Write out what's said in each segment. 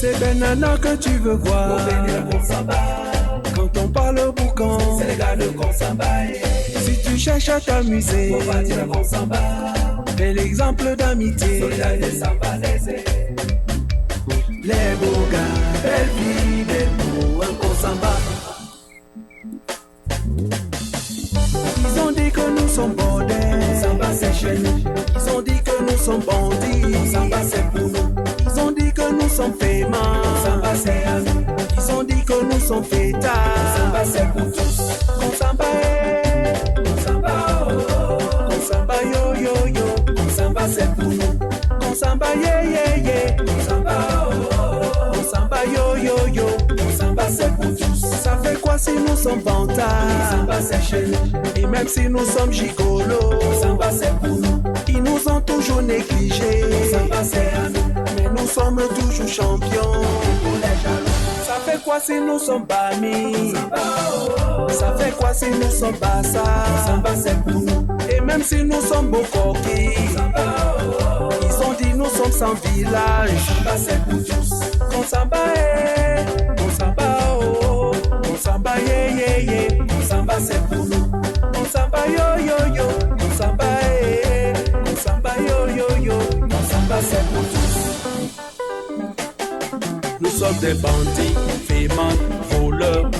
C'est Benana que tu veux voir. Pour venir pour Samba. Quand on parle boucan, c'est les gars de Consamba. Si tu cherches à t'amuser, pour partir à Consamba. Bel exemple d'amitié. Solidarité sambalaise. Les beaux gars, belle vie, belle peau, un Consamba. Ils ont dit que nous sommes bordels. Samba c'est chez nous. Ils ont dit que nous sommes bandits. Samba c'est pour nous. Ils ont dit que nous sommes fémins. Samba c'est à nous. Ils ont dit que nous sommes fêtards. Samba c'est pour tous. Consamba Consamba oh. Consamba yo yo yo. Consamba c'est pour nous. Consamba yeah yeah yeah. Consamba oh. Consamba yo yo yo. Consamba c'est pour tous. Ça fait quoi si nous sommes vantards? Consamba c'est chez nous. Et même si nous sommes gigolos, Consamba c'est pour nous. ils nous ont toujours négligés. Consamba c'est à nous. Mais nous sommes toujours champions. Pour les jaloux. Ça fait quoi si nous sommes Bami? Consamba oh. Ça fait quoi si nous sommes Bassa? Consamba c'est pour nous. Et même si nous sommes Bokoki, Consamba oh. ils ont dit nous sommes sans village. Consamba c'est pour tous. Consamba Consamba oh. Consamba yeah yeah yeah. Consamba c'est pour nous. Consamba yo yo yo. Consamba Consamba yo yo yo. Consamba c'est pour tous. Nous sommes des bandits, fémins, voleurs.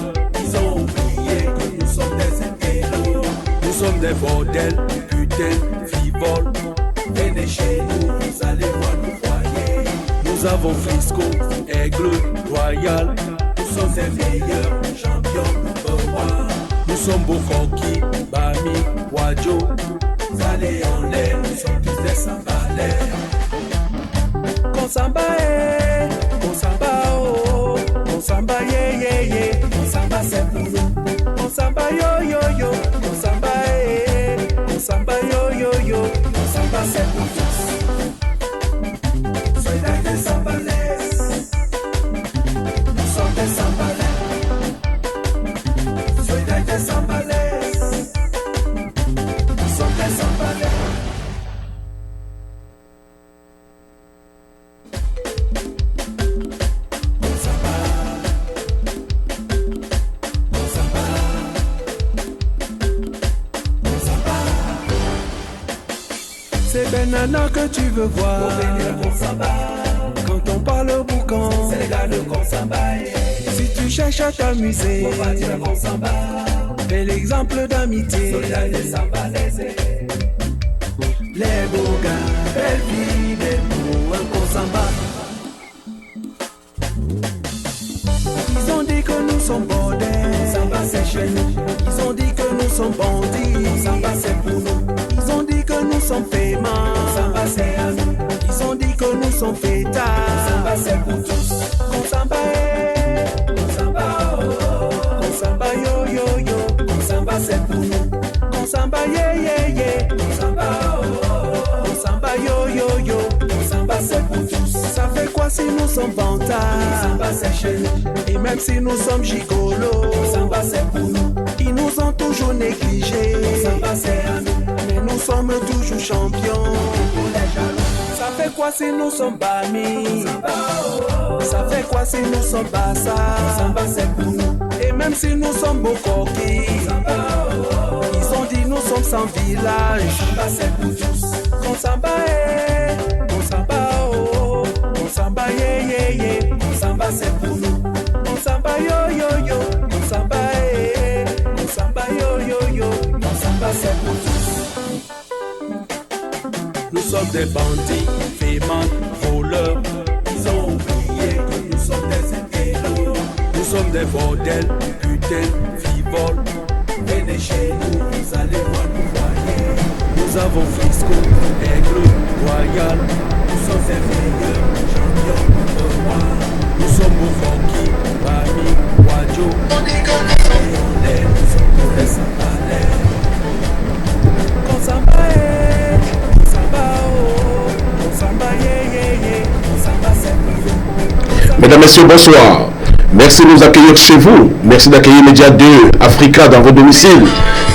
Ils ont oublié que nous sommes des intellos. Nous sommes des bordels, putains, frivoles. Venez chez nous, vous allez voir nous croyez. Nous avons Frisco, Aigle, Royal. Nous sommes les meilleurs champions pour voir. Nous sommes Bokoki, Bami, Wadjo. Vous allez en l'air, nous sommes tous des sambalais. Consamba Consamba oh. Consamba yeah yeah yeah. Consamba c'est pour nous. Consamba yo yo yo. Consamba Consamba yo yo yo. Consamba c'est pour tous. Solidarité sambalaise. Nous sommes des sambalais. Solidarité sambalaise. Nous sommes des sambalais. C'est Benana que tu veux voir. Pour venir pour Samba. Quand on parle boucan, c'est les gars de Consamba. si tu cherches à t'amuser, pour partir à Consamba. bel exemple d'amitié. Solidarité sambalaise. Les beaux gars, belle vie, belle peau, un Consamba. Ils ont dit que nous sommes bordels. Samba c'est chez nous. Ils ont dit que nous sommes bandits. Samba c'est pour nous. Ils ont dit que nous sommes fémins. Samba c'est à nous. Ils ont dit que nous sommes fêtards. Samba c'est pour tous. Consamba Consamba oh. Consamba yo yo yo. Consamba c'est pour nous. Consamba yeah yeah yeah. Consamba oh. Consamba yo yo yo. Consamba c'est pour tous. Ça fait quoi si nous sommes vantards? Samba c'est chez nous. Et même si nous sommes gigolos, Samba c'est pour nous. ils nous ont toujours négligés. Samba c'est à nous. Mais nous sommes toujours champions. Pour les jaloux. Ça fait quoi si nous sommes Bami? Samba oh. Ça fait quoi si nous sommes Bassa? Samba c'est pour nous. Et même si nous sommes Bokoki, Samba oh. ils ont dit nous sommes sans village. Samba c'est pour tous. Consamba Consamba oh. Consamba yeah yeah yeah. Samba c'est pour nous. Consamba yo yo yo. Consamba Consamba yo yo yo. Samba c'est pour tous. Nous sommes des bandits, fémins, voleurs. Ils ont oublié que nous sommes des intellos. Nous sommes des bordels, putains, frivoles. Venez chez nous, vous allez voir nous croyez. Nous avons Frisco, Aigle, Royal. Nous sommes les meilleurs champions pour voir. Nous sommes Bokoki, Bami, Wadjo. On dit que nous sommes les nous sommes tous les sambalais. Consamba Consamba oh. Consamba yeah yeah yeah. Consamba c'est pour nous. Mesdames, Messieurs, bonsoir. Merci de nous accueillir chez vous. Merci d'accueillir Média 2 Africa dans vos domiciles.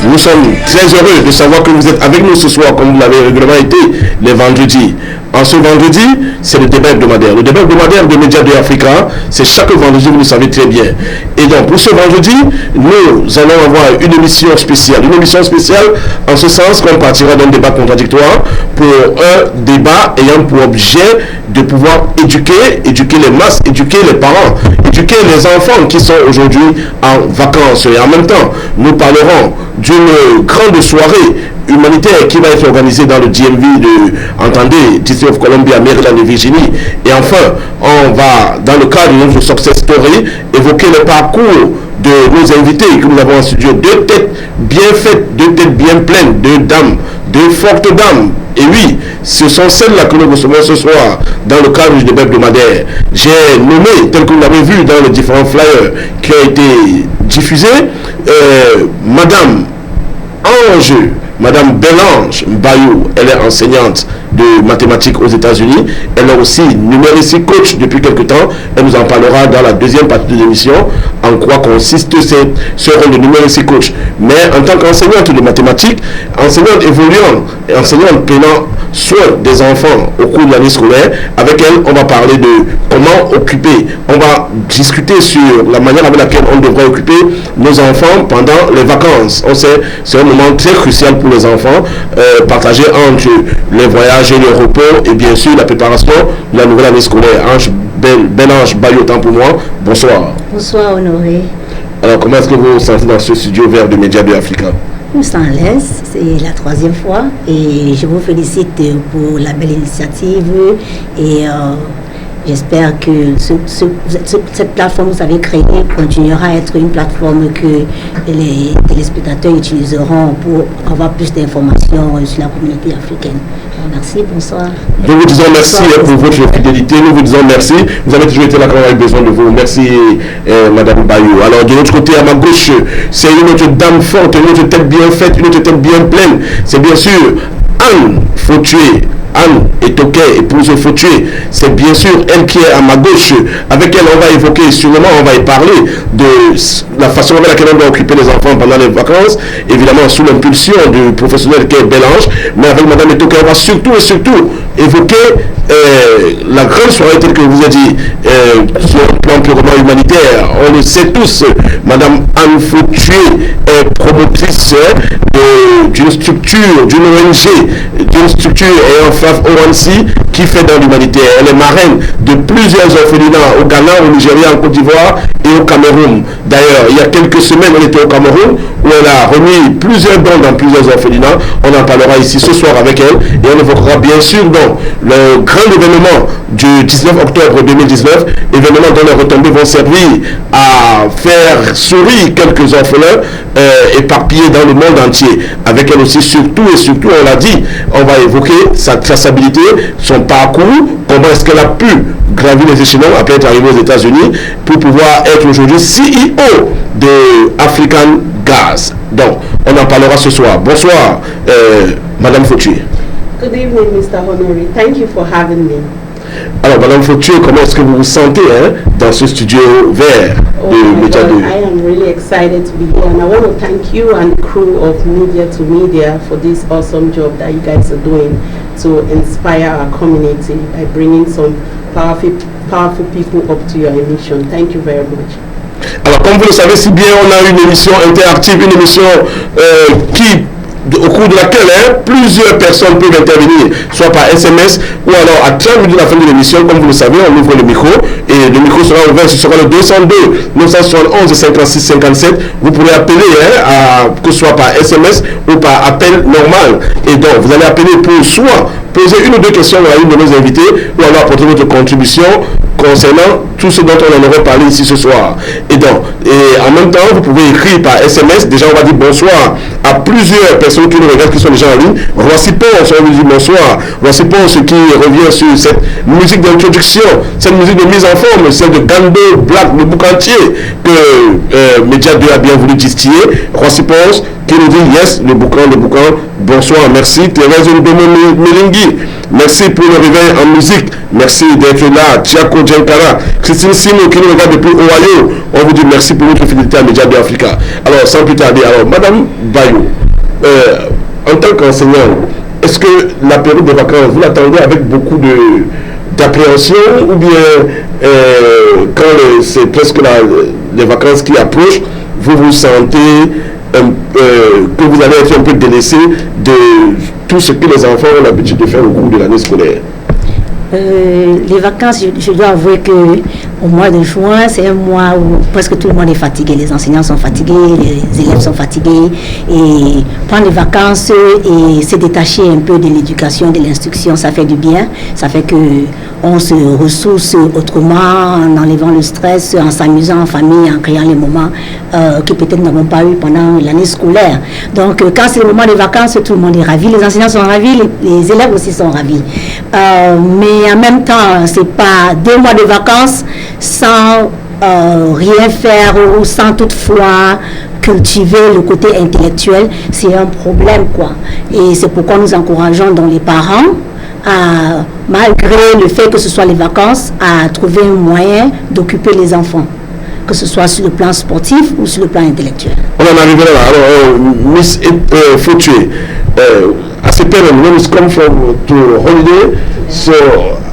Nous sommes très heureux de savoir que vous êtes avec nous ce soir, comme vous l'avez régulièrement été les vendredis. En ce vendredi, c'est le débat hebdomadaire. Le débat hebdomadaire de Média 2 Africa, c'est chaque vendredi, vous le savez très bien. Et donc, pour ce vendredi, nous allons avoir une émission spéciale. Une émission spéciale en ce sens qu'on partira d'un débat contradictoire pour un débat ayant pour objet de pouvoir éduquer les masses, éduquer les parents, éduquer les enfants qui sont aujourd'hui en vacances. Et en même temps, nous parlerons d'une grande soirée humanitaire qui va être organisée dans le DMV entendez, District of Columbia, Maryland et Virginie. Et enfin, on va, dans le cadre de notre success story, évoquer le parcours de nos invités que nous avons en studio. Deux têtes bien faites, deux têtes bien pleines, deux dames, deux fortes dames. Et oui, ce sont celles-là que nous recevons ce soir dans le cadre du débat hebdomadaire. J'ai nommé, tel que vous l'avez vu dans les différents flyers qui ont été diffusés, Madame Ange, Madame Belange Bayou, elle est enseignante de mathématiques aux États-Unis. Elle est aussi numérici coach depuis quelque temps. Elle nous en parlera dans la deuxième partie de l'émission, en quoi consiste ce rôle de numérici coach. Mais en tant qu'enseignante de mathématiques, enseignante évoluant et enseignante prenant soin des enfants au cours de l'année scolaire, avec elle, on va parler de comment occuper. On va discuter sur la manière avec laquelle on devrait occuper nos enfants pendant les vacances. On sait, c'est un moment très crucial pour les enfants, partagé entre les voyages et le repos et bien sûr la préparation de la nouvelle année scolaire. Ange Belange Bayou, autant pour moi. Bonsoir. Bonsoir Honoré. Alors comment est-ce que vous vous sentez dans ce studio vert de Média 2 Africa? Je me sens à l'aise, c'est la 3e fois et je vous félicite pour la belle initiative et j'espère que cette plateforme que vous avez créée continuera à être une plateforme que les téléspectateurs utiliseront pour avoir plus d'informations sur la communauté africaine. Merci, bonsoir. Nous vous disons merci pour votre fidélité, nous vous disons merci. Vous avez toujours été là quand on avait besoin de vous. Merci Madame Bayou. Alors de l'autre côté, à ma gauche, c'est une autre dame forte, une autre tête bien faite, une autre tête bien pleine. C'est bien sûr Anne Fautué. Anne Etoke, épouse Fautué, c'est bien sûr elle qui est à ma gauche. Avec elle, on va évoquer, sûrement, on va y parler de la façon avec laquelle on doit occuper les enfants pendant les vacances, évidemment sous l'impulsion du professionnel qui est Belange. Mais avec Madame Etoke, on va surtout évoquer la grande soirée telle que je vous ai dit, sur un plan purement humanitaire. On le sait tous, Madame Anne Fautué est promotrice d'une structure, d'une ONG, d'une structure ayant ONC qui fait dans l'humanitaire. Elle est marraine de plusieurs orphelinats au Ghana, au Nigeria, en Côte d'Ivoire et au Cameroun. D'ailleurs, il y a quelques semaines, on était au Cameroun où elle a remis plusieurs dons dans plusieurs orphelinats. On en parlera ici ce soir avec elle et on évoquera bien sûr donc le grand événement du 19 octobre 2019, événement dont les retombées vont servir à faire sourire quelques orphelins éparpillés dans le monde entier. Avec elle aussi, surtout, on l'a dit, on va évoquer sa traçabilité, son parcours, comment est-ce qu'elle a pu gravir les échelons après être arrivée aux États-Unis pour pouvoir être aujourd'hui CEO de African Gas. Donc, on en parlera ce soir. Bonsoir, Madame Fautué. Good evening, Mr. Honoré. Thank you for having me. Alors, Madame Fautué, comment est-ce que vous vous sentez dans ce studio vert de Média 2? I am really excited to be here and I want to thank you and the crew of Media to Media for this awesome job that you guys are doing to inspire our community by bringing some powerful people up to your emission. Thank you very much. Alors, comme vous le savez si bien, on a une émission interactive, une émission au cours de laquelle plusieurs personnes peuvent intervenir, soit par SMS ou alors à 30 minutes de la fin de l'émission. Comme vous le savez, on ouvre le micro et le micro sera ouvert, ce sera le 202 971 56 57. Vous pourrez appeler, que ce soit par SMS ou par appel normal. Et donc, vous allez appeler pour soit poser une ou deux questions à une de nos invités ou alors apporter votre contribution concernant tout ce dont on en aurait parlé ici ce soir. Et donc, en même temps, vous pouvez écrire par SMS. Déjà, on va dire bonsoir à plusieurs personnes qui nous regardent, qui sont déjà en ligne. Voici Ponce, on vous dit bonsoir. Voici Ponce qui revient sur cette musique d'introduction, cette musique de mise en forme, celle de Gando Black, le bouc entier que Média 2 a bien voulu distiller. Voici Ponce, qui nous dit yes, le boucan, bonsoir, merci. Thérèse Ndomo Melingui, merci pour le réveil en musique, merci d'être là. Tiako Djankara, Christine Simo qui nous regarde depuis Ohio, on vous dit merci pour votre fidélité à Média de Africa. Alors, sans plus tarder, alors, Madame Bayo, en tant qu'enseignant, est-ce que la période de vacances, vous l'attendez avec beaucoup d'appréhension ou bien quand c'est presque les vacances qui approchent, vous vous sentez que vous allez être un peu délaissé de tout ce que les enfants ont l'habitude de faire au cours de l'année scolaire? Les vacances, je dois avouer que au mois de juin, c'est un mois où presque tout le monde est fatigué. Les enseignants sont fatigués, les élèves sont fatigués. Et prendre les vacances et se détacher un peu de l'éducation, de l'instruction, ça fait du bien. Ça fait qu'on se ressource autrement, en enlevant le stress, en s'amusant en famille, en créant les moments que peut-être nous n'avons pas eu pendant l'année scolaire. Donc, quand c'est le moment des vacances, tout le monde est ravi. Les enseignants sont ravis, les élèves aussi sont ravis. Mais en même temps, c'est pas 2 mois de vacances sans rien faire ou sans toutefois cultiver le côté intellectuel, c'est un problème, quoi. Et c'est pourquoi nous encourageons donc les parents à, malgré le fait que ce soit les vacances, à trouver un moyen d'occuper les enfants, que ce soit sur le plan sportif ou sur le plan intellectuel. On en arrive là. Alors, Miss Foutué, as a parent, when you come from to holiday, so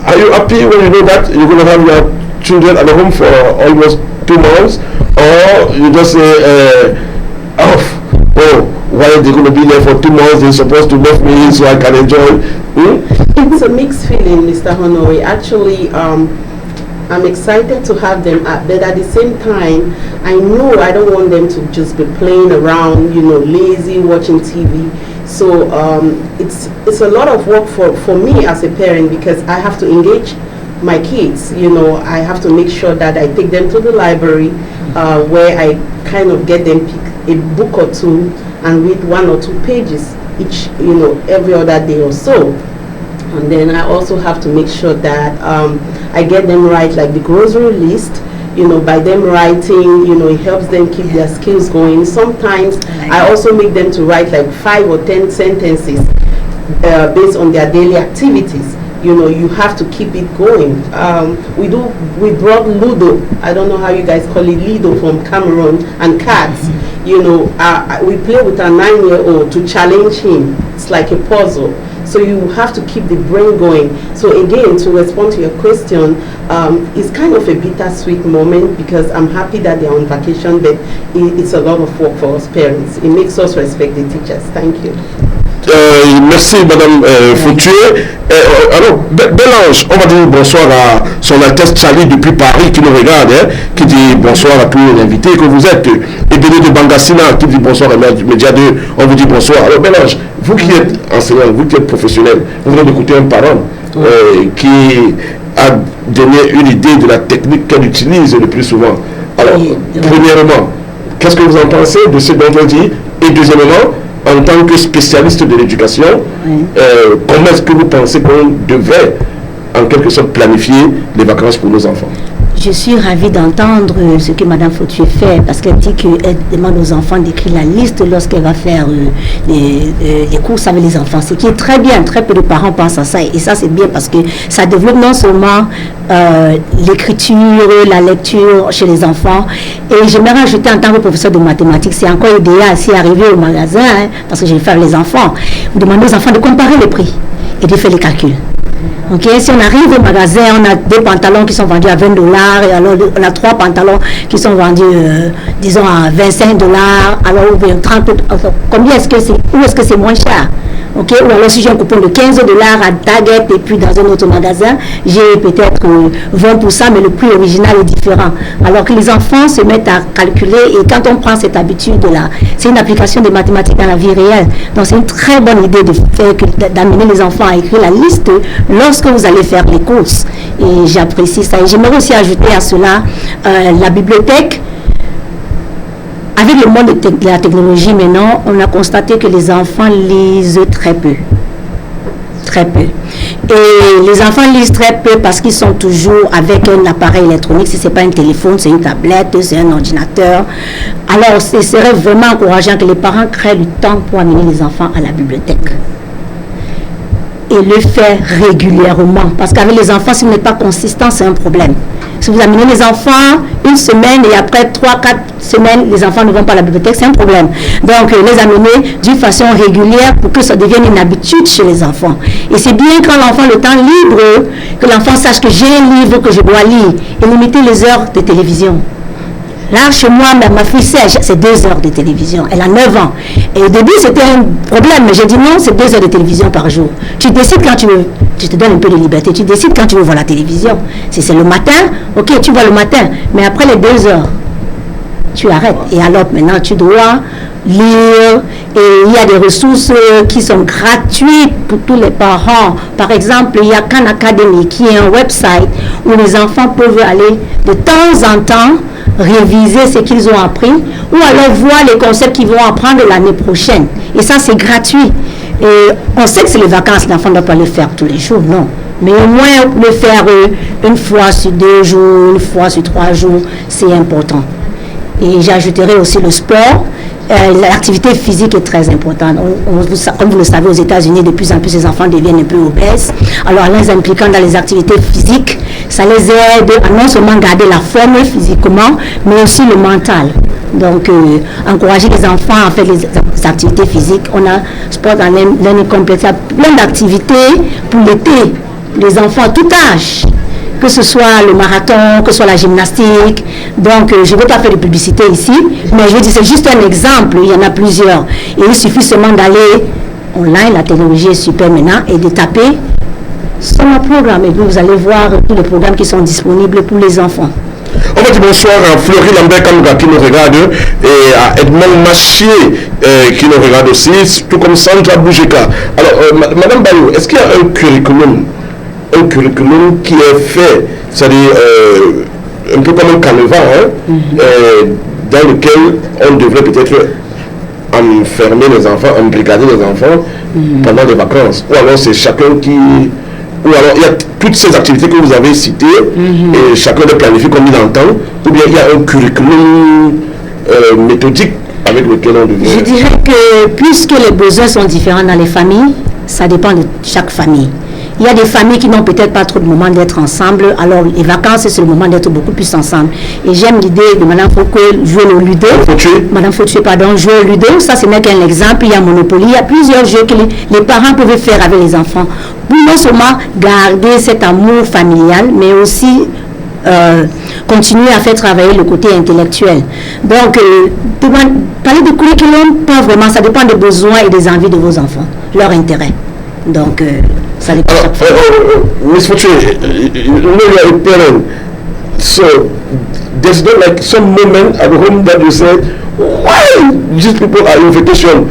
are you happy when you know that you're going to have your children at home for almost 2 months, or you just say why are they going to be there for 2 months? They're supposed to left me so I can enjoy. It's a mixed feeling, Mr. Honore. Actually, I'm excited to have them, but at the same time, I know I don't want them to just be playing around, lazy, watching TV. So it's a lot of work for me as a parent, because I have to engage my kids. I have to make sure that I take them to the library where I kind of get them pick a book or two and read 1 or 2 pages each, every other day or so. And then I also have to make sure that I get them right, like the grocery list. By them writing, it helps them keep their skills going. Sometimes I also make them to write like 5 or 10 sentences based on their daily activities. You have to keep it going. We brought Ludo, I don't know how you guys call it, Lido from Cameroon, and cards. We play with a 9-year-old to challenge him. It's like a puzzle. So you have to keep the brain going. So again, to respond to your question, it's kind of a bittersweet moment, because I'm happy that they're on vacation, but it's a lot of work for us parents. It makes us respect the teachers. Thank you. Merci Madame Foutué. Alors, Bélange, on va dire bonsoir à son Altesse Charlie depuis Paris qui nous regarde, qui dit bonsoir à tous les invités que vous êtes. Et Béné de Bangassina qui dit bonsoir à Média 2, on vous dit bonsoir. Alors Bélange, vous qui êtes enseignant, vous qui êtes professionnel, vous venez d'écouter un parent qui a donné une idée de la technique qu'elle utilise le plus souvent. Alors, premièrement, qu'est-ce que vous en pensez de ce dont on dit? Et deuxièmement, en tant que spécialiste de l'éducation, comment est-ce que vous pensez qu'on devrait en quelque sorte planifier les vacances pour nos enfants? Je suis ravie d'entendre ce que Mme Foutué fait, parce qu'elle dit qu'elle demande aux enfants d'écrire la liste lorsqu'elle va faire les courses avec les enfants. Ce qui est très bien, très peu de parents pensent à ça. Et ça, c'est bien parce que ça développe non seulement l'écriture, la lecture chez les enfants. Et j'aimerais ajouter en tant que professeur de mathématiques, c'est encore idéal si arrivé au magasin, parce que je vais faire les enfants, vous demandez aux enfants de comparer les prix et de faire les calculs. Ok, si on arrive au magasin, on a 2 pantalons qui sont vendus à $20, et alors on a 3 pantalons qui sont vendus, disons, à $25, alors 30, combien est-ce que c'est, où est-ce que c'est moins cher? Ok, ou alors si j'ai un coupon de $15 à Target et puis dans un autre magasin, j'ai peut-être 20%, mais le prix original est différent. Alors que les enfants se mettent à calculer, et quand on prend cette habitude-là, c'est une application des mathématiques dans la vie réelle. Donc c'est une très bonne idée d'amener les enfants à écrire la liste lorsque vous allez faire les courses. Et j'apprécie ça. Et j'aimerais aussi ajouter à cela la bibliothèque. Avec le monde de la technologie maintenant, on a constaté que les enfants lisent très peu. Très peu. Et les enfants lisent très peu parce qu'ils sont toujours avec un appareil électronique. Si ce n'est pas un téléphone, c'est une tablette, c'est un ordinateur. Alors, ce serait vraiment encourageant que les parents créent du temps pour amener les enfants à la bibliothèque. Et le faire régulièrement. Parce qu'avec les enfants, si vous n'êtes pas consistant, c'est un problème. Si vous amenez les enfants une semaine et après 3-4 semaines, les enfants ne vont pas à la bibliothèque, c'est un problème. Donc, les amener d'une façon régulière pour que ça devienne une habitude chez les enfants. Et c'est bien quand l'enfant, le temps libre, que l'enfant sache que j'ai un livre que je dois lire et limiter les heures de télévision. Là, chez moi, ma fille sait, c'est 2 heures de télévision. Elle a 9 ans. Et au début, c'était un problème. Mais j'ai dit non, c'est 2 heures de télévision par jour. Tu décides quand tu veux. Tu te donnes un peu de liberté. Tu décides quand tu veux voir la télévision. Si c'est le matin, ok, tu vois le matin. Mais après les 2 heures, tu arrêtes. Et alors maintenant, tu dois lire. Et il y a des ressources qui sont gratuites pour tous les parents. Par exemple, il y a Khan Academy qui est un website où les enfants peuvent aller de temps en temps réviser ce qu'ils ont appris ou alors voir les concepts qu'ils vont apprendre l'année prochaine. Et ça, c'est gratuit. Et on sait que c'est les vacances, l'enfant ne doit pas le faire tous les jours, non. Mais au moins le faire une fois sur 2 jours, une fois sur 3 jours, c'est important. Et j'ajouterai aussi le sport. L'activité physique est très importante. Comme vous le savez, aux États-Unis, de plus en plus, les enfants deviennent un peu obèses. Alors, en les impliquant dans les activités physiques, ça les aide à non seulement garder la forme physiquement, mais aussi le mental. Donc, encourager les enfants à faire les activités physiques. On a Sport and Learning Complex, plein d'activités pour l'été, les enfants à tout âge. Que ce soit le marathon, que ce soit la gymnastique. Donc, je ne veux pas faire de publicité ici, mais je veux dire, c'est juste un exemple, il y en a plusieurs. Et il suffit seulement d'aller online, la technologie est super maintenant, et de taper sur mon programme. Et puis, vous allez voir tous les programmes qui sont disponibles pour les enfants. On va dire bonsoir à Fleury Lambert Kamga qui nous regarde et à Edmond Machier qui nous regarde aussi, tout comme Sandra Boujeka. Alors, Madame Bayou, est-ce qu'il y a un curriculum qui est fait, c'est-à-dire un peu comme un canevas, dans lequel on devrait peut-être enfermer les enfants, embrigader les enfants pendant les vacances. Ou alors c'est chacun qui... Ou alors il y a toutes ces activités que vous avez citées et chacun les planifie comme il entend. Ou bien il y a un curriculum méthodique avec lequel on devrait... Je dirais que puisque les besoins sont différents dans les familles, ça dépend de chaque famille. Il y a des familles qui n'ont peut-être pas trop de moments d'être ensemble. Alors, les vacances, c'est le moment d'être beaucoup plus ensemble. Et j'aime l'idée de Mme Foucault jouer au Ludo. Mme Foucault, pardon, jouer au Ludo. Ça, ce n'est qu'un exemple. Il y a Monopoly. Il y a plusieurs jeux que les parents peuvent faire avec les enfants. Pour non seulement garder cet amour familial, mais aussi continuer à faire travailler le côté intellectuel. Donc, parler de curriculum, pas vraiment. Ça dépend des besoins et des envies de vos enfants, leur intérêt. Donc, ça dépend. Miss Fouché, you know you are a parent, so there's not like some moment at home that you said, why these people are in vacation?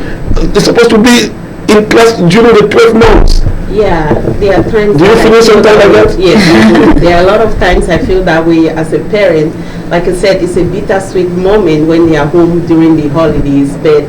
They're supposed to be in class during the 12 months. Yeah, there are times. Do you feel something like that? Yes, there are a lot of times I feel that way as a parent. Like I said, it's a bittersweet moment when they are home during the holidays. But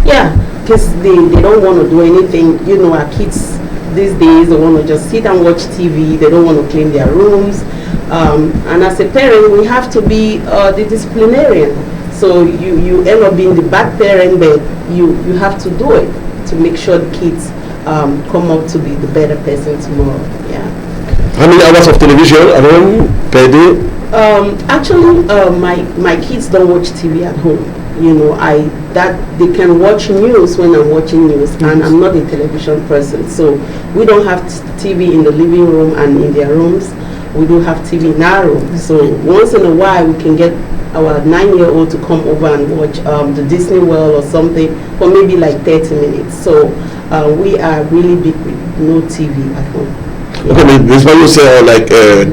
yeah, because they don't want to do anything. You know, our kids these days, they want to just sit and watch TV. They don't want to clean their rooms. And as a parent, we have to be the disciplinarian. So you end up being the bad parent, but you have to do it to make sure the kids come up to be the better person tomorrow. Yeah. How many hours of television at home per day? Actually, my kids don't watch TV at home. You know, they can watch news when I'm watching news, and I'm not a television person, so we don't have TV in the living room and in their rooms. We do have TV in our room. So once in a while, we can get our 9-year-old to come over and watch the Disney World or something for maybe like 30 minutes. So we are really big with no TV at home. Yeah. Okay, this one you say like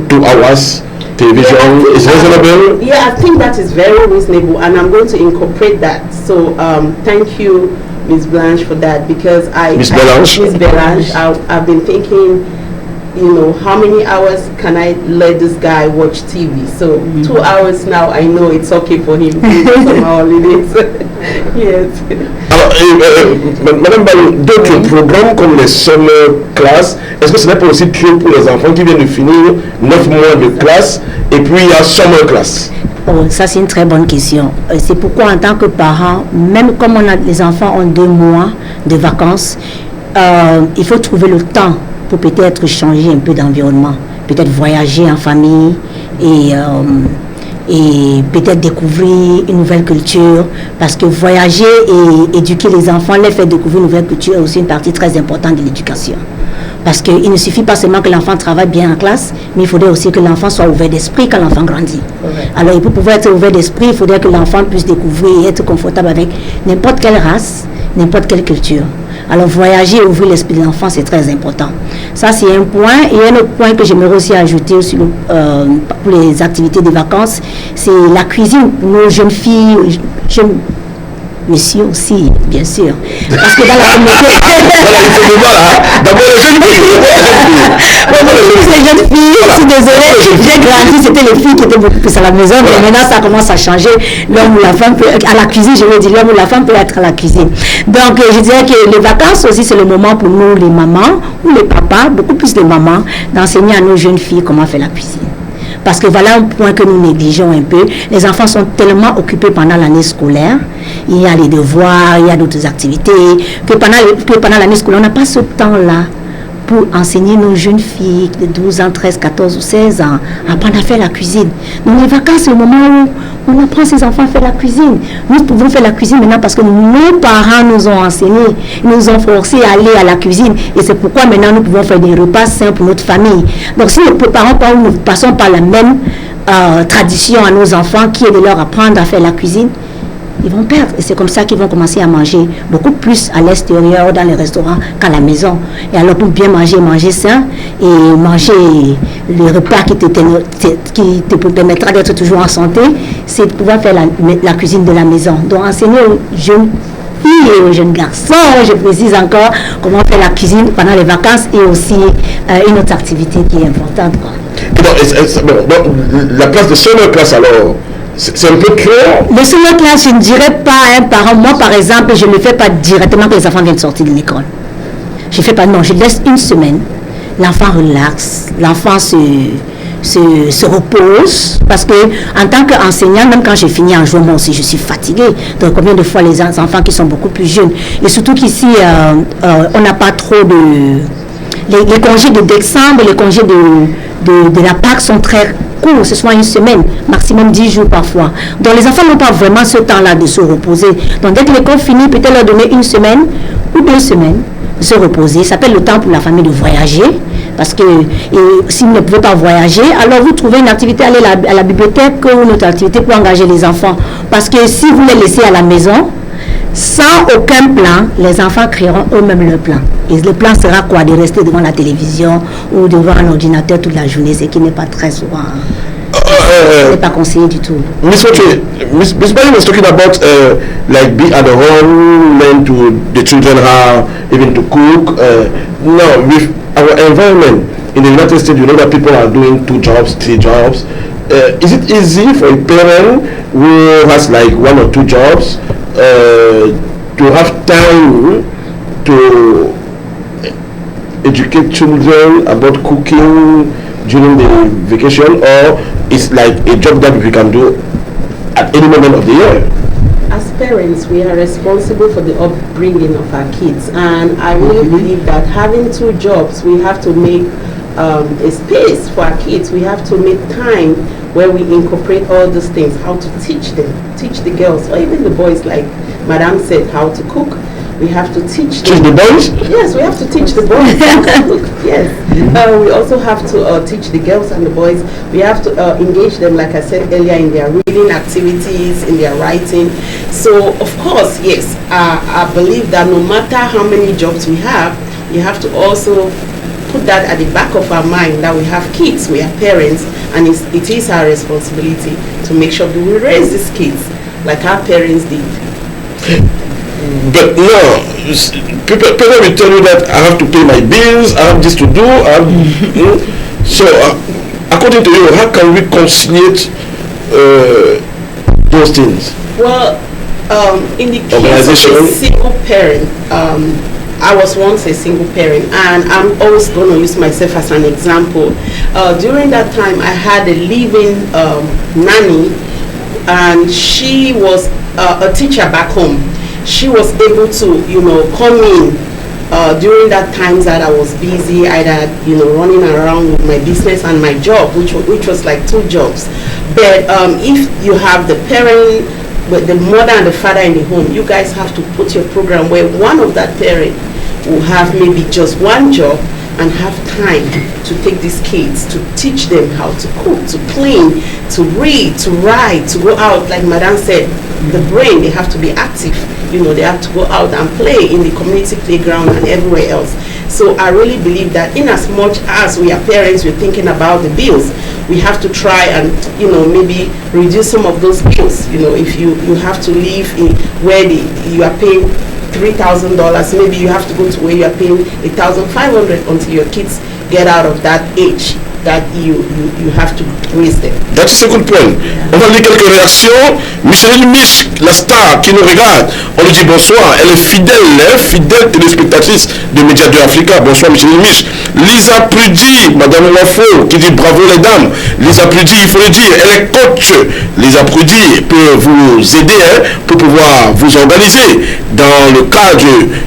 2 hours television is reasonable? Yeah, I think that is very reasonable, and I'm going to incorporate that. So thank you, Ms. Blanche, for that, because Ms. Blanche, I've been thinking, you know, how many hours can I let this guy watch TV? So 2 hours now, I know it's okay for him to do some holidays. Yes. Alors, Madame Bayou, d'autres programmes comme les summer classes, est-ce que ce n'est pas aussi créé pour les enfants qui viennent de finir 9 mois de classe et puis il y a summer class? Oh, ça c'est une très bonne question. C'est pourquoi en tant que parent, même comme les enfants ont 2 mois de vacances, il faut trouver le temps pour peut-être changer un peu d'environnement, peut-être voyager en famille et peut-être découvrir une nouvelle culture, parce que voyager et éduquer les enfants, les faire découvrir une nouvelle culture est aussi une partie très importante de l'éducation. Parce qu'il ne suffit pas seulement que l'enfant travaille bien en classe, mais il faudrait aussi que l'enfant soit ouvert d'esprit quand l'enfant grandit. Okay. Alors, pour pouvoir être ouvert d'esprit, il faudrait que l'enfant puisse découvrir et être confortable avec n'importe quelle race, n'importe quelle culture. Alors, voyager et ouvrir l'esprit de l'enfant, c'est très important. Ça, c'est un point. Et un autre point que j'aimerais aussi ajouter pour les activités de vacances, c'est la cuisine pour nos jeunes filles, messieurs aussi, bien sûr. Parce que dans la communauté... les jeunes filles, je suis désolée, j'ai grandi, c'était les filles qui étaient beaucoup plus à la maison, mais maintenant ça commence à changer. L'homme ou la femme peut être à la cuisine, je veux dire, l'homme ou la femme peut être à la cuisine. Donc je dirais que les vacances aussi, c'est le moment pour nous, les mamans ou les papas, beaucoup plus les mamans, d'enseigner à nos jeunes filles comment faire la cuisine. Parce que voilà un point que nous négligeons un peu. Les enfants sont tellement occupés pendant l'année scolaire. Il y a les devoirs, il y a d'autres activités. Que pendant l'année scolaire, on n'a pas ce temps-là pour enseigner nos jeunes filles de 12 ans, 13, 14 ou 16 ans à apprendre à faire la cuisine. Donc les vacances, c'est le moment où on apprend ces enfants à faire la cuisine. Nous pouvons faire la cuisine maintenant parce que nos parents nous ont enseigné, nous ont forcés à aller à la cuisine. Et c'est pourquoi maintenant nous pouvons faire des repas sains pour notre famille. Donc si nos parents ne passons par la même tradition à nos enfants qui est de leur apprendre à faire la cuisine, ils vont perdre. Et c'est comme ça qu'ils vont commencer à manger beaucoup plus à l'extérieur, dans les restaurants, qu'à la maison. Et alors pour bien manger sain et manger les repas qui te permettra d'être toujours en santé, c'est de pouvoir faire la cuisine de la maison. Donc enseigner aux jeunes filles et aux jeunes garçons, je précise encore, comment faire la cuisine pendant les vacances et aussi une autre activité qui est importante. Donc, la place de summer class alors, c'est un peu clair. Le summer class, je ne dirais pas à un parent. Moi, par exemple, je ne le fais pas directement que les enfants viennent sortir de l'école. Je fais pas, non, je laisse une semaine. L'enfant relaxe, l'enfant se repose. Parce que, en tant qu'enseignant, même quand j'ai fini en jour, moi aussi, je suis fatiguée. Donc, combien de fois les enfants qui sont beaucoup plus jeunes. Et surtout qu'ici, on n'a pas trop de... Les congés de décembre, les congés de la Pâques sont très courts, ce soit une semaine, maximum 10 jours parfois. Donc les enfants n'ont pas vraiment ce temps-là de se reposer. Donc dès que l'école finit, peut-être leur donner une semaine ou 2 semaines de se reposer. Ça s'appelle le temps pour la famille de voyager. Parce que s'ils ne pouvaient pas voyager, alors vous trouvez une activité, aller à la bibliothèque ou une autre activité pour engager les enfants. Parce que si vous les laissez à la maison, sans aucun plan, les enfants créeront eux-mêmes leur plan. Et le plan sera quoi? De rester devant la télévision ou devant un ordinateur toute la journée, ce qui n'est pas très souvent. Ce n'est pas conseillé du tout. Miss Bayu was talking about like be at the home, learn to the children how even to cook. Now with our environment in the United States, you know that people are doing 2 jobs, 3 jobs. Is it easy for a parent who has like 1 or 2 jobs to have time to educate children about cooking during the vacation, or it's like a job that we can do at any moment of the year? As parents, we are responsible for the upbringing of our kids, and I really believe that having 2 jobs, we have to make a space for our kids. We have to make time where we incorporate all these things, how to teach them, teach the girls, or even the boys, like Madame said, how to cook. We have to teach them. Teach the boys? Yes, we have to teach the boys how to cook. Yes. We also have to teach the girls and the boys. We have to engage them, like I said earlier, in their reading activities, in their writing. So, of course, yes, I believe that no matter how many jobs we have to also put that at the back of our mind that we have kids, we have parents, and it is our responsibility to make sure that we raise these kids like our parents did. But no, people will tell you that I have to pay my bills, I have this to do. So, according to you, how can we conciliate those things? Well, In the case of a single parent, I was once a single parent, and I'm always going to use myself as an example. During that time, I had a living nanny, and she was a teacher back home. She was able to, come in during that times that I was busy, either running around with my business and my job, which was like 2 jobs. But if you have the parent, with the mother and the father in the home, you guys have to put your program where one of that parent will have maybe just 1 job and have time to take these kids, to teach them how to cook, to clean, to read, to write, to go out. Like Madame said, the brain, they have to be active. They have to go out and play in the community playground and everywhere else. So I really believe that in as much as we are parents, we're thinking about the bills, we have to try and, maybe reduce some of those bills. If you have to live in where you are paying $3,000, maybe you have to go to where you are paying $1,500 until your kids get out of that age that you have to raise them. That's a good point. On va lire quelques réactions. Micheline Mich, la star qui nous regarde, on lui dit bonsoir. Elle est fidèle téléspectatrice de Média 2 Africa. Bonsoir Micheline Mich. Lisa Prudi, Madame Wafo, qui dit bravo les dames. Lisa Prudi, il faut le dire, elle est coach. Lisa Prudi peut vous aider pour pouvoir vous organiser dans le cadre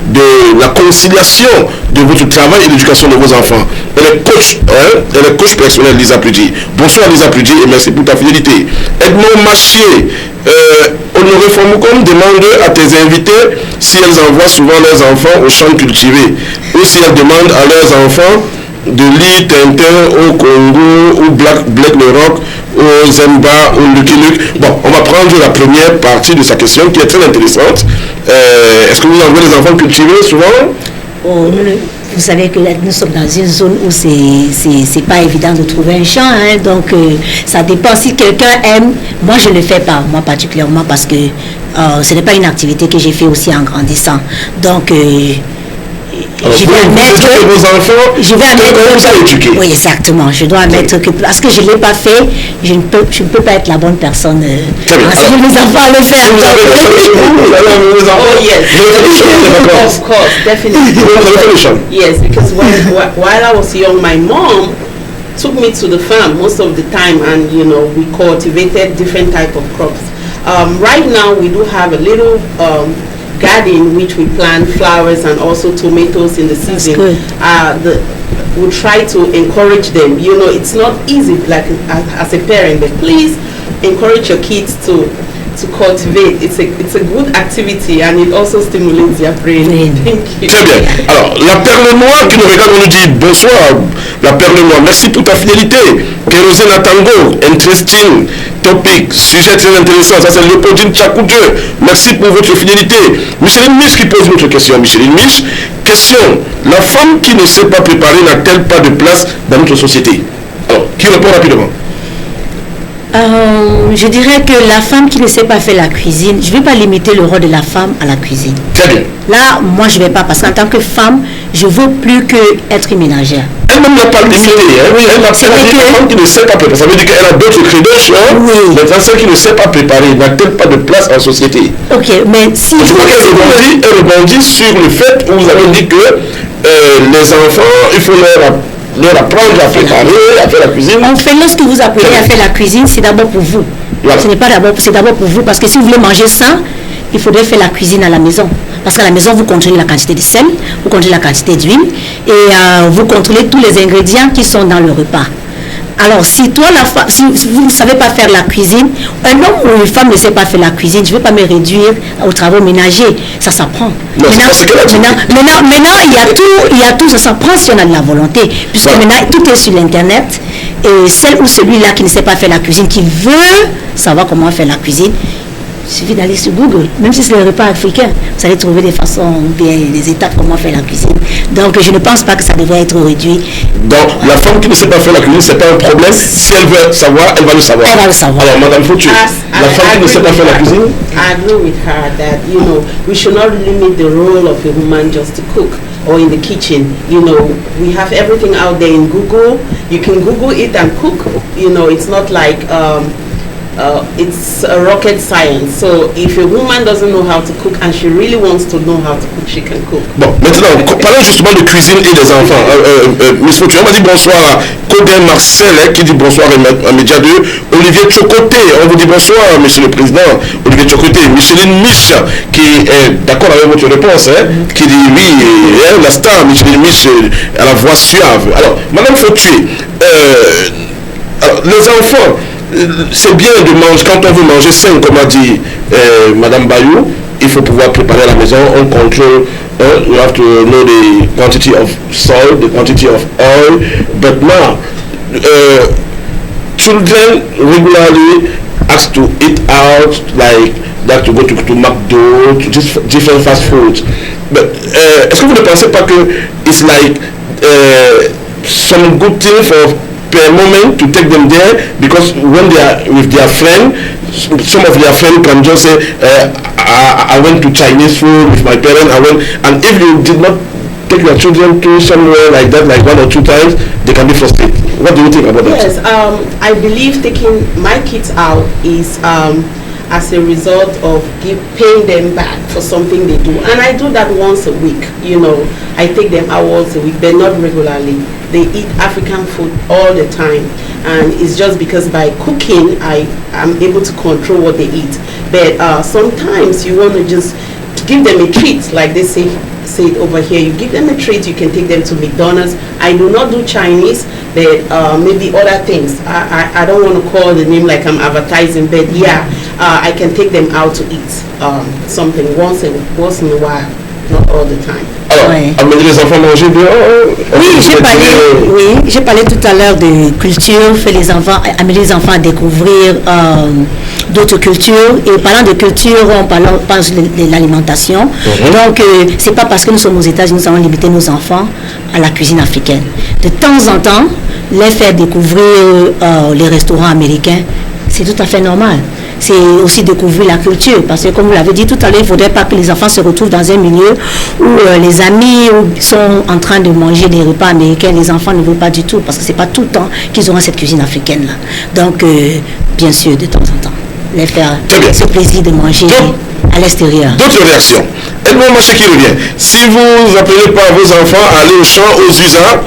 de la conciliation de votre travail et l'éducation de vos enfants. Elle est coach personnel, Lisa Prudi. Bonsoir Lisa Prudi et merci pour ta fidélité. Edmond Machier, Honoré Formoukom demande à tes invités si elles envoient souvent leurs enfants aux champs cultivés ou si elles demandent à leurs enfants de lire Tintin au Congo ou Black le Rock au Zemba ou Lucky Luke. Bon, on va prendre la première partie de sa question qui est très intéressante. Est-ce que vous envoyez les enfants cultivés souvent? Vous savez que nous sommes dans une zone où c'est pas évident de trouver un champ, donc ça dépend. Si quelqu'un aime, moi je le fais pas, moi particulièrement, parce que ce n'est pas une activité que j'ai fait aussi en grandissant. Donc je vais admettre que vos enfants, oui, exactement. Je dois admettre que parce que je ne l'ai pas fait, je ne peux pas être la bonne personne enseigner mes enfants à le faire. Oh yes, of course, definitely. Yes, because while I was young, my mom took me to the farm most of the time, and we cultivated different type of crops. Right now, we do have a little garden which we plant flowers and also tomatoes in the season. We try to encourage them. It's not easy like as a parent, but please encourage your kids to cultivate. It's a good activity and it also stimulates their brain. Thank you. Très bien. Alors, la perle noire qui nous regarde, on nous dit bonsoir. La perle noire, merci pour ta fidélité. Kérosène à tango, interesting topic, sujet très intéressant. Ça c'est Léopoldine Tchakoudje. Merci pour votre fidélité. Micheline Mich qui pose une autre question. Micheline Mich, question. La femme qui ne sait pas préparer n'a-t-elle pas de place dans notre société? Alors, qui répond rapidement? Je dirais que la femme qui ne sait pas faire la cuisine, je ne vais pas limiter le rôle de la femme à la cuisine. Très bien. Là, moi, je ne vais pas, parce qu'en tant que femme, je ne veux plus qu'être une ménagère. Elle-même n'a pas limité. Oui, elle n'a pas dit la femme qui ne sait pas préparer. Ça veut dire qu'elle a d'autres credentials. Oui. Maintenant, celle qui ne sait pas préparer n'a-t-elle pas de place en société? Ok, mais si... Je crois qu'elle rebondit sur le fait où vous avez dit que les enfants, il faut leur apprendre à préparer, à faire la cuisine. En fait, lorsque vous apprenez à faire la cuisine, c'est d'abord pour vous. Voilà. C'est d'abord pour vous, parce que si vous voulez manger sain, il faudrait faire la cuisine à la maison. Parce qu'à la maison, vous contrôlez la quantité de sel, vous contrôlez la quantité d'huile, et vous contrôlez tous les ingrédients qui sont dans le repas. Alors, si vous ne savez pas faire la cuisine, un homme ou une femme ne sait pas faire la cuisine, je ne vais pas me réduire aux travaux ménagers. Ça s'apprend. Maintenant, il y a tout, ça s'apprend si on a de la volonté. Puisque maintenant, tout est sur l'Internet. Et celle ou celui-là qui ne sait pas faire la cuisine, qui veut savoir comment faire la cuisine, il suffit d'aller sur Google. Même si c'est le repas africain, vous allez trouver des façons, des étapes comment faire la cuisine. Donc, je ne pense pas que ça devrait être réduit. Donc, la femme qui ne sait pas faire la cuisine, c'est pas un problème. Si elle veut savoir, elle va le savoir. Elle va le savoir. Alors, Madame Foutu, la femme qui ne sait pas faire la cuisine. I agree with her that, we should not limit the role of a woman just to cook or in the kitchen. We have everything out there in Google. You can Google it and cook. It's not like it's a rocket science. So if a woman doesn't know how to cook and she really wants to know how to cook, she can cook. Bon, maintenant, parlons justement de cuisine et des enfants. Miss Foutu, on m'a dit bonsoir à Codin Marcel, qui dit bonsoir à Média 2. Olivier Tchokoté, on vous dit bonsoir, monsieur le président. Olivier Tchokoté. Micheline Mich, qui est d'accord avec votre réponse, qui dit oui, la star, Micheline Mich, à la voix suave. Alors, madame Foutu, les enfants, c'est bien de manger, quand on veut manger sain, comme a dit madame Bayou, il faut pouvoir préparer à la maison, on contrôle. You have to know the quantity of salt, the quantity of oil. But now, children regularly ask to eat out, like that, to go to McDo, to just different fast foods. But est-ce que vous ne pensez pas que it's like some good thing for per moment to take them there, because when they are with their friend, some of their friends can just say, I went to Chinese food with my parents, and if you did not take your children to somewhere like that, like 1 or 2 times, they can be frustrated. What do you think about that? Yes, I believe taking my kids out is as a result of paying them back for something they do. And I do that once a week, I take them out once a week, but not regularly. They eat African food all the time. And it's just because by cooking, I'm able to control what they eat. But sometimes you want to just give them a treat, like they say it over here. You give them a treat, you can take them to McDonald's. I do not do Chinese, but maybe other things. I don't want to call the name like I'm advertising, but yeah, I can take them out to eat something once in a while, not all the time. Alors, amener les enfants manger dehors. J'ai parlé tout à l'heure de culture, amener les enfants à découvrir d'autres cultures. Et parlant de culture, on parle de l'alimentation. Donc, c'est pas parce que nous sommes aux États-Unis, nous allons limiter nos enfants à la cuisine africaine. De temps en temps, les faire découvrir les restaurants américains, c'est tout à fait normal. C'est aussi découvrir la culture, parce que comme vous l'avez dit tout à l'heure, il ne faudrait pas que les enfants se retrouvent dans un milieu où les amis sont en train de manger des repas américains, les enfants ne veulent pas du tout, parce que ce n'est pas tout le temps qu'ils auront cette cuisine africaine-là. Donc, bien sûr, de temps en temps, les faire ce plaisir de manger à l'extérieur. D'autres réactions. Edmond Maché qui revient. Si vous appelez pas vos enfants à aller au champ, aux usins,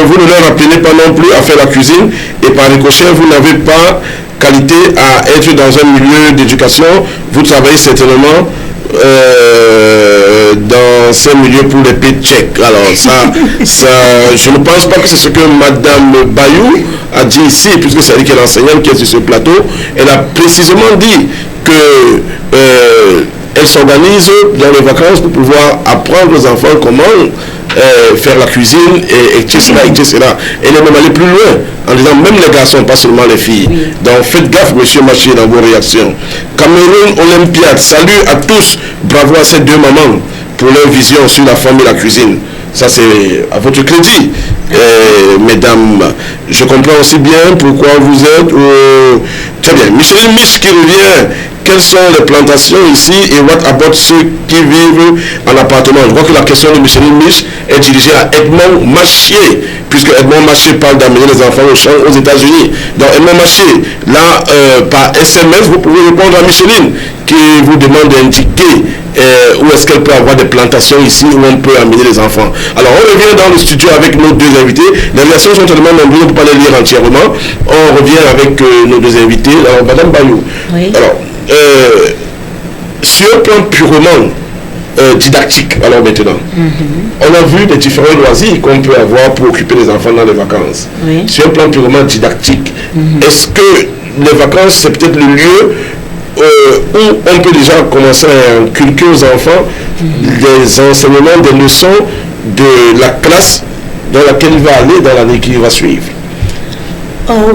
vous ne leur appelez pas non plus à faire la cuisine, et par ricochet, vous n'avez pas qualité à être dans un milieu d'éducation. Vous travaillez certainement dans ces milieux pour les paychecks. Alors ça, je ne pense pas que c'est ce que Madame Bayou a dit ici, puisque c'est elle qui est l'enseignante qui est sur ce plateau. Elle a précisément dit que elle s'organise dans les vacances pour pouvoir apprendre aux enfants comment faire la cuisine, etc. Elle est même allée plus loin en disant même les garçons, pas seulement les filles. Oui. Donc faites gaffe, monsieur Maché, dans vos réactions. Cameroun Olympiade, salut à tous, bravo à ces deux mamans pour leur vision sur la femme et la cuisine. Ça c'est à votre crédit, mesdames. Je comprends aussi bien pourquoi vous êtes très bien. Micheline Mich qui revient. Quelles sont les plantations ici et what about ceux qui vivent en appartement? Je crois que la question de Micheline Mich est dirigée à Edmond Maché, puisque Edmond Maché parle d'amener les enfants au champ aux États-Unis. Donc Edmond Maché, là, par SMS, vous pouvez répondre à Micheline qui vous demande d'indiquer où est-ce qu'elle peut avoir des plantations ici où on peut amener les enfants. Alors on revient dans le studio avec nos deux invités. Les réactions sont tellement nombreuses, on ne peut pas les lire entièrement. On revient avec nos deux invités. Alors Madame Bayou. Oui. Alors, sur un plan purement didactique, alors maintenant, on a vu les différents loisirs qu'on peut avoir pour occuper les enfants dans les vacances. Oui. Sur un plan purement didactique, est-ce que les vacances, c'est peut-être le lieu où on peut déjà commencer à inculquer aux enfants des enseignements, des leçons de la classe dans laquelle il va aller, dans l'année qui va suivre?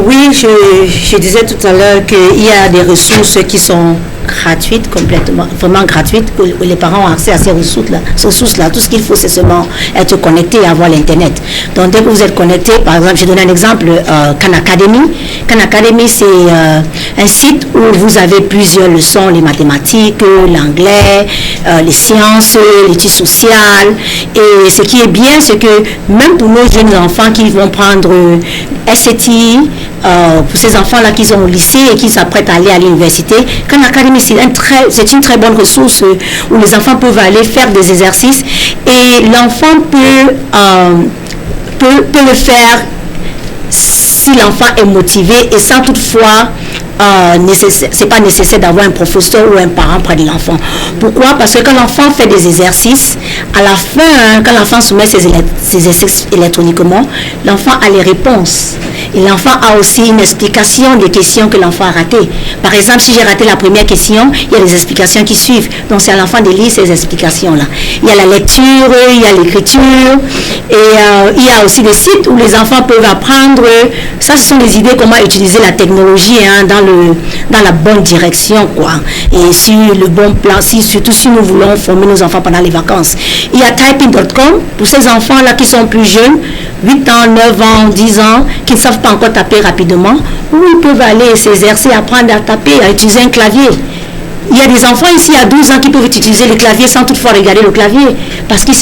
Oui, je disais tout à l'heure qu'il y a des ressources qui sont gratuites, complètement, vraiment gratuites, où les parents ont accès à ces ressources-là. Tout ce qu'il faut, c'est seulement être connecté et avoir l'Internet. Donc, dès que vous êtes connecté, par exemple, je donne un exemple, Khan Academy. Khan Academy, c'est un site où vous avez plusieurs leçons, les mathématiques, l'anglais, les sciences, l'étude sociale. Et ce qui est bien, c'est que même pour nos jeunes enfants qui vont prendre SAT, pour ces enfants-là qui sont au lycée et qui s'apprêtent à aller à l'université, Khan Academy, c'est une très bonne ressource où les enfants peuvent aller faire des exercices et l'enfant peut le faire si l'enfant est motivé et sans toutefois c'est pas nécessaire d'avoir un professeur ou un parent près de l'enfant. Pourquoi? Parce que quand l'enfant fait des exercices, à la fin, quand l'enfant soumet ses exercices électroniquement, l'enfant a les réponses. Et l'enfant a aussi une explication des questions que l'enfant a ratées. Par exemple, si j'ai raté la première question, il y a les explications qui suivent. Donc c'est à l'enfant de lire ces explications-là. Il y a la lecture, il y a l'écriture, et il y a aussi des sites où les enfants peuvent apprendre. Ça, ce sont des idées comment utiliser la technologie dans la bonne direction, quoi. Et sur le bon plan, surtout si nous voulons former nos enfants pendant les vacances. Il y a typing.com pour ces enfants-là qui sont plus jeunes, 8 ans, 9 ans, 10 ans, qui ne savent pas encore taper rapidement, où ils peuvent aller s'exercer, apprendre à taper, à utiliser un clavier. Il y a des enfants ici à 12 ans qui peuvent utiliser le clavier sans toutefois regarder le clavier parce qu'ils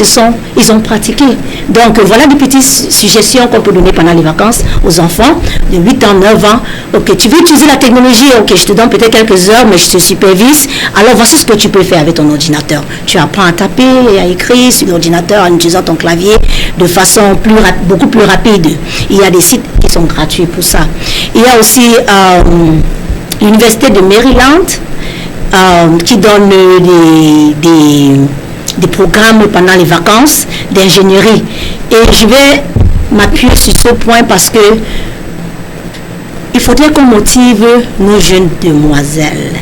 ont pratiqué. Donc voilà des petites suggestions qu'on peut donner pendant les vacances aux enfants de 8 ans, 9 ans. Ok, tu veux utiliser la technologie, ok, je te donne peut-être quelques heures, mais je te supervise. Alors voici ce que tu peux faire avec ton ordinateur. Tu apprends à taper et à écrire sur l'ordinateur en utilisant ton clavier de façon beaucoup plus rapide. Il y a des sites qui sont gratuits pour ça. Il y a aussi l'Université de Maryland qui donne des programmes pendant les vacances d'ingénierie. Et je vais m'appuyer sur ce point parce que il faudrait qu'on motive nos jeunes demoiselles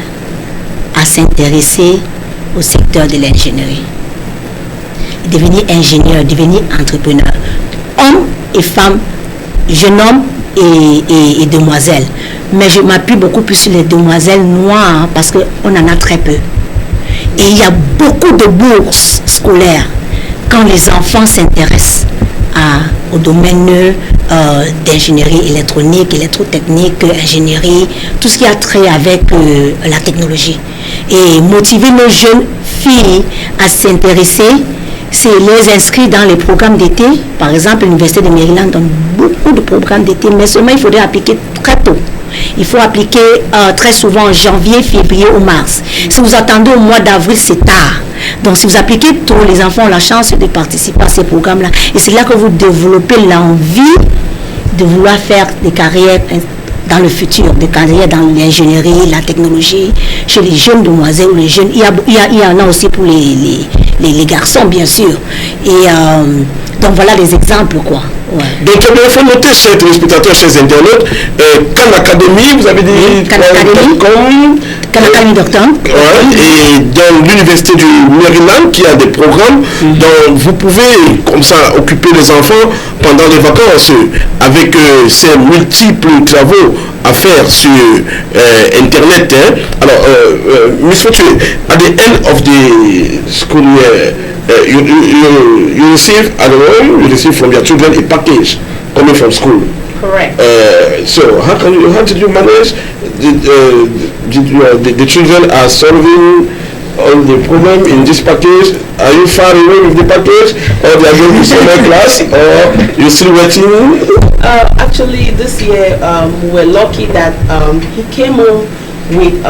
à s'intéresser au secteur de l'ingénierie. Devenir ingénieur, devenir entrepreneur. Hommes et femmes, jeunes hommes et demoiselles. Mais je m'appuie beaucoup plus sur les demoiselles noires parce qu'on en a très peu. Et il y a beaucoup de bourses scolaires quand les enfants s'intéressent au domaine d'ingénierie électronique, électrotechnique, ingénierie, tout ce qui a trait avec la technologie. Et motiver nos jeunes filles à s'intéresser, c'est les inscrire dans les programmes d'été. Par exemple, l'Université de Maryland donne beaucoup de programmes d'été, mais seulement il faudrait appliquer très tôt. Il faut appliquer très souvent en janvier, février ou mars. Si vous attendez au mois d'avril, c'est tard. Donc si vous appliquez tôt, les enfants ont la chance de participer à ces programmes-là. Et c'est là que vous développez l'envie de vouloir faire des carrières dans le futur, des carrières dans l'ingénierie, la technologie, chez les jeunes demoiselles ou les jeunes. Il y en a aussi pour les garçons, bien sûr. Et donc voilà des exemples, quoi. Ouais. Donc il faut noter, chers téléspectateurs, chers internautes, Khan Academy, vous avez dit Khan Academy.com. Et dans l'université du Maryland qui a des programmes dont vous pouvez comme ça occuper les enfants pendant les vacances avec ces multiples travaux à faire sur internet. Alors, Miss Fortune, at the end of the school year, you receive, I don't know, you receive from your children a package coming from school. Correct. So how did you manage? The children are solving all the problem in this package. Are you far away with the package, or they are going to summer class, or you still waiting? Actually, this year we were lucky that he came home with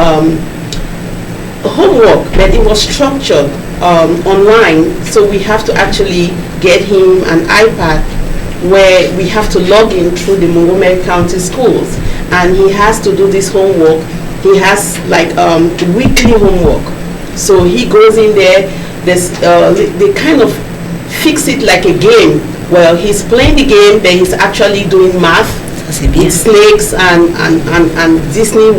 homework, but it was structured online. So we have to actually get him an iPad where we have to log in through the Montgomery County schools, and he has to do this homework. He has like weekly homework. So he goes in there. They kind of fix it like a game. Well, he's playing the game, but he's actually doing math with snakes and Disney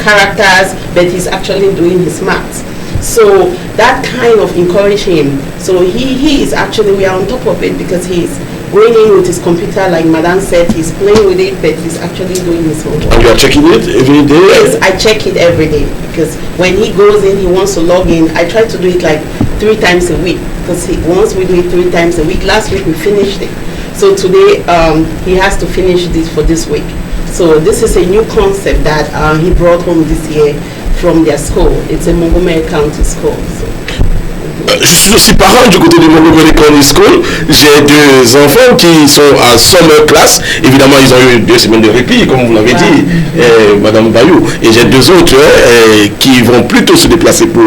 characters, but he's actually doing his maths. So that kind of encouraged him. So he is actually, we are on top of it because he's going in with his computer, like Madame said, he's playing with it, but he's actually doing his homework. And you are checking it every day? Yes, I check it every day because when he goes in, he wants to log in. I try to do it like 3 times a week because once we do it 3 times a week. Last week we finished it. So today he has to finish this for this week. So this is a new concept that he brought home this year from their school. It's a Montgomery County school. So. Je suis aussi parent du côté de Montgomery County School. j'ai 2 enfants qui sont en summer class. Évidemment, ils ont eu 2 semaines de répit, comme vous l'avez dit, Madame Bayou. Et j'ai 2 autres qui vont plutôt se déplacer pour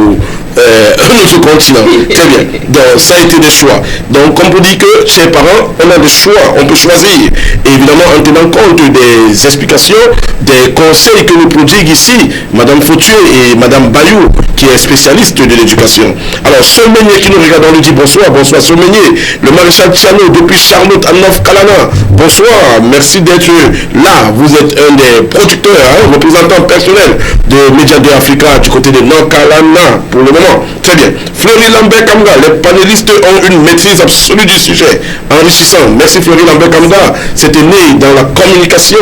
notre continent. Très bien. Donc, ça a été des choix. Donc, comme on dit que, chers parents, on a des choix, on peut choisir. Et évidemment, en tenant compte des explications, des conseils que nous prodiguent ici, Madame Fautieu et Madame Bayou, qui est spécialiste de l'éducation. Alors, Sommeigné qui nous regarde, on lui dit bonsoir, bonsoir Sommeigné. Le maréchal Tchano depuis Charlotte à North Carolina. Bonsoir, merci d'être là. Vous êtes un des producteurs, représentants personnels de Media Day Africa du côté de North Carolina pour le moment. Très bien. Fleury Lambert Kamga, les panélistes ont une maîtrise absolue du sujet. Enrichissant. Merci Fleury Lambert Kamga. C'était né dans la communication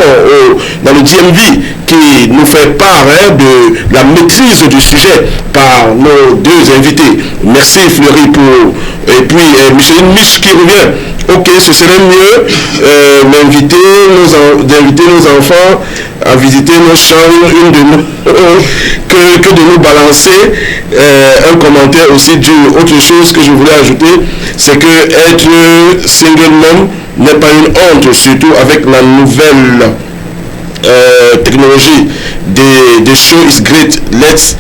dans le DMV qui nous fait part de la maîtrise du sujet par nos 2 invités. Merci Fleury pour... Et puis Micheline Mich qui revient. Ok, ce serait mieux d'inviter nos enfants à visiter nos chambres, que de nous balancer un commentaire aussi dur. Autre chose que je voulais ajouter, c'est que être single mom n'est pas une honte, surtout avec la nouvelle technologie des show is great. Let's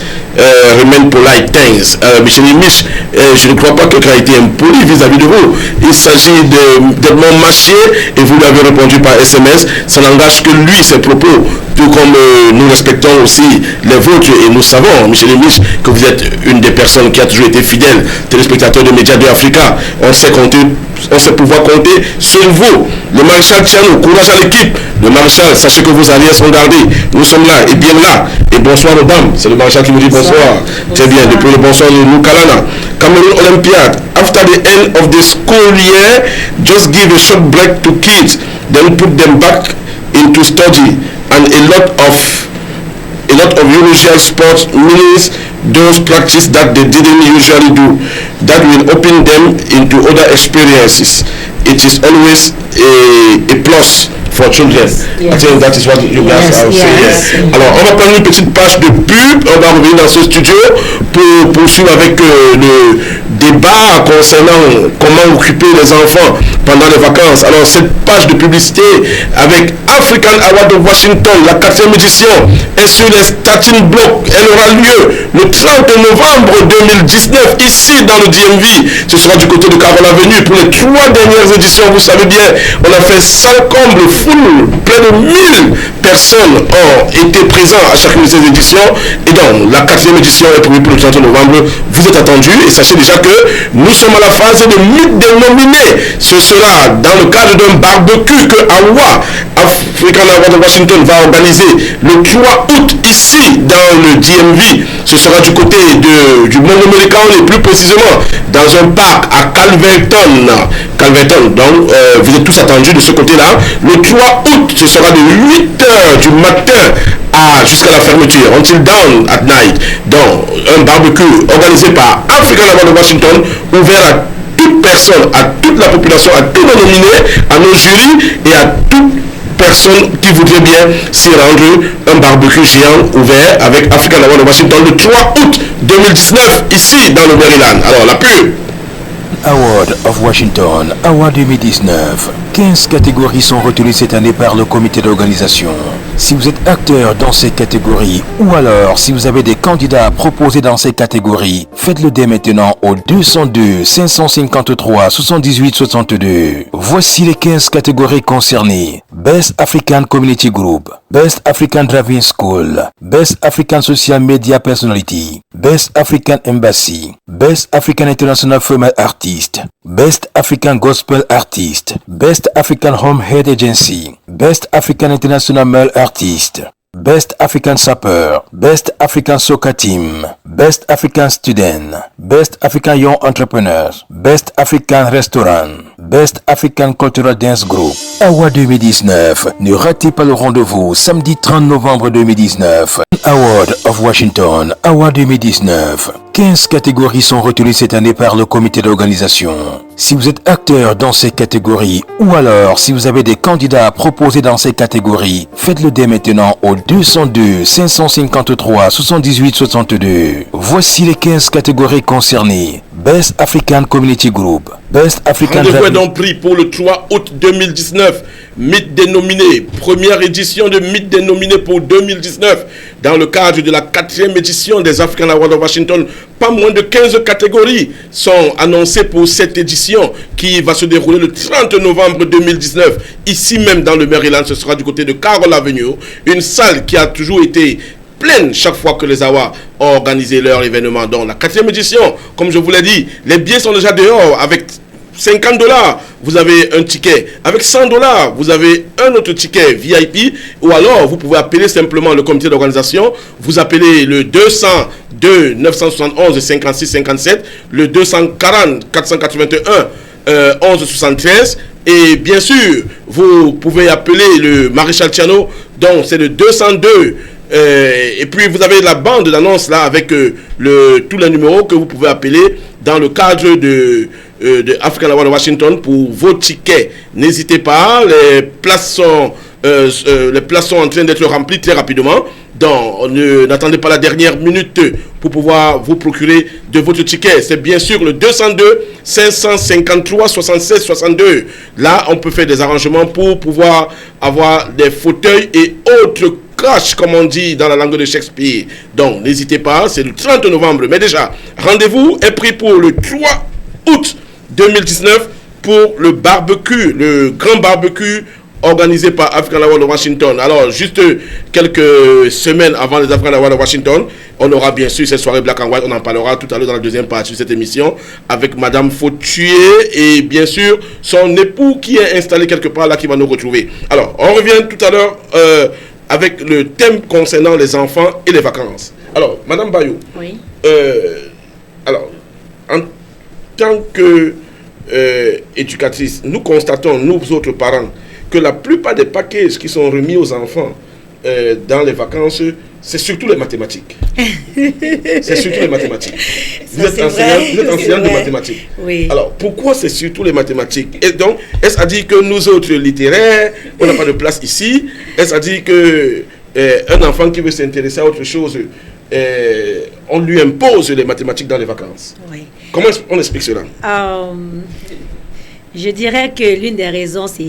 remain polite. Thanks. Michel Mich, je ne crois pas que quelqu'un a été impoli vis-à-vis de vous. Il s'agit d'être non mâché et vous lui avez répondu par SMS. Ça n'engage que lui, ses propos. Tout comme nous respectons aussi les vôtres et nous savons, Michel Mich, que vous êtes une des personnes qui a toujours été fidèle, téléspectateur de Media Day Africa. On sait pouvoir compter sur vous. Le maréchal Tchano, courage à l'équipe. Le maréchal, sachez que vos alliés sont gardés. Nous sommes là et bien là. Et bonsoir aux dames. C'est le maréchal qui nous dit bonsoir. Très bien, depuis le bonsoir de Nukalana. Cameroon Olympiade. After the end of the school year, just give a short break to kids, then put them back into study. And a lot of unusual sports means those practice that they didn't usually do. That will open them into other experiences. It is always a plus for children. Yes. I think that is what you guys are saying. Alors, on va prendre une petite page de pub. On va revenir dans ce studio pour poursuivre avec le débat concernant comment occuper les enfants pendant les vacances. Alors, cette page de publicité avec African Award of Washington, la 4e édition, est sur les starting blocks. Elle aura lieu le 30 novembre 2019 ici dans le DMV. Ce sera du côté de Carole Avenue. Pour les 3 dernières éditions, vous savez bien, on a fait 100 combles full. Près de 1000 personnes ont été présentes à chacune de ces éditions. Et donc, la 4e édition est prévue pour le 30 novembre. Vous êtes attendus et sachez déjà que nous sommes à la phase de mythe des nominés. Ce sera dans le cadre d'un barbecue que AWA, African Award of Washington, va organiser le 3 août ici dans le DMV. Ce sera du côté du Montgomery County, plus précisément dans un parc à Calverton. Donc, vous êtes tous attendus de ce côté-là. Le 3 août, ce sera de 8h du matin jusqu'à la fermeture, until dawn at night. Donc, un barbecue organisé par African Award of Washington, ouvert à toute personne, à toute la population, à tous nos nominés, à nos jurys et à toute personne qui voudrait bien s'y rendre. Un barbecue géant ouvert avec African Award of Washington le 3 août 2019 ici dans le Maryland. Alors, la pub. Award of Washington, Award 2019. 15 catégories sont retenues cette année par le comité d'organisation. Si vous êtes acteur dans ces catégories ou alors si vous avez des candidats à proposer dans ces catégories, faites-le dès maintenant au 202 553 78 62. Voici les 15 catégories concernées. Best African Community Group, Best African Driving School, Best African Social Media Personality, Best African Embassy, Best African International Female Artist, Best African Gospel Artist, Best African Home Head Agency, Best African International Male Artist, Best African Sapper, Best African Soccer Team, Best African Student, Best African Young Entrepreneurs, Best African Restaurant, Best African Cultural Dance Group. Award 2019. Ne ratez pas le rendez-vous samedi 30 novembre 2019. Award of Washington, Award 2019. 15 catégories sont retenues cette année par le comité d'organisation. Si vous êtes acteur dans ces catégories ou alors si vous avez des candidats à proposer dans ces catégories, faites-le dès maintenant au 202 553 78 62. Voici les 15 catégories concernées. Best African Community Group, Best African... Rendez-vous est donc pris pour le 3 août 2019. Mythe des nominés, première édition de Mythe des nominés pour 2019. Dans le cadre de la 4e édition des African Awards de Washington, pas moins de 15 catégories sont annoncées pour cette édition qui va se dérouler le 30 novembre 2019. Ici même dans le Maryland, ce sera du côté de Carroll Avenue, une salle qui a toujours été pleine chaque fois que les Awards ont organisé leur événement. Donc la 4e édition, comme je vous l'ai dit, les billets sont déjà dehors. Avec $50, vous avez un ticket. Avec $100, vous avez un autre ticket VIP. Ou alors, vous pouvez appeler simplement le comité d'organisation. Vous appelez le 202 971 56 57, le 240 481 11 73. Et bien sûr, vous pouvez appeler le Maréchal Tchiano. Donc, c'est le 202. Et puis vous avez la bande d'annonce là avec tous les numéros que vous pouvez appeler dans le cadre de African Awards de Washington pour vos tickets. N'hésitez pas, les places sont en train d'être remplies très rapidement. Donc n'attendez pas la dernière minute pour pouvoir vous procurer de votre ticket. C'est bien sûr le 202 553 76 62. Là, on peut faire des arrangements pour pouvoir avoir des fauteuils et autres crash, comme on dit dans la langue de Shakespeare. Donc, n'hésitez pas, c'est le 30 novembre. Mais déjà, rendez-vous est pris pour le 3 août 2019 pour le barbecue, le grand barbecue organisé par African Awards de Washington. Alors, juste quelques semaines avant les African Awards de Washington, on aura bien sûr cette soirée Black and White. On en parlera tout à l'heure dans la deuxième partie de cette émission avec Madame Fautuer et bien sûr son époux qui est installé quelque part là qui va nous retrouver. Alors, on revient tout à l'heure avec le thème concernant les enfants et les vacances. Alors, Madame Bayou, Oui. Alors, en tant que éducatrice, nous constatons, nous autres parents, que la plupart des packages qui sont remis aux enfants dans les vacances, c'est surtout les mathématiques. C'est surtout les mathématiques. Vous êtes enseignante de mathématiques. Oui. Alors, pourquoi c'est surtout les mathématiques? Et donc, est-ce à dire que nous autres littéraires, on n'a pas de place ici? Est-ce à dire que un enfant qui veut s'intéresser à autre chose, on lui impose les mathématiques dans les vacances? Oui. Comment on explique cela? Je dirais que l'une des raisons, c'est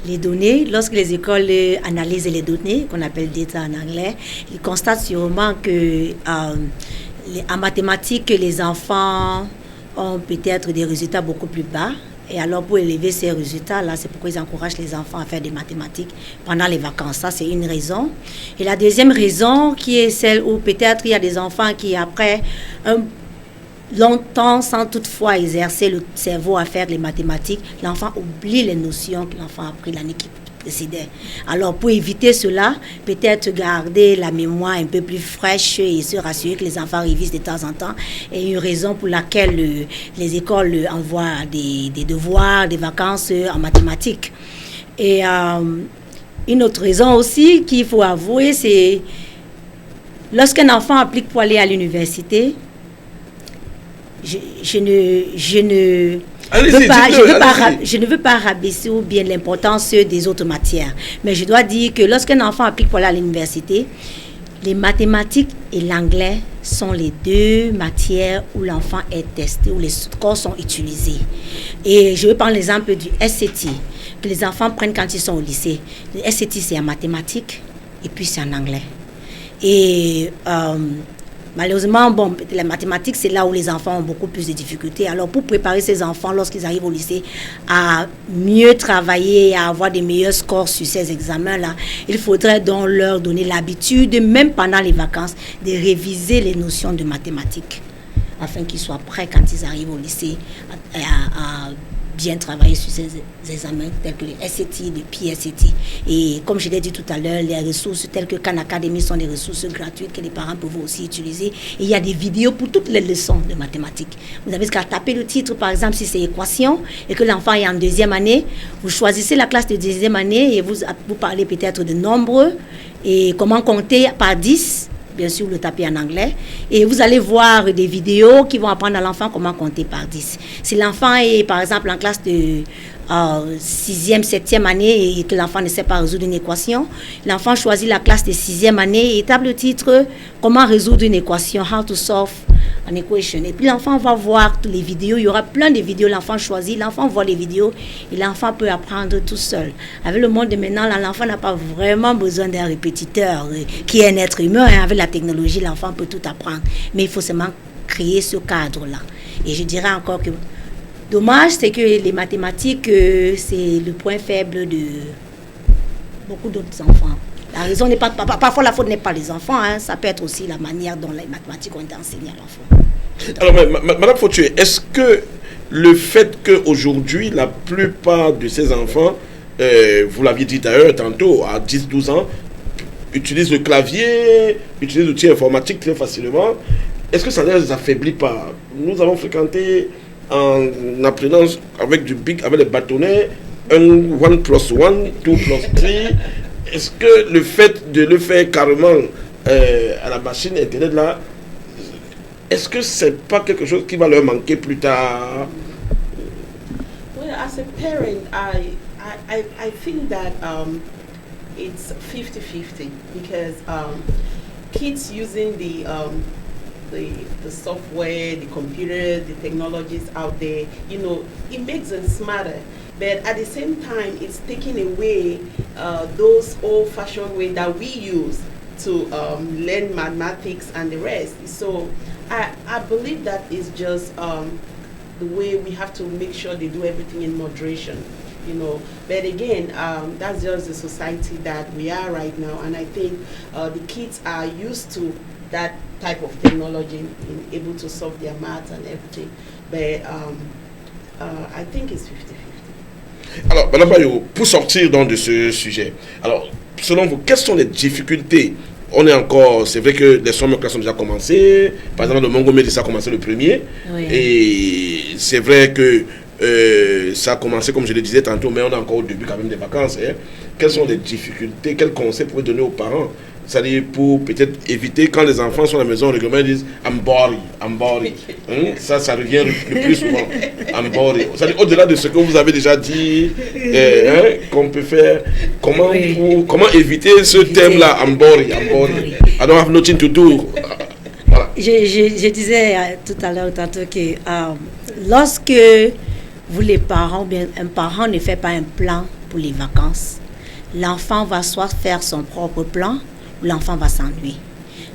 les données. Lorsque les écoles analysent les données, qu'on appelle data en anglais, ils constatent sûrement que en mathématiques, les enfants ont peut-être des résultats beaucoup plus bas. Et alors, pour élever ces résultats-là, c'est pourquoi ils encouragent les enfants à faire des mathématiques pendant les vacances. Ça, c'est une raison. Et la deuxième raison, qui est celle où peut-être il y a des enfants qui, après longtemps, sans toutefois exercer le cerveau à faire les mathématiques, l'enfant oublie les notions que l'enfant a apprises l'année qui précédait. Alors, pour éviter cela, peut-être garder la mémoire un peu plus fraîche et se rassurer que les enfants révisent de temps en temps. Et une raison pour laquelle les écoles envoient des devoirs, des vacances en mathématiques. Et une autre raison aussi qu'il faut avouer, c'est lorsqu'un enfant applique pour aller à l'université, je ne veux pas rabaisser ou bien l'importance des autres matières. Mais je dois dire que lorsqu'un enfant applique pour aller à l'université, les mathématiques et l'anglais sont les deux matières où l'enfant est testé, où les scores sont utilisés. Et je vais prendre l'exemple du SAT, que les enfants prennent quand ils sont au lycée. Le SAT, c'est en mathématiques et puis c'est en anglais. Et malheureusement, les mathématiques, c'est là où les enfants ont beaucoup plus de difficultés. Alors, pour préparer ces enfants, lorsqu'ils arrivent au lycée, à mieux travailler, à avoir des meilleurs scores sur ces examens-là, il faudrait donc leur donner l'habitude, même pendant les vacances, de réviser les notions de mathématiques, afin qu'ils soient prêts quand ils arrivent au lycée à bien travailler sur ces examens tels que les SAT, les PSAT. Et comme je l'ai dit tout à l'heure, les ressources telles que Khan Academy sont des ressources gratuites que les parents peuvent aussi utiliser. Et il y a des vidéos pour toutes les leçons de mathématiques. Vous avez qu'à taper le titre, par exemple, si c'est équation, et que l'enfant est en deuxième année, vous choisissez la classe de deuxième année et vous parlez peut-être de nombres et comment compter par 10. Bien sûr, le taper en anglais. Et vous allez voir des vidéos qui vont apprendre à l'enfant comment compter par 10. Si l'enfant est, par exemple, en classe de 6e, 7e année et que l'enfant ne sait pas résoudre une équation, l'enfant choisit la classe de 6e année et tape le titre « Comment résoudre une équation » « How to solve en equation. Et puis l'enfant va voir toutes les vidéos, il y aura plein de vidéos, l'enfant choisit, l'enfant voit les vidéos et l'enfant peut apprendre tout seul. Avec le monde de maintenant, là, l'enfant n'a pas vraiment besoin d'un répétiteur qui est un être humain. Avec la technologie, l'enfant peut tout apprendre. Mais il faut seulement créer ce cadre-là. Et je dirais encore que dommage, c'est que les mathématiques, c'est le point faible de beaucoup d'autres enfants. La raison n'est pas, parfois la faute n'est pas les enfants, hein, ça peut être aussi la manière dont les mathématiques ont été enseignées à l'enfant. Alors, Madame Fautué, est-ce que le fait qu'aujourd'hui, la plupart de ces enfants, vous l'aviez dit d'ailleurs tantôt, à 10-12 ans, utilisent le clavier, utilisent l'outil informatique très facilement, est-ce que ça ne les affaiblit pas? Nous avons fréquenté en apprenant avec les bâtonnets, 1 + 1, 2 + 3. Est-ce que le fait de le faire carrément à la machine internet là, est-ce que c'est pas quelque chose qui va leur manquer plus tard? Well, as a parent, I think that it's 50-50 because kids using the software, the computer, the technologies out there, you know, it makes them smarter. But at the same time, it's taking away those old-fashioned ways that we use to learn mathematics and the rest. So I believe that is just the way we have to make sure they do everything in moderation, you know. But again, that's just the society that we are right now. And I think the kids are used to that type of technology in able to solve their maths and everything. But I think it's 50-50. Alors, Madame Bayo, pour sortir donc de ce sujet, alors, selon vous, quelles sont les difficultés? On est encore, c'est vrai que les summer classes ont déjà commencé. Par exemple, le Mongomé, ça a commencé le 1er. Oui. Et c'est vrai que ça a commencé, comme je le disais tantôt, mais on est encore au début quand même des vacances. Hein. Quelles sont les difficultés? Quels conseils vous pouvez donner aux parents? C'est-à-dire pour peut-être éviter, quand les enfants sont à la maison, régulièrement ils disent I'm bored. Hein? Ça revient le plus souvent. I'm bored. C'est-à-dire au-delà de ce que vous avez déjà dit, qu'on peut faire, comment éviter ce thème-là, I'm bored. I don't have nothing to do. Voilà. Je disais tout à l'heure tantôt que lorsque vous les parents, bien un parent ne fait pas un plan pour les vacances, l'enfant va soit faire son propre plan, l'enfant va s'ennuyer.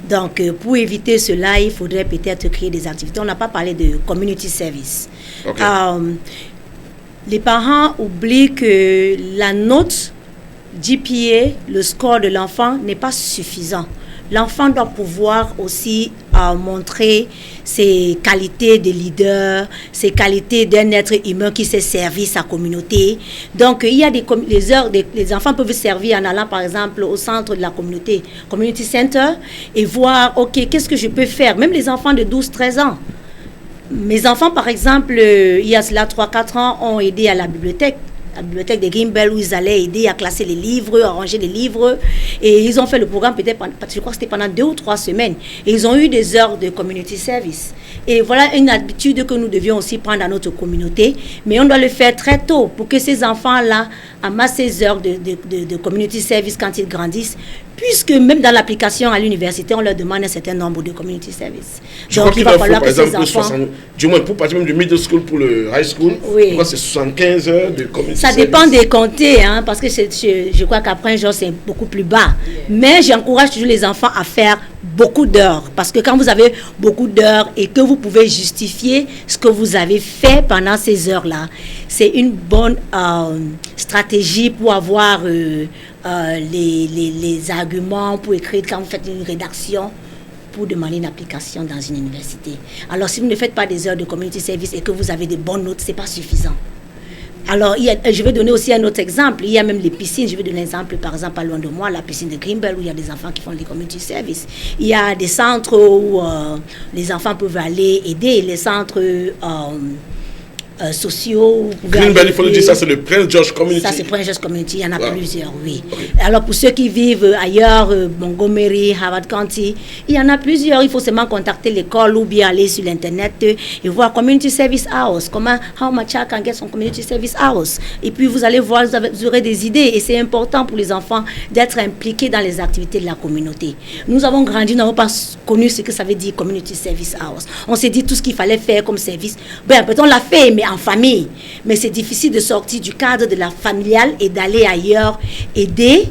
Donc, pour éviter cela, il faudrait peut-être créer des activités. On n'a pas parlé de community service. Okay. Les parents oublient que la note GPA, le score de l'enfant, n'est pas suffisant. L'enfant doit pouvoir aussi montrer ses qualités de leader, ses qualités d'un être humain qui sait servir sa communauté. Donc, il y a les enfants peuvent servir en allant, par exemple, au centre de la communauté, Community Center, et voir, OK, qu'est-ce que je peux faire? Même les enfants de 12-13 ans. Mes enfants, par exemple, il y a cela 3-4 ans, ont aidé à la bibliothèque de Gimbel, où ils allaient aider à classer les livres, à ranger les livres. Et ils ont fait le programme peut-être, je crois que c'était pendant 2 ou 3 semaines. Et ils ont eu des heures de community service. Et voilà une habitude que nous devions aussi prendre dans notre communauté. Mais on doit le faire très tôt pour que ces enfants-là amassent ces heures de community service quand ils grandissent. Puisque même dans l'application à l'université, on leur demande un certain nombre de community service. Donc il va falloir que ces enfants... Du moins, pour partir même du middle school pour le high school, oui. C'est 75 heures de community service. Ça dépend des comtés, hein, parce que je crois qu'après un jour, c'est beaucoup plus bas. Mais j'encourage toujours les enfants à faire beaucoup d'heures. Parce que quand vous avez beaucoup d'heures et que vous pouvez justifier ce que vous avez fait pendant ces heures-là, c'est une bonne stratégie pour avoir... les arguments pour écrire quand vous faites une rédaction pour demander une application dans une université. Alors si vous ne faites pas des heures de community service et que vous avez des bonnes notes, c'est pas suffisant. Alors je vais donner aussi un autre exemple. Il y a même les piscines. Je vais donner un exemple, par exemple, pas loin de moi, la piscine de Greenbelt, où il y a des enfants qui font des community service. Il y a des centres où les enfants peuvent aller aider. Les centres sociaux. Green Bell, il faut le dire, ça c'est le Prince George Community. Ça c'est Prince George Community, il y en a plusieurs, oui. Okay. Alors pour ceux qui vivent ailleurs, Montgomery, Harvard County, il y en a plusieurs. Il faut seulement contacter l'école ou bien aller sur l'internet et voir Community Service Hours, how my child can get son Community Service Hours. Et puis vous allez voir, vous aurez des idées et c'est important pour les enfants d'être impliqués dans les activités de la communauté. Nous avons grandi, nous n'avons pas connu ce que ça veut dire Community Service Hours. On s'est dit tout ce qu'il fallait faire comme service. Peut-être on l'a fait, mais en famille. Mais c'est difficile de sortir du cadre de la familiale et d'aller ailleurs, aider,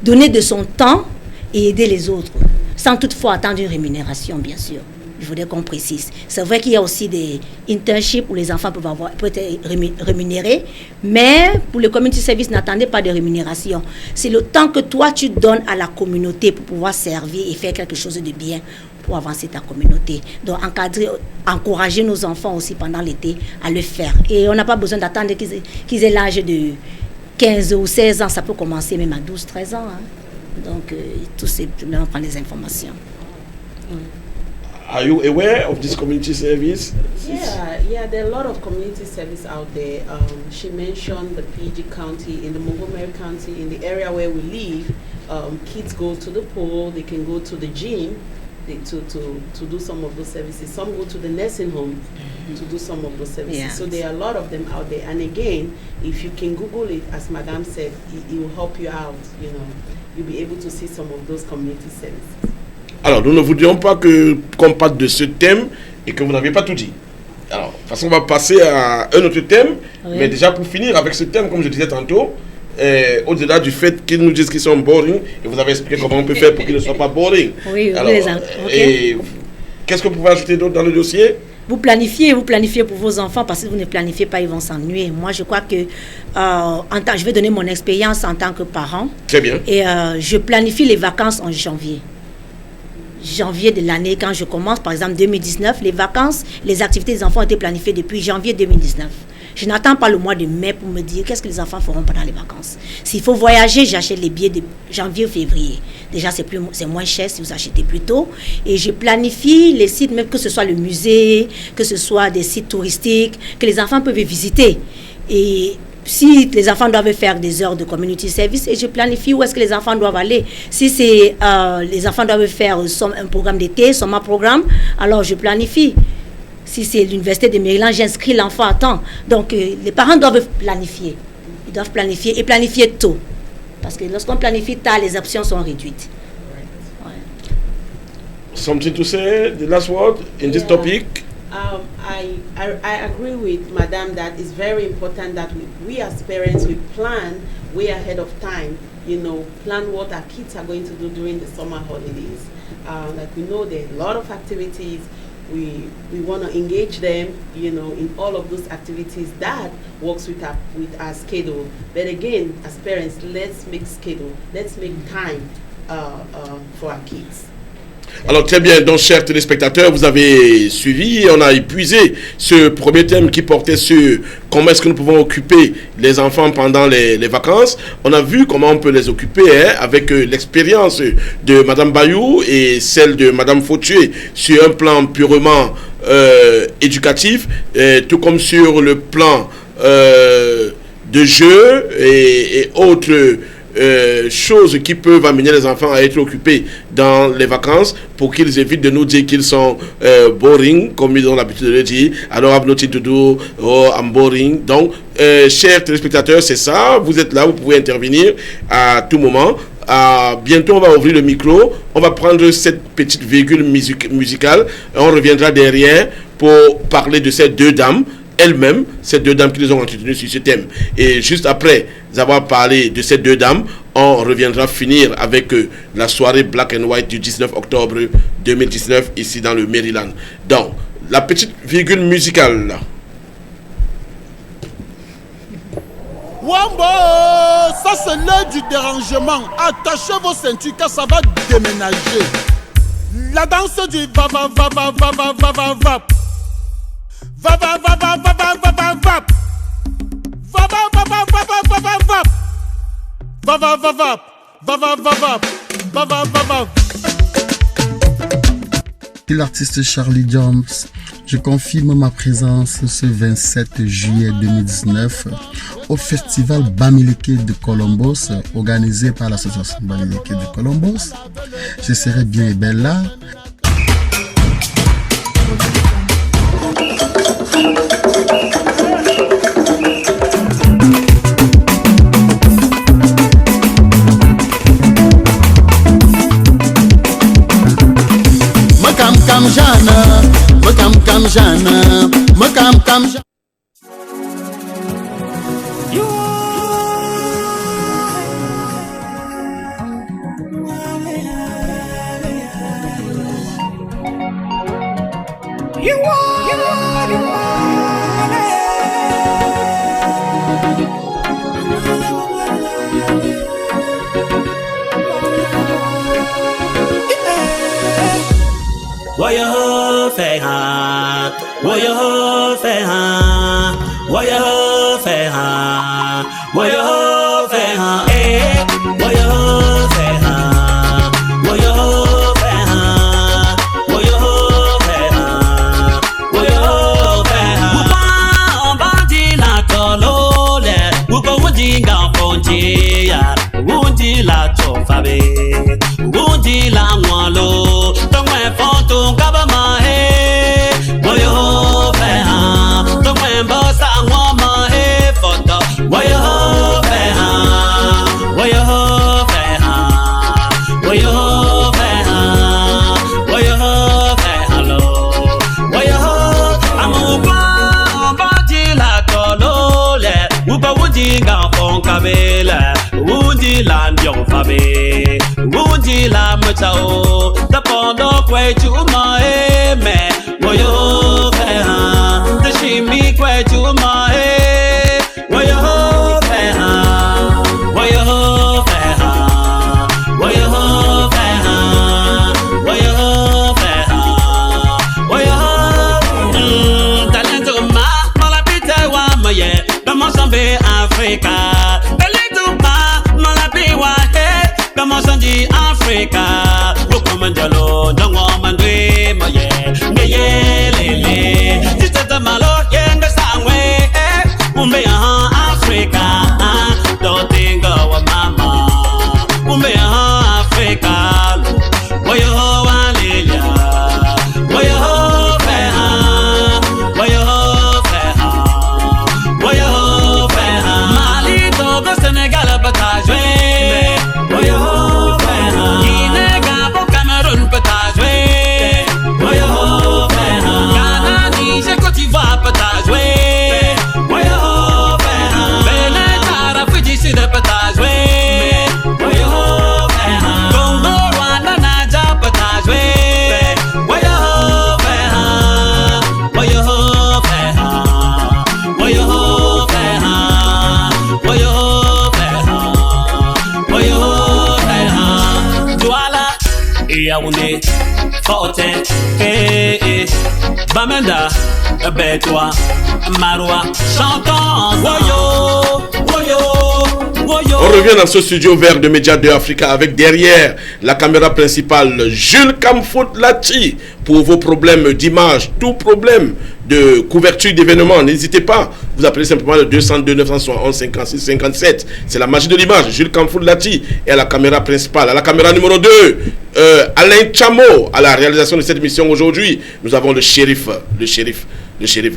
donner de son temps et aider les autres, sans toutefois attendre une rémunération, bien sûr. Je voudrais qu'on précise. C'est vrai qu'il y a aussi des internships où les enfants peuvent être rémunérés, mais pour le community service, n'attendez pas de rémunération. C'est le temps que toi, tu donnes à la communauté pour pouvoir servir et faire quelque chose de bien pour avancer ta communauté. Donc, encourager nos enfants aussi pendant l'été à le faire. Et on n'a pas besoin d'attendre qu'ils aient l'âge de 15 ou 16 ans. Ça peut commencer même à 12, 13 ans. Hein. Donc, tout simplement prendre les informations. Are you aware of this community service? Yeah, there are a lot of community service out there. She mentioned the PG County, in the Montgomery County, in the area where we live, kids go to the pool, they can go to the gym to do some of those services. Some go to the nursing home to do some of those services. Yeah. So there are a lot of them out there. And again, if you can Google it, as Madame said, it will help you out. You know, you'll be able to see some of those community services. Alors, nous ne voudrions pas qu'on parle de ce thème et que vous n'aviez pas tout dit. Alors, de toute façon, on va passer à un autre thème. Oui. Mais déjà, pour finir avec ce thème, comme je disais tantôt, au-delà du fait qu'ils nous disent qu'ils sont boring, et vous avez expliqué comment on peut faire pour qu'ils ne soient pas boring. Oui, alors, et qu'est-ce que vous pouvez ajouter d'autre dans le dossier? Vous planifiez pour vos enfants, parce que vous ne planifiez pas, ils vont s'ennuyer. Moi, je crois que je vais donner mon expérience en tant que parent. Très bien. Et je planifie les vacances en janvier de l'année, quand je commence, par exemple 2019, les vacances, les activités des enfants ont été planifiées depuis janvier 2019. Je n'attends pas le mois de mai pour me dire qu'est-ce que les enfants feront pendant les vacances. S'il faut voyager, j'achète les billets de janvier ou février. Déjà, c'est moins cher si vous achetez plus tôt. Et je planifie les sites, même que ce soit le musée, que ce soit des sites touristiques, que les enfants peuvent visiter. Et si les enfants doivent faire des heures de community service, et je planifie où est-ce que les enfants doivent aller. Si c'est les enfants doivent faire un programme d'été, un programme, alors je planifie. Si c'est l'université de Maryland, j'inscris l'enfant à temps. Donc les parents doivent planifier. Ils doivent planifier et planifier tôt. Parce que lorsqu'on planifie tard, les options sont réduites. Ouais. Something to say, the last word in this topic? I agree with Madame that it's very important that we as parents, we plan way ahead of time, you know, plan what our kids are going to do during the summer holidays. Like we know there are a lot of activities, we want to engage them, you know, in all of those activities that works with our schedule. But again, as parents, let's make schedule, let's make time for our kids. Alors très bien, donc chers téléspectateurs, vous avez suivi, on a épuisé ce premier thème qui portait sur comment est-ce que nous pouvons occuper les enfants pendant les vacances. On a vu comment on peut les occuper avec l'expérience de Madame Bayou et celle de Madame Fautué sur un plan purement éducatif, tout comme sur le plan de jeu et autres choses qui peuvent amener les enfants à être occupés dans les vacances pour qu'ils évitent de nous dire qu'ils sont boring, comme ils ont l'habitude de le dire. I don't have nothing to do, oh, I'm boring. Donc, chers téléspectateurs, c'est ça. Vous êtes là, vous pouvez intervenir à tout moment. Bientôt, on va ouvrir le micro. On va prendre cette petite virgule musicale. Et on reviendra derrière pour parler de ces deux dames. Elles-mêmes, ces deux dames qui nous ont entretenues sur ce thème. Et juste après avoir parlé de ces deux dames, on reviendra finir avec la soirée Black and White du 19 octobre 2019 ici dans le Maryland. Donc, la petite virgule musicale là. Wambo, ça c'est l'heure du dérangement. Attachez vos ceintures car ça va déménager. La danse du va va va va va va va va va. Va va va va va va va va va. Va va va va va va va va va. Va va va va va va va va va va va va. L'artiste Charlie Jones, Je confirme ma présence ce 27 juillet 2019 au festival Bamileke de Columbus, organisé par l'association Bamileke de Columbus. Je serai bien et belle là. Kam jana, me kam jana, me kam jana. What you say, huh? What you say, huh? What you say, huh? What you say, huh? Eh? What you say, huh? What you say, huh? What you say, huh? What you say, huh? Upa bandi la tolole, upa wujinga fonji ya, wuji la tofabe, wuji la mwalo. Fonto gabama he, woyo feha. Tongwe mbosa ngoma he foto, woyo feha, woyo feha, woyo feha, woyo feha lo, woyo. Amuba bati la tolole, uba wuji ngafon kabela, wuji la ndion fabe, wuji la mchao. Pondo kwe chuma me woyo feha the shimi kwe chuma woyo feha woyo feha woyo feha woyo feha woyo talento ma malapita wa maye Bamosambé Africa talento ma malapiwa Bamosanji Africa Manjalo, don't want my dream, yeah, lele. Tita malo, yeah, the same way, Africa, don't think of mama, Africa, where you are, Lilia, where you are, where you are, where you are, Mali, the Senegal, but I where you are. Yaoundé, Fortin, Bamenda, Bétois, Marois, chantons, woyo, woyo, woyo. On revient dans ce studio vert de Média 2 Africa avec derrière la caméra principale Jules Kamfout Lati pour vos problèmes d'image, tout problème de couverture d'événements. N'hésitez pas, vous appelez simplement le 202 971 56 57. C'est la magie de l'image. Jules Kamfout Lati est à la caméra principale. À la caméra numéro 2, Alain Chamo à la réalisation de cette émission aujourd'hui. Nous avons le shérif,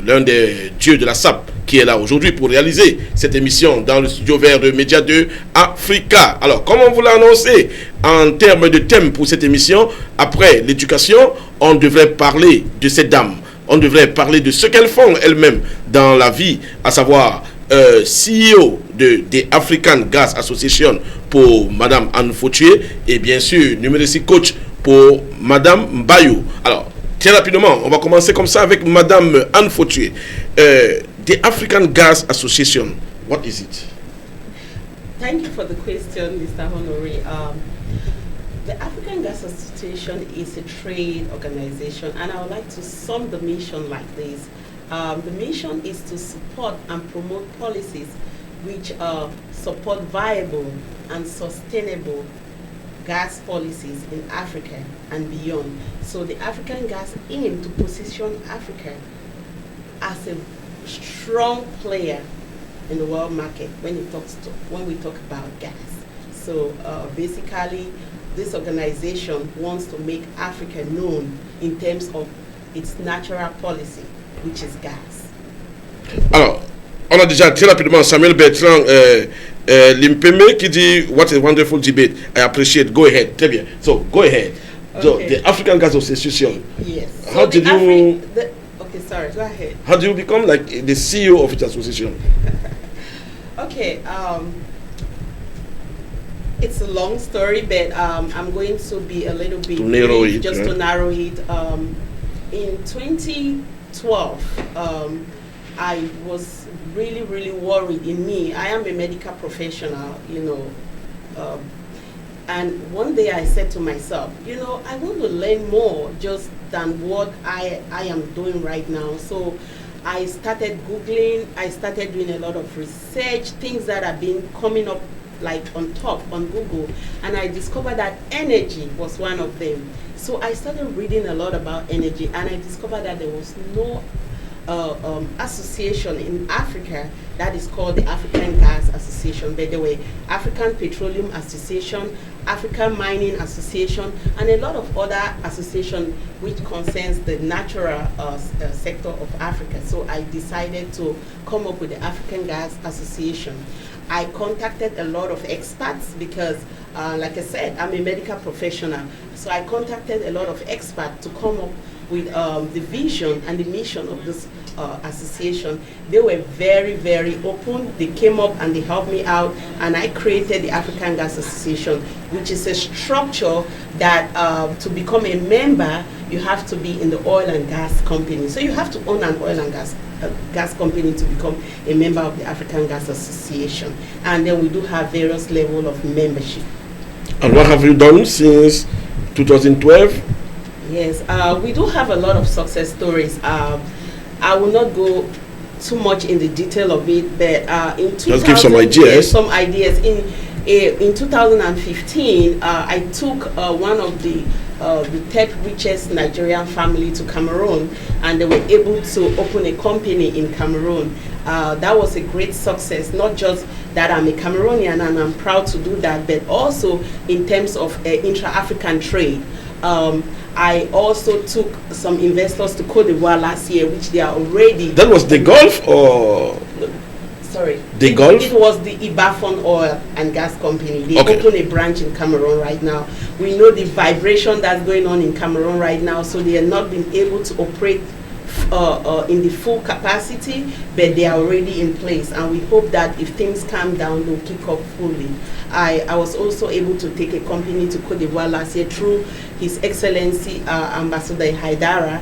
l'un des dieux de la SAP qui est là aujourd'hui pour réaliser cette émission dans le studio vert de Média 2 Africa. Alors, comme on vous l'a annoncé, en termes de thème pour cette émission, après l'éducation, on devrait parler de cette dame. On devrait parler de ce qu'elles font elles-mêmes dans la vie, à savoir CEO des African Gas Association pour Madame Anne Fautué et bien sûr numéro 6 coach pour Madame Mbayou. Alors, très rapidement, on va commencer comme ça avec Madame Anne Fautué. The African Gas Association, what is it? Thank you for the question, Mr. Honore. The African Gas Association is a trade organization, and I would like to sum the mission like this. The mission is to support and promote policies which support viable and sustainable gas policies in Africa and beyond. So the African gas aim to position Africa as a strong player in the world market when we talk about gas. So basically, this organization wants to make Africa known in terms of its natural policy, which is gas. Alors, on a déjà très rapidement Samuel Bertrand Limpeme qui dit what a wonderful debate. I appreciate. Go ahead. Très bien. So go ahead. Okay. So the African Gas Association. Yes. How so did you? Okay, sorry. Go ahead. How do you become like the CEO of its association? Okay. It's a long story, but I'm going to be a little bit to narrow brief, it, just right? to narrow it. In 2012, I was really worried in me. I am a medical professional, and one day I said to myself, I want to learn more just than what I am doing right now. So I started Googling, I started doing a lot of research, things that have been coming up like on top on Google, and I discovered that energy was one of them. So I started reading a lot about energy, and I discovered that there was no association in Africa that is called the African Gas Association. By the way, African Petroleum Association, African Mining Association, and a lot of other associations which concerns the natural sector of Africa. So I decided to come up with the African Gas Association. I contacted a lot of experts because, like I said, I'm a medical professional. So I contacted a lot of experts to come up with the vision and the mission of this association. They were very open. They came up and they helped me out, and I created the African Gas Association, which is a structure that to become a member, you have to be in the oil and gas company. So you have to own an oil and gas company to become a member of the African Gas Association. And then we do have various levels of membership. And what have you done since 2012? Yes, we do have a lot of success stories. I will not go too much in the detail of it, but in 2000, just give some ideas. Yes, some ideas. In 2015, I took one of the third richest Nigerian family to Cameroon, and they were able to open a company in Cameroon. That was a great success, not just that I'm a Cameroonian and I'm proud to do that, but also in terms of intra-African trade. I also took some investors to Côte d'Ivoire last year, which they are already... That was the Gulf or... Sorry. The Gulf? It was the Ibafon Oil and Gas Company. They Okay. opened a branch in Cameroon right now. We know the vibration that's going on in Cameroon right now, so they are not been able to operate in the full capacity, but they are already in place, and we hope that if things calm down, they'll kick off fully. I was also able to take a company to Côte d'Ivoire last year through His Excellency Ambassador Haidara.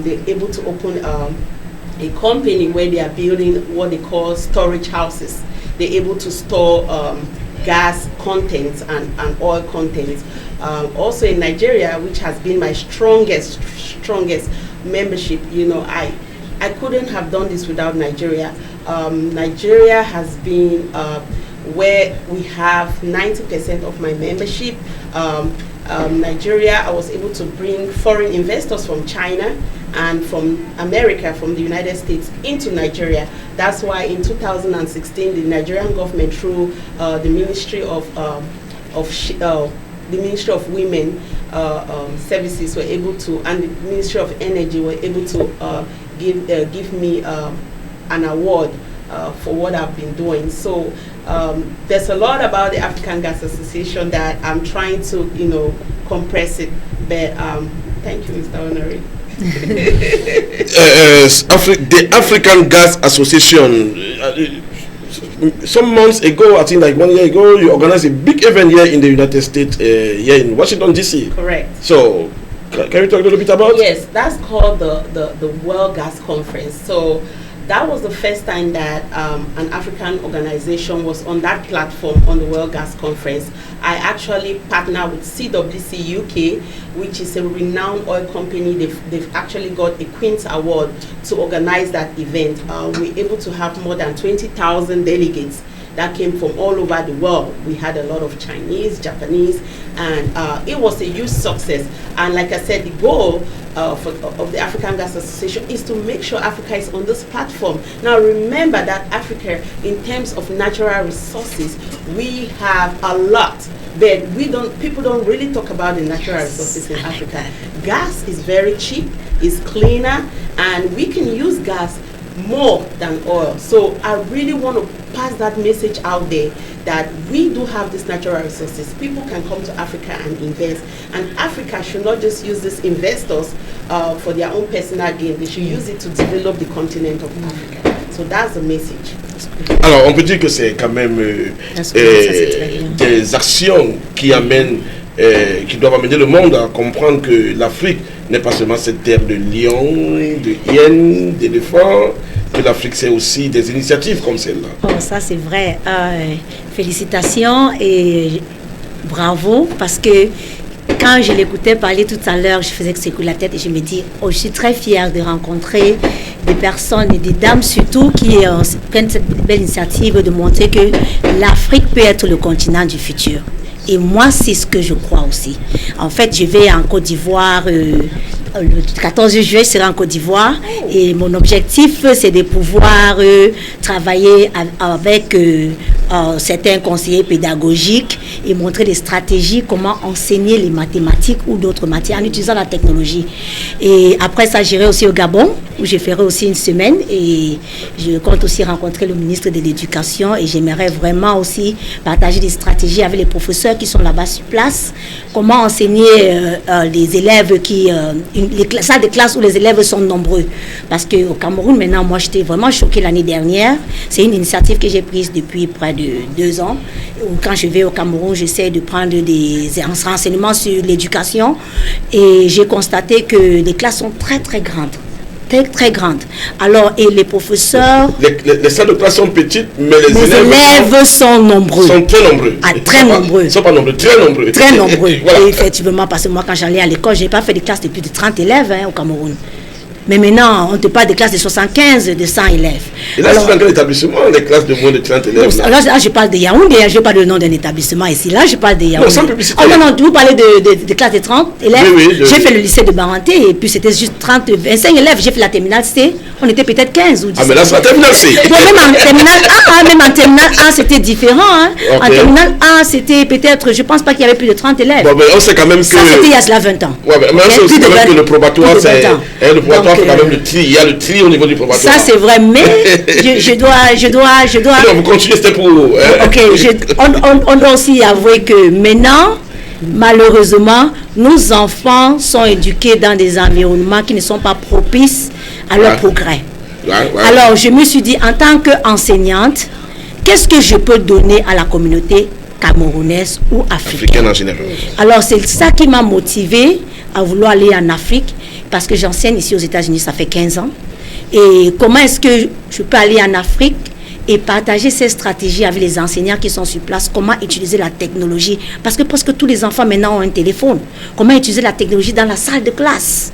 They're able to open a company where they are building what they call storage houses. They're able to store gas contents and oil contents. Also in Nigeria, which has been my strongest membership, I couldn't have done this without Nigeria. Nigeria has been where we have 90% of my membership. Nigeria, I was able to bring foreign investors from China and from America, from the United States, into Nigeria. That's why in 2016, the Nigerian government, through the Ministry of Women Services, were able to, and the Ministry of Energy were able to give me an award for what I've been doing. So there's a lot about the African Gas Association that I'm trying to, compress it. But thank you, Mr. Honorary. The African Gas Association. Some months ago, I think like 1 year ago, you organized a big event here in the United States, here in Washington, D.C. Correct. So, can you talk a little bit about it? Yes, that's called the World Gas Conference. So that was the first time that an African organization was on that platform on the World Gas Conference. I actually partnered with CWC UK, which is a renowned oil company. They've actually got a Queen's Award to organize that event. We're able to have more than 20,000 delegates that came from all over the world. We had a lot of Chinese, Japanese, and it was a huge success. And like I said, the goal of the African Gas Association is to make sure Africa is on this platform. Now remember that Africa, in terms of natural resources, we have a lot, but people don't really talk about the natural resources in Africa. Gas is very cheap, is cleaner, and we can use gas more than oil. So I really want to pass that message out there that we do have these natural resources. People can come to Africa and invest, and Africa should not just use these investors for their own personal gain. They should use it to develop the continent of Africa. So that's the message. Alors, on peut dire que c'est quand même des actions qui amènent, qui doivent amener le monde à comprendre que l'Afrique n'est pas seulement cette terre de lions, de hyènes, d'éléphants, que l'Afrique c'est aussi des initiatives comme celle-là. Oh, ça c'est vrai. Félicitations et bravo, parce que quand je l'écoutais parler tout à l'heure, je faisais que secouer la tête et je me dis, oh, je suis très fière de rencontrer des personnes et des dames surtout qui prennent cette belle initiative de montrer que l'Afrique peut être le continent du futur. Et moi, c'est ce que je crois aussi. En fait, je vais en Côte d'Ivoire, le 14 juillet, je serai en Côte d'Ivoire. Et mon objectif, c'est de pouvoir travailler avec certains conseillers pédagogiques et montrer des stratégies, comment enseigner les mathématiques ou d'autres matières en utilisant la technologie. Et après ça, j'irai aussi au Gabon, où je ferai aussi une semaine. Et je compte aussi rencontrer le ministre de l'Éducation. Et j'aimerais vraiment aussi partager des stratégies avec les professeurs qui sont là-bas sur place. Comment enseigner les élèves les salles de classe où les élèves sont nombreux. Parce qu'au Cameroun, maintenant, moi, j'étais vraiment choquée l'année dernière. C'est une initiative que j'ai prise depuis près de 2 ans. Où quand je vais au Cameroun, j'essaie de prendre des renseignements sur l'éducation. Et j'ai constaté que les classes sont très, très grandes. Très, très grande. Alors, et les professeurs... Les salles de classe sont petites, mais les élèves sont nombreux. Sont très nombreux. Ah, très nombreux. Ils ne sont pas nombreux, très nombreux. Très nombreux. Voilà. Et effectivement, parce que moi, quand j'allais à l'école, je n'ai pas fait des classes de plus de 30 élèves au Cameroun. Mais maintenant, on te parle des classes de 75, de 100 élèves. Et là, c'est dans quel établissement, les classes de moins de 30 élèves? Là, je parle de Yaoundé, je ne parle pas le nom d'un établissement ici. Là, je parle de Yaoundé. Non, sans publicité. Oh non, vous parlez de classes de 30 élèves. Oui, j'ai fait le lycée de Baranté, et puis c'était juste 25 élèves. J'ai fait la terminale C, on était peut-être 15 ou 10. Ah, mais là, c'est la terminale C. Bon, même en terminale A, c'était différent. Hein. Okay. En terminale A, c'était peut-être, je ne pense pas qu'il y avait plus de 30 élèves. Bon, mais on sait quand même que... Ça, c'était il y a cela 20 ans. Ouais, mais on sait aussi quand même que le probatoire, c'est... Le probatoire, c'est quand même le tri. Il y a le tri au niveau du probatoire. Ça, c'est vrai, mais je dois... Non, vous continuez, c'était pour... Ok, on doit aussi avouer que maintenant, malheureusement, nos enfants sont éduqués dans des environnements qui ne sont pas propices à leur progrès. Alors, je me suis dit, en tant qu'enseignante, qu'est-ce que je peux donner à la communauté camerounaise ou africaine en général? Alors, c'est ça qui m'a motivée à vouloir aller en Afrique, parce que j'enseigne ici aux États-Unis, ça fait 15 ans. Et comment est-ce que je peux aller en Afrique et partager ces stratégies avec les enseignants qui sont sur place, comment utiliser la technologie, parce que presque tous les enfants maintenant ont un téléphone. Comment utiliser la technologie dans la salle de classe?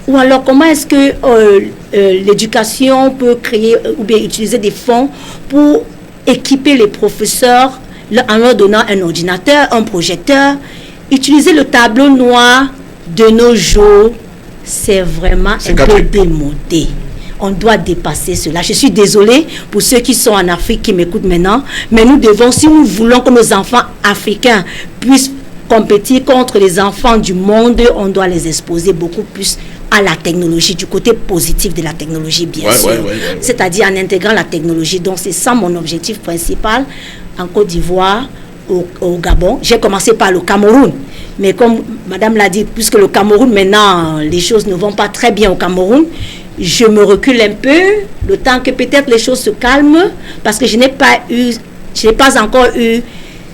Ou alors, comment est-ce que l'éducation peut créer ou bien utiliser des fonds pour équiper les professeurs en leur donnant un ordinateur, un projecteur? Utiliser le tableau noir de nos jours, c'est vraiment un peu démodé. On doit dépasser cela. Je suis désolée pour ceux qui sont en Afrique, qui m'écoutent maintenant, mais nous devons, si nous voulons que nos enfants africains puissent compétir contre les enfants du monde, on doit les exposer beaucoup plus à la technologie, du côté positif de la technologie, bien sûr. C'est-à-dire en intégrant la technologie. Donc, c'est ça mon objectif principal en Côte d'Ivoire, au Gabon. J'ai commencé par le Cameroun. Mais comme Madame l'a dit, puisque le Cameroun, maintenant, les choses ne vont pas très bien au Cameroun, je me recule un peu, le temps que peut-être les choses se calment, parce que je n'ai pas encore eu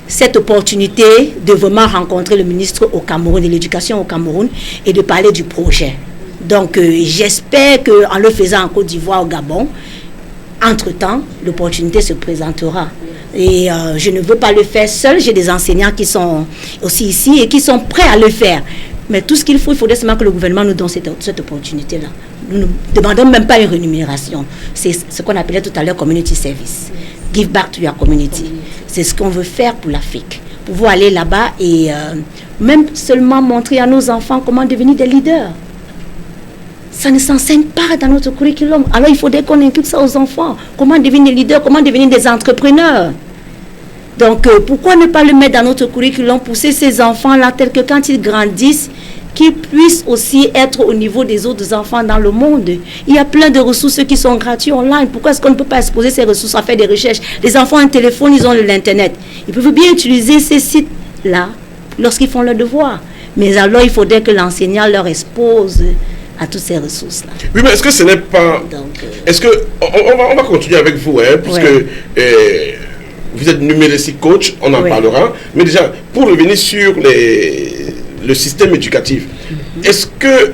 cette opportunité de vraiment rencontrer le ministre au Cameroun, de l'éducation au Cameroun, et de parler du projet. Donc, j'espère qu'en le faisant en Côte d'Ivoire, au Gabon, entre-temps, l'opportunité se présentera. Et je ne veux pas le faire seul. J'ai des enseignants qui sont aussi ici et qui sont prêts à le faire. Mais tout ce qu'il faut, il faudrait seulement que le gouvernement nous donne cette opportunité-là. Nous ne demandons même pas une rémunération. C'est ce qu'on appelait tout à l'heure community service. Give back to your community. C'est ce qu'on veut faire pour l'Afrique. Pouvoir aller là-bas et même seulement montrer à nos enfants comment devenir des leaders. Ça ne s'enseigne pas dans notre curriculum. Alors il faudrait qu'on inculque ça aux enfants. Comment devenir des leaders, comment devenir des entrepreneurs. Donc pourquoi ne pas le mettre dans notre curriculum, pousser ces enfants-là tels que quand ils grandissent, qu'ils puissent aussi être au niveau des autres enfants dans le monde. Il y a plein de ressources qui sont gratuites online. Pourquoi est-ce qu'on ne peut pas exposer ces ressources à faire des recherches? Les enfants ont un téléphone, ils ont l'Internet. Ils peuvent bien utiliser ces sites-là lorsqu'ils font leurs devoirs. Mais alors, il faudrait que l'enseignant leur expose à toutes ces ressources-là. Oui, mais est-ce que ce n'est pas... Est-ce que... On va continuer avec vous, hein, puisque... vous êtes numérique coach, on en parlera. Mais déjà, pour revenir sur le système éducatif, est-ce que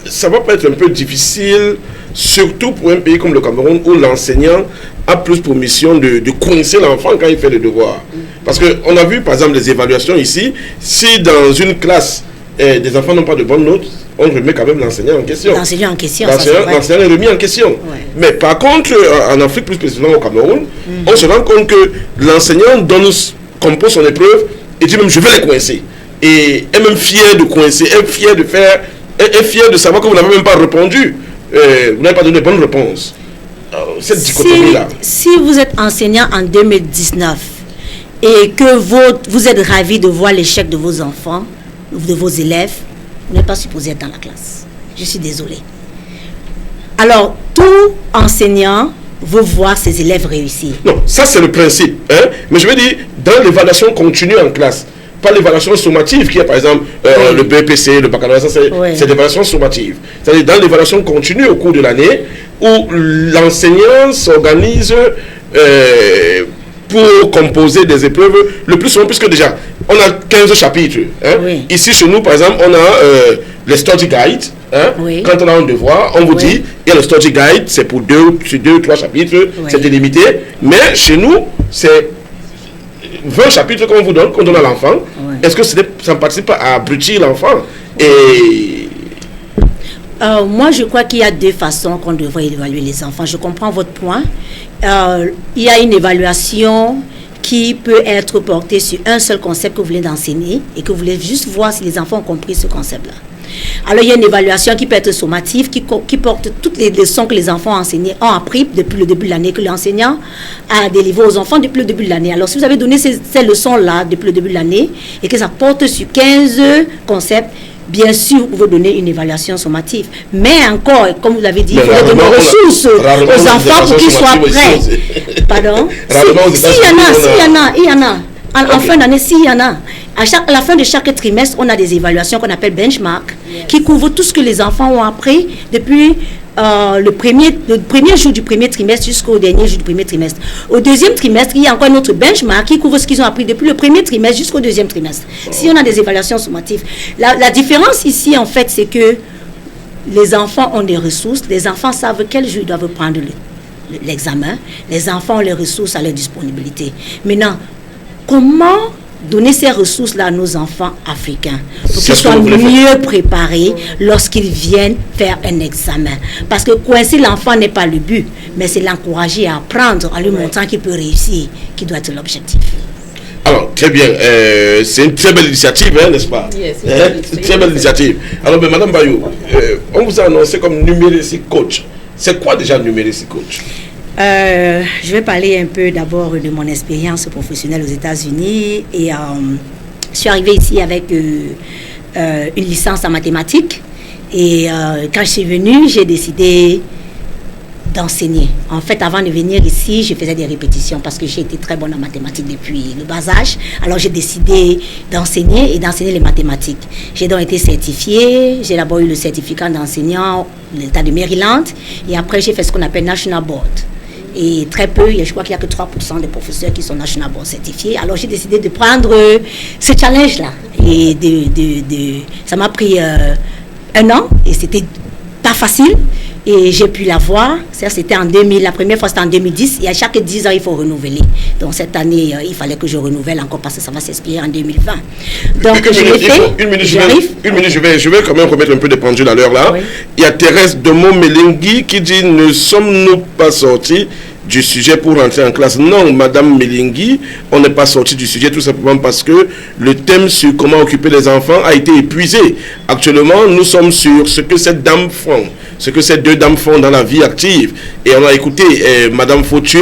ça va pas être un peu difficile, surtout pour un pays comme le Cameroun, où l'enseignant a plus pour mission de coincer l'enfant quand il fait le devoir? Parce qu'on a vu, par exemple, les évaluations ici. Si dans une classe, des enfants n'ont pas de bonnes notes, on remet quand même l'enseignant en question. L'enseignant est remis en question. Ouais. Mais par contre, en Afrique, plus précisément au Cameroun, on se rend compte que l'enseignant compose son épreuve et dit même je vais les coincer. Et est même fier de coincer, est fier de savoir que vous n'avez même pas répondu. Vous n'avez pas donné de bonne réponse. Cette dichotomie-là. Si vous êtes enseignant en 2019 et que vous êtes ravi de voir l'échec de vos enfants, de vos élèves, vous n'êtes pas supposé être dans la classe. Je suis désolée. Alors, tout enseignant veut voir ses élèves réussir. Non, ça c'est le principe. Hein? Mais je veux dire, dans l'évaluation continue en classe, pas l'évaluation sommative qui est par exemple le BPC, le baccalauréat, c'est l'évaluation sommative. C'est-à-dire dans l'évaluation continue au cours de l'année où l'enseignant s'organise pour composer des épreuves le plus souvent, puisque déjà on a 15 chapitres. Hein? Ici chez nous par exemple on a les study guides. Hein? Quand on a un devoir, on vous dit il y a le study guide, c'est pour 2 ou 3 chapitres, c'est délimité, mais chez nous c'est 20 chapitres qu'on vous donne, qu'on donne à l'enfant. Est-ce que ça ne participe pas à abrutir l'enfant? Moi, je crois qu'il y a 2 façons qu'on devrait évaluer les enfants. Je comprends votre point. Il y a une évaluation qui peut être portée sur un seul concept que vous voulez enseigner et que vous voulez juste voir si les enfants ont compris ce concept-là. Alors, il y a une évaluation qui peut être sommative, qui porte toutes les leçons que les enfants ont appris depuis le début de l'année, que l'enseignant a délivré aux enfants depuis le début de l'année. Alors, si vous avez donné ces leçons-là depuis le début de l'année et que ça porte sur 15 concepts, bien sûr, vous pouvez donner une évaluation sommative. Mais encore, comme vous l'avez dit, il faut donner des ressources aux enfants pour qu'ils soient prêts. Pardon? S'il y en a. En fin d'année, s'il y en a. À la fin de chaque trimestre, on a des évaluations qu'on appelle benchmark, qui couvrent tout ce que les enfants ont appris depuis le premier jour du premier trimestre jusqu'au dernier jour du premier trimestre. Au deuxième trimestre, il y a encore un autre benchmark qui couvre ce qu'ils ont appris depuis le premier trimestre jusqu'au deuxième trimestre. Si on a des évaluations sommatives. La différence ici, en fait, c'est que les enfants ont des ressources. Les enfants savent quel jour ils doivent prendre l'examen. Les enfants ont les ressources à leur disponibilité. Maintenant, comment donner ces ressources-là à nos enfants africains pour qu'ils soient mieux préparés lorsqu'ils viennent faire un examen? Parce que coincer l'enfant n'est pas le but, mais c'est l'encourager à apprendre en lui montrant qu'il peut réussir, qui doit être l'objectif. Alors, très bien. C'est une très belle initiative, hein, n'est-ce pas? Une très belle initiative. Alors, mais Madame Bayou, on vous a annoncé comme numérique coach. C'est quoi déjà numérique coach? Je vais parler un peu d'abord de mon expérience professionnelle aux États-Unis. Et je suis arrivée ici avec une licence en mathématiques. Et quand je suis venue, j'ai décidé d'enseigner. En fait, avant de venir ici, je faisais des répétitions parce que j'ai été très bonne en mathématiques depuis le bas âge. Alors, j'ai décidé d'enseigner et d'enseigner les mathématiques. J'ai donc été certifiée. J'ai d'abord eu le certificat d'enseignant de l'État de Maryland. Et après, j'ai fait ce qu'on appelle National Board. Et très peu, je crois qu'il n'y a que 3% des professeurs qui sont National Board certifiés. Alors, j'ai décidé de prendre ce challenge-là. Et ça m'a pris 1 an et c'était pas facile. Et j'ai pu l'avoir. Ça, c'était en 2000. La première fois, c'était en 2010. Et à chaque 10 ans, il faut renouveler. Donc, cette année, il fallait que je renouvelle encore parce que ça va s'expirer en 2020. Donc, je l'ai fait. Une minute, je vais quand même remettre un peu de pendule à l'heure là. Oui. Il y a Thérèse Demont-Melengui qui dit: ne sommes-nous pas sortis du sujet pour rentrer en classe? Non, Madame Melengui, on n'est pas sorti du sujet tout simplement parce que le thème sur comment occuper les enfants a été épuisé. Actuellement, nous sommes sur ce que cette dame font, ce que ces deux dames font dans la vie active. Et on a écouté Madame Fautué,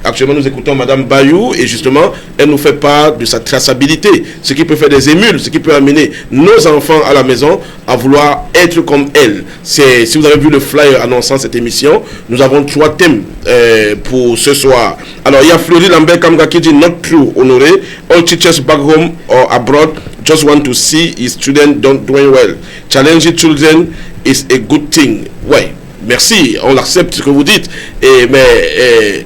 actuellement nous écoutons Madame Bayou, et justement, elle nous fait part de sa traçabilité, ce qui peut faire des émules, ce qui peut amener nos enfants à la maison à vouloir être comme elle. Si vous avez vu le flyer annonçant cette émission, nous avons 3 thèmes pour ce soir. Alors, il y a Fleury Lambert Kamga qui dit: not true, Honoré. All teachers back home or abroad just want to see his students doing well. Challenging children is a good thing. Ouais, merci, on accepte ce que vous dites. Mais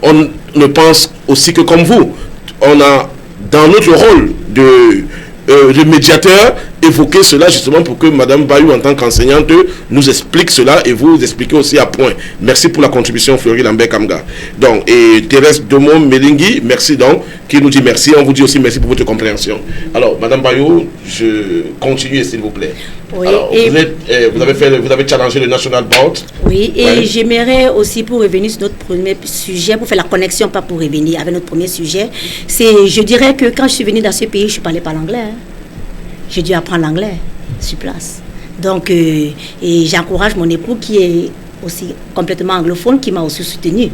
on ne pense aussi que comme vous. On a, dans notre rôle de médiateur, évoqué cela justement pour que Madame Bayou, en tant qu'enseignante, nous explique cela et vous expliquez aussi à point. Merci pour la contribution, Fleury Lambert Kamga. Donc, et Thérèse Demont-Melengui, merci donc, qui nous dit merci. On vous dit aussi merci pour votre compréhension. Alors, Madame Bayou, je continue s'il vous plaît. Oui, alors, vous avez challengé le National Board. Oui, et ouais. J'aimerais aussi, pour revenir sur notre premier sujet, pour faire la connexion, pas pour revenir avec notre premier sujet, je dirais que quand je suis venue dans ce pays, je ne parlais pas l'anglais. J'ai dû apprendre l'anglais sur place. Donc, et j'encourage mon époux qui est aussi complètement anglophone, qui m'a aussi soutenu.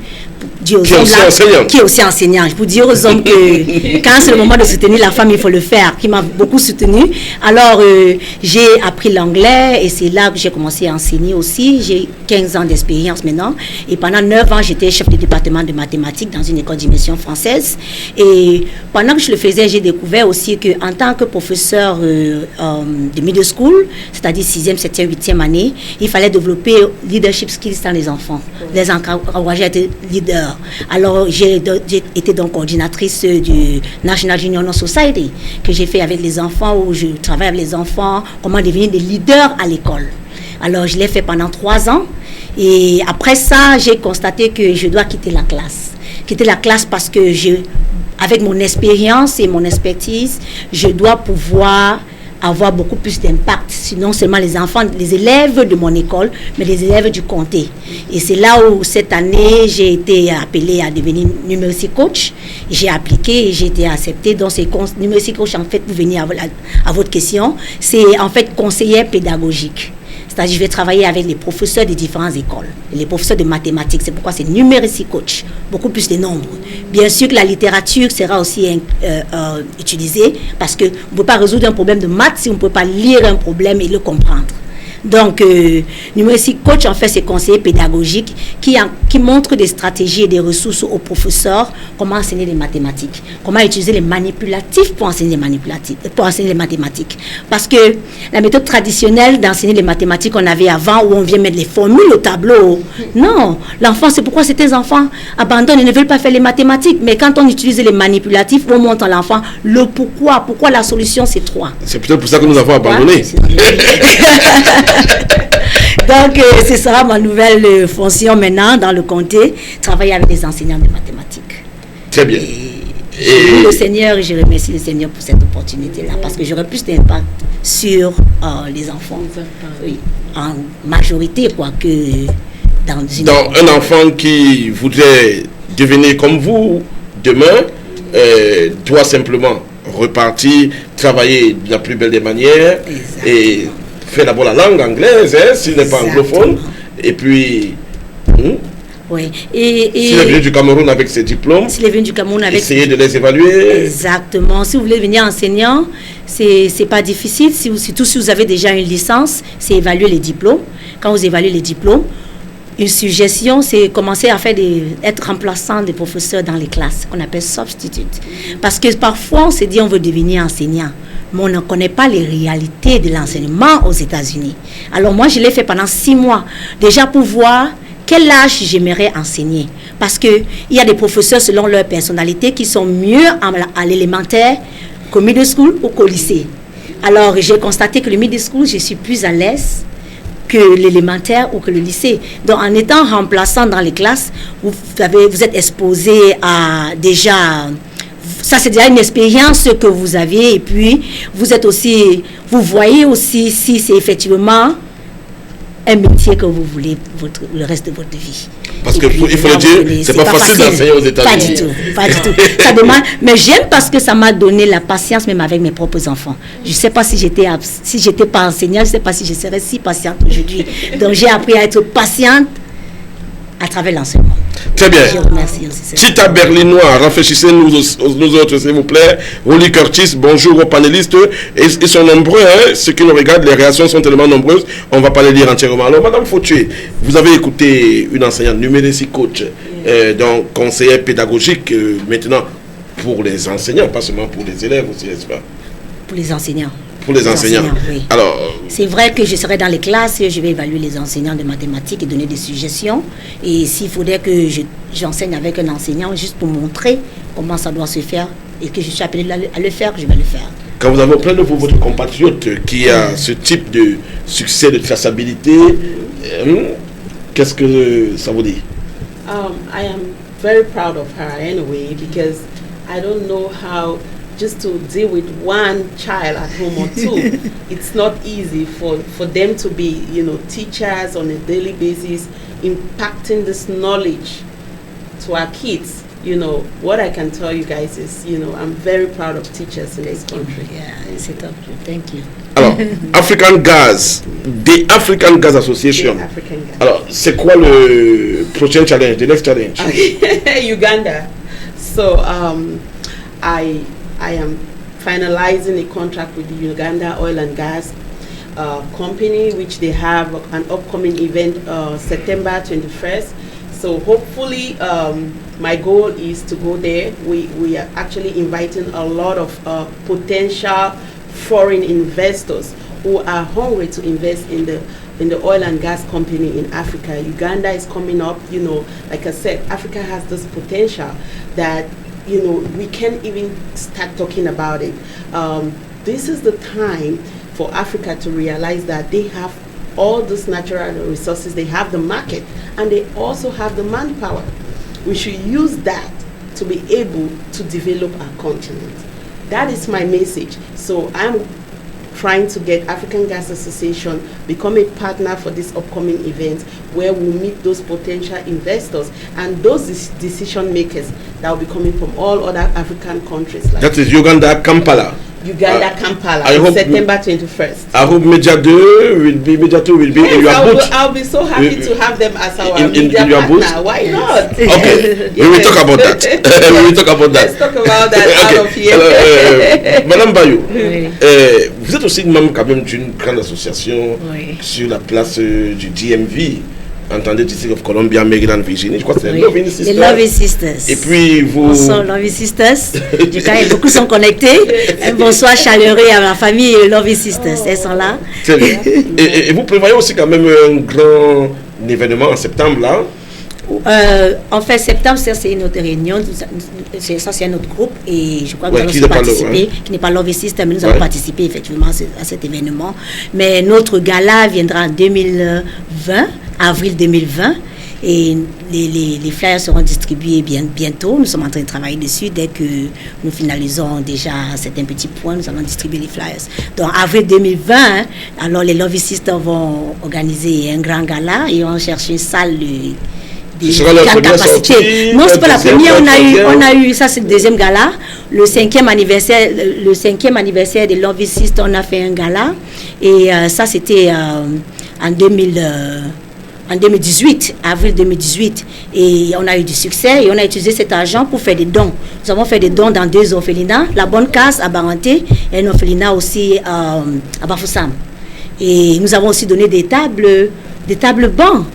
Qui est aussi enseignant. Je peux dire aux hommes que quand c'est le moment de soutenir la femme, il faut le faire, qui m'a beaucoup soutenu. Alors, j'ai appris l'anglais et c'est là que j'ai commencé à enseigner aussi. J'ai 15 ans d'expérience maintenant. Et pendant 9 ans, j'étais chef de département de mathématiques dans une école d'immersion française. Et pendant que je le faisais, j'ai découvert aussi qu'en tant que professeur de middle school, c'est-à-dire 6e, 7e, 8e année, il fallait développer leadership skills dans les enfants, les encourager à être leaders. Alors, j'ai été donc coordinatrice du National Junior Society, que j'ai fait avec les enfants, où je travaille avec les enfants, comment devenir des leaders à l'école. Alors, je l'ai fait pendant 3 ans. Et après ça, j'ai constaté que je dois quitter la classe. Quitter la classe parce que avec mon expérience et mon expertise, je dois pouvoir avoir beaucoup plus d'impact, non seulement les enfants, les élèves de mon école, mais les élèves du comté. Et c'est là où cette année, j'ai été appelée à devenir numeracy coach. J'ai appliqué et j'ai été acceptée. Donc, c'est numeracy coach, en fait, pour venir à votre question, c'est en fait conseiller pédagogique. C'est-à-dire, je vais travailler avec les professeurs des différentes écoles, les professeurs de mathématiques. C'est pourquoi c'est numeracy coach, beaucoup plus de nombres. Bien sûr que la littérature sera aussi utilisée parce que vous ne pouvez pas résoudre un problème de maths si vous ne pouvez pas lire un problème et le comprendre. Donc, numeracy coach, en fait, c'est conseiller pédagogique qui montre des stratégies et des ressources aux professeurs, comment enseigner les mathématiques, comment utiliser les manipulatifs pour enseigner les mathématiques. Parce que la méthode traditionnelle d'enseigner les mathématiques qu'on avait avant, où on vient mettre les formules au tableau, non, l'enfant, c'est pourquoi certains enfants abandonnent et ne veulent pas faire les mathématiques. Mais quand on utilise les manipulatifs, on montre à l'enfant le pourquoi la solution, c'est 3. C'est peut-être pour ça que nous avons abandonné. Donc, ce sera ma nouvelle fonction maintenant dans le comté, travailler avec les enseignants de mathématiques. Très bien. Et le Seigneur, je remercie le Seigneur pour cette opportunité-là, parce que j'aurai plus d'impact sur les enfants, oui, en majorité, quoi, que dans une... un enfant qui voudrait devenir comme vous demain doit simplement repartir, travailler de la plus belle des manières. Exactement. Et faire d'abord la langue anglaise, s'il n'est pas anglophone, et puis oui. S'il est venu du Cameroun avec ses diplômes, essayer de les évaluer. Exactement. Si vous voulez devenir enseignant, c'est pas difficile. Surtout si vous avez déjà une licence, c'est évaluer les diplômes. Quand vous évaluez les diplômes, une suggestion, c'est commencer à être remplaçant des professeurs dans les classes, qu'on appelle substitute. Parce que parfois, on se dit on veut devenir enseignant, mais on ne connaît pas les réalités de l'enseignement aux États-Unis. Alors moi, je l'ai fait pendant 6 mois, déjà pour voir quel âge j'aimerais enseigner. Parce qu'il y a des professeurs, selon leur personnalité, qui sont mieux à l'élémentaire qu'au middle school ou qu'au lycée. Alors, j'ai constaté que le middle school, je suis plus à l'aise que l'élémentaire ou que le lycée. Donc, en étant remplaçant dans les classes, vous êtes exposé à déjà... Ça, c'est déjà une expérience que vous aviez. Et puis, vous voyez aussi si c'est effectivement un métier que vous voulez le reste de votre vie. Parce qu'il faut le dire, c'est pas facile d'enseigner aux États-Unis. Pas du tout. Ça demande, mais j'aime parce que ça m'a donné la patience même avec mes propres enfants. Je ne sais pas si j'étais pas enseignante, je ne sais pas si je serais si patiente aujourd'hui. Donc j'ai appris à être patiente à travers l'enseignement. Très bien. Je remercie aussi. Tita Berlinois, rafraîchissez-nous nous autres, s'il vous plaît. Rolly Curtis, bonjour aux panélistes. Ils sont nombreux, hein. Ceux qui nous regardent, les réactions sont tellement nombreuses, on ne va pas les lire entièrement. Alors, Madame Fautué, vous avez écouté une enseignante numérique coach, donc conseillère pédagogique, maintenant pour les enseignants, pas seulement pour les élèves aussi, n'est-ce pas? Pour les enseignants. Pour les enseignants. Oui. Alors, c'est vrai que je serai dans les classes, je vais évaluer les enseignants de mathématiques et donner des suggestions. Et s'il faudrait que j'enseigne avec un enseignant juste pour montrer comment ça doit se faire et que je suis appelée à le faire, je vais le faire. Quand vous avez plein de votre compatriote qui a ce type de succès, de traçabilité, qu'est-ce que ça vous dit? I am very proud of her anyway, because I don't know how just to deal with one child at home or two. It's not easy for them to be, teachers on a daily basis, impacting this knowledge to our kids. What I can tell you guys is, I'm very proud of teachers in this country. Yeah, it's a top. Thank you. Alors, African Gas, the African Gas Association. African Gas. Alors, c'est quoi le prochain challenge, the next challenge? Uganda. So, I am finalizing a contract with the Uganda Oil and Gas Company, which they have an upcoming event September 21st. So hopefully, my goal is to go there. We are actually inviting a lot of potential foreign investors who are hungry to invest in the oil and gas company in Africa. Uganda is coming up. Like I said, Africa has this potential that we can't even start talking about it. This is the time for Africa to realize that they have all these natural resources, they have the market, and they also have the manpower. We should use that to be able to develop our continent. That is my message. So I'm trying to get African Gas Association become a partner for this upcoming event, where we'll meet those potential investors and those decision makers that will be coming from all other African countries. That is Uganda, Kampala. Kampala, September 21st. I hope Media 2 will be in your booth. I'll be so happy to have them as our media partner. Booth? Why not? Okay, we will talk about that. Let's talk about that out of here. Madame Bayou, vous êtes aussi membre quand même d'une grande association sur la place du DMV. Entendez, District of Columbia, Maryland, Virginie. Je crois que c'est Loving Sisters. Les Loving Sisters. Et puis vous. Bonsoir, Loving Sisters. Du coup, beaucoup sont connectés. Un bonsoir chaleureux à la famille Loving Sisters. Elles sont là. Et vous prévoyez aussi quand même un grand événement en septembre là? En fait, septembre, c'est une autre réunion. Ça, c'est un autre groupe. Et je crois que nous allons participer, qui n'est pas Loving Sisters, mais nous allons participer effectivement à cet événement. Mais notre gala viendra en 2020. Avril 2020, et les flyers seront distribués bientôt. Nous sommes en train de travailler dessus. Dès que nous finalisons déjà certains petits points, nous allons distribuer les flyers. Donc avril 2020, alors les Loving Sisters vont organiser un grand gala et on cherche une salle de grande capacité. Non, c'est pas la première. On a eu ça, c'est le deuxième gala. Le cinquième anniversaire des Loving Sisters, on a fait un gala, et ça c'était en 2018, avril 2018, et on a eu du succès et on a utilisé cet argent pour faire des dons. Nous avons fait des dons dans 2 orphelinats, la Bonne Case à Baranté et un orphelinat aussi à Bafoussam. Et nous avons aussi donné des tables bancs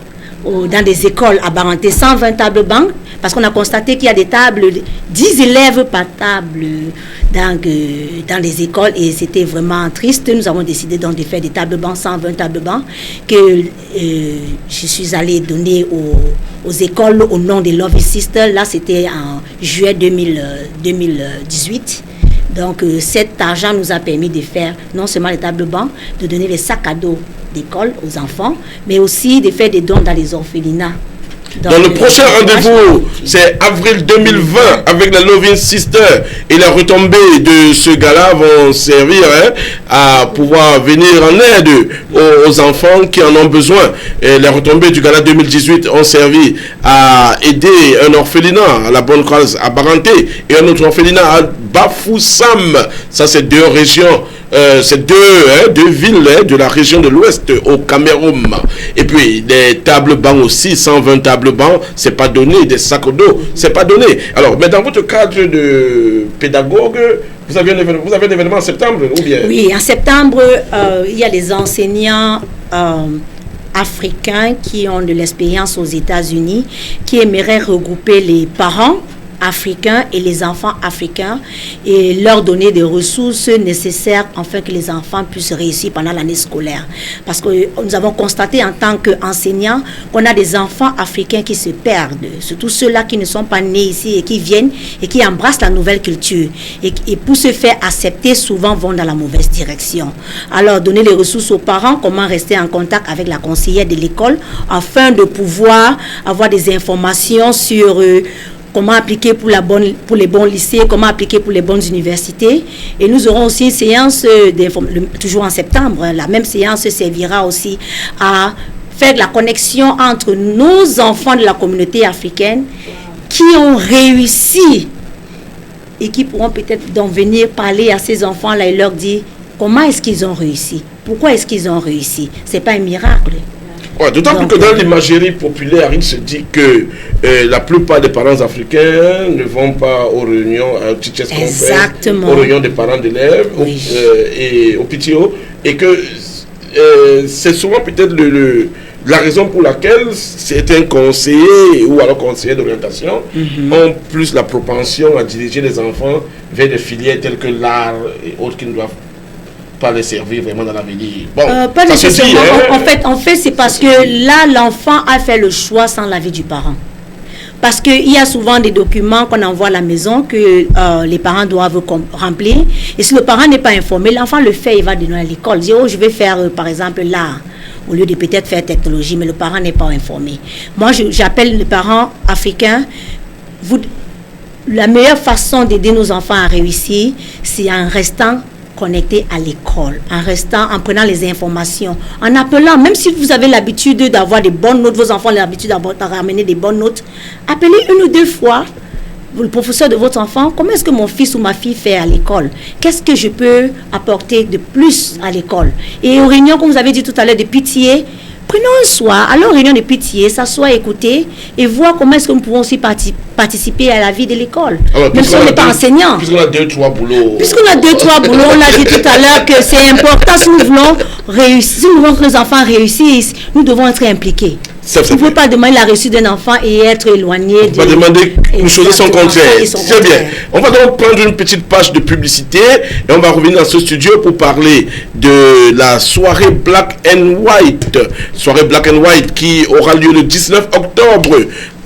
dans des écoles à Baranté, 120 tables bancs, parce qu'on a constaté qu'il y a des tables, 10 élèves par table dans les écoles, et c'était vraiment triste. Nous avons décidé donc de faire des tables bancs, 120 tables bancs, que je suis allée donner aux écoles au nom des Loving Sisters. Là, c'était en juillet 2018. Donc cet argent nous a permis de faire non seulement les tables bancs, de donner les sacs à dos d'école aux enfants, mais aussi de faire des dons dans les orphelinats. Dans le prochain rendez-vous, c'est avril 2020 avec la Loving Sister, et les retombées de ce gala vont servir à pouvoir venir en aide aux enfants qui en ont besoin. Et les retombées du gala 2018 ont servi à aider un orphelinat à la Bonne Cause à Baranté et un autre orphelinat à Bafoussam. Ça, c'est deux régions. C'est deux villes de la région de l'Ouest au Cameroun. Et puis des tables bancs aussi, 120 tables bancs, c'est pas donné, des sacs d'eau, c'est pas donné. Alors, mais dans votre cadre de pédagogue, vous avez un événement en septembre ou bien? Oui, en septembre, il y a les enseignants africains qui ont de l'expérience aux États-Unis, qui aimeraient regrouper les parents africains et les enfants africains et leur donner des ressources nécessaires afin que les enfants puissent réussir pendant l'année scolaire. Parce que nous avons constaté en tant qu'enseignants qu'on a des enfants africains qui se perdent, surtout ceux-là qui ne sont pas nés ici et qui viennent et qui embrassent la nouvelle culture et pour se faire accepter souvent vont dans la mauvaise direction. Alors donner les ressources aux parents, comment rester en contact avec la conseillère de l'école afin de pouvoir avoir des informations sur comment appliquer pour les bons lycées, comment appliquer pour les bonnes universités. Et nous aurons aussi une séance, toujours en septembre. La même séance servira aussi à faire la connexion entre nos enfants de la communauté africaine qui ont réussi et qui pourront peut-être donc venir parler à ces enfants-là et leur dire comment est-ce qu'ils ont réussi, pourquoi est-ce qu'ils ont réussi. Ce n'est pas un miracle. Ouais, d'autant plus que dans l'imagerie populaire, il se dit que la plupart des parents africains ne vont pas aux réunions, aux réunions des parents d'élèves et au PTO, et que c'est souvent peut-être la raison pour laquelle certains conseillers ou alors conseillers d'orientation ont plus la propension à diriger les enfants vers des filières telles que l'art et autres qui ne doivent pas les servir vraiment dans l'avenir. Bon, pas nécessairement. En fait, c'est parce que là, l'enfant a fait le choix sans l'avis du parent. Parce qu'il y a souvent des documents qu'on envoie à la maison que les parents doivent remplir. Et si le parent n'est pas informé, l'enfant le fait, il va donner à l'école. Il dit, oh, je vais faire, par exemple, l'art, au lieu de peut-être faire technologie, mais le parent n'est pas informé. Moi, j'appelle les parents africains, la meilleure façon d'aider nos enfants à réussir, c'est en restant connecté à l'école, en prenant les informations, en appelant, même si vous avez l'habitude d'avoir des bonnes notes, vos enfants ont l'habitude de ramener des bonnes notes, appelez 1 ou 2 fois le professeur de votre enfant, comment est-ce que mon fils ou ma fille fait à l'école? Qu'est-ce que je peux apporter de plus à l'école? Et aux réunions, comme vous avez dit tout à l'heure, de pitié, prenons un soir, alors réunion de pitié, s'asseoir, écouter et voir comment est-ce que nous pouvons aussi participer à la vie de l'école. Même si on n'est pas enseignant. Puisqu'on a 2-3 boulots. Puisqu'on a 2-3 boulots, on a dit tout à l'heure que c'est important si nous voulons réussir, si nous voulons que nos enfants réussissent, nous devons être impliqués. On ne peut pas demander la réussite d'un enfant et être éloigné. On va demander une chose son contraire. C'est bien. On va donc prendre une petite page de publicité et on va revenir dans ce studio pour parler de la soirée Black and White. Soirée Black and White qui aura lieu le 19 octobre.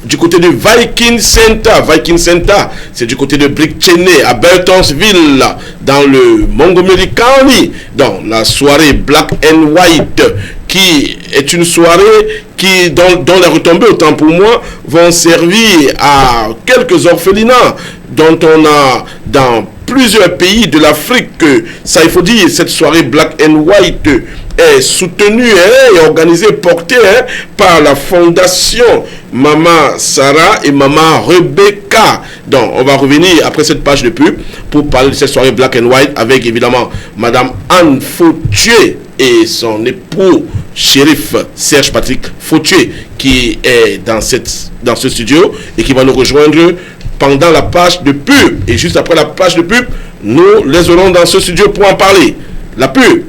Du côté de Viking Center. Viking Center, c'est du côté de Brick-Cheney, à Burtonsville, dans le Montgomery County. Donc, la soirée Black and White, qui est une soirée dont les retombées, autant pour moi, vont servir à quelques orphelinats dont on a dans plusieurs pays de l'Afrique. Ça, il faut dire, cette soirée Black and White est soutenue et organisée, portée par la fondation Maman Sarah et Maman Rebecca. Donc, on va revenir après cette page de pub pour parler de cette soirée Black and White avec évidemment Madame Anne Fautier et son époux shérif Serge Patrick Fautier qui est dans ce studio et qui va nous rejoindre pendant la page de pub. Et juste après la page de pub, nous les aurons dans ce studio pour en parler. La pub.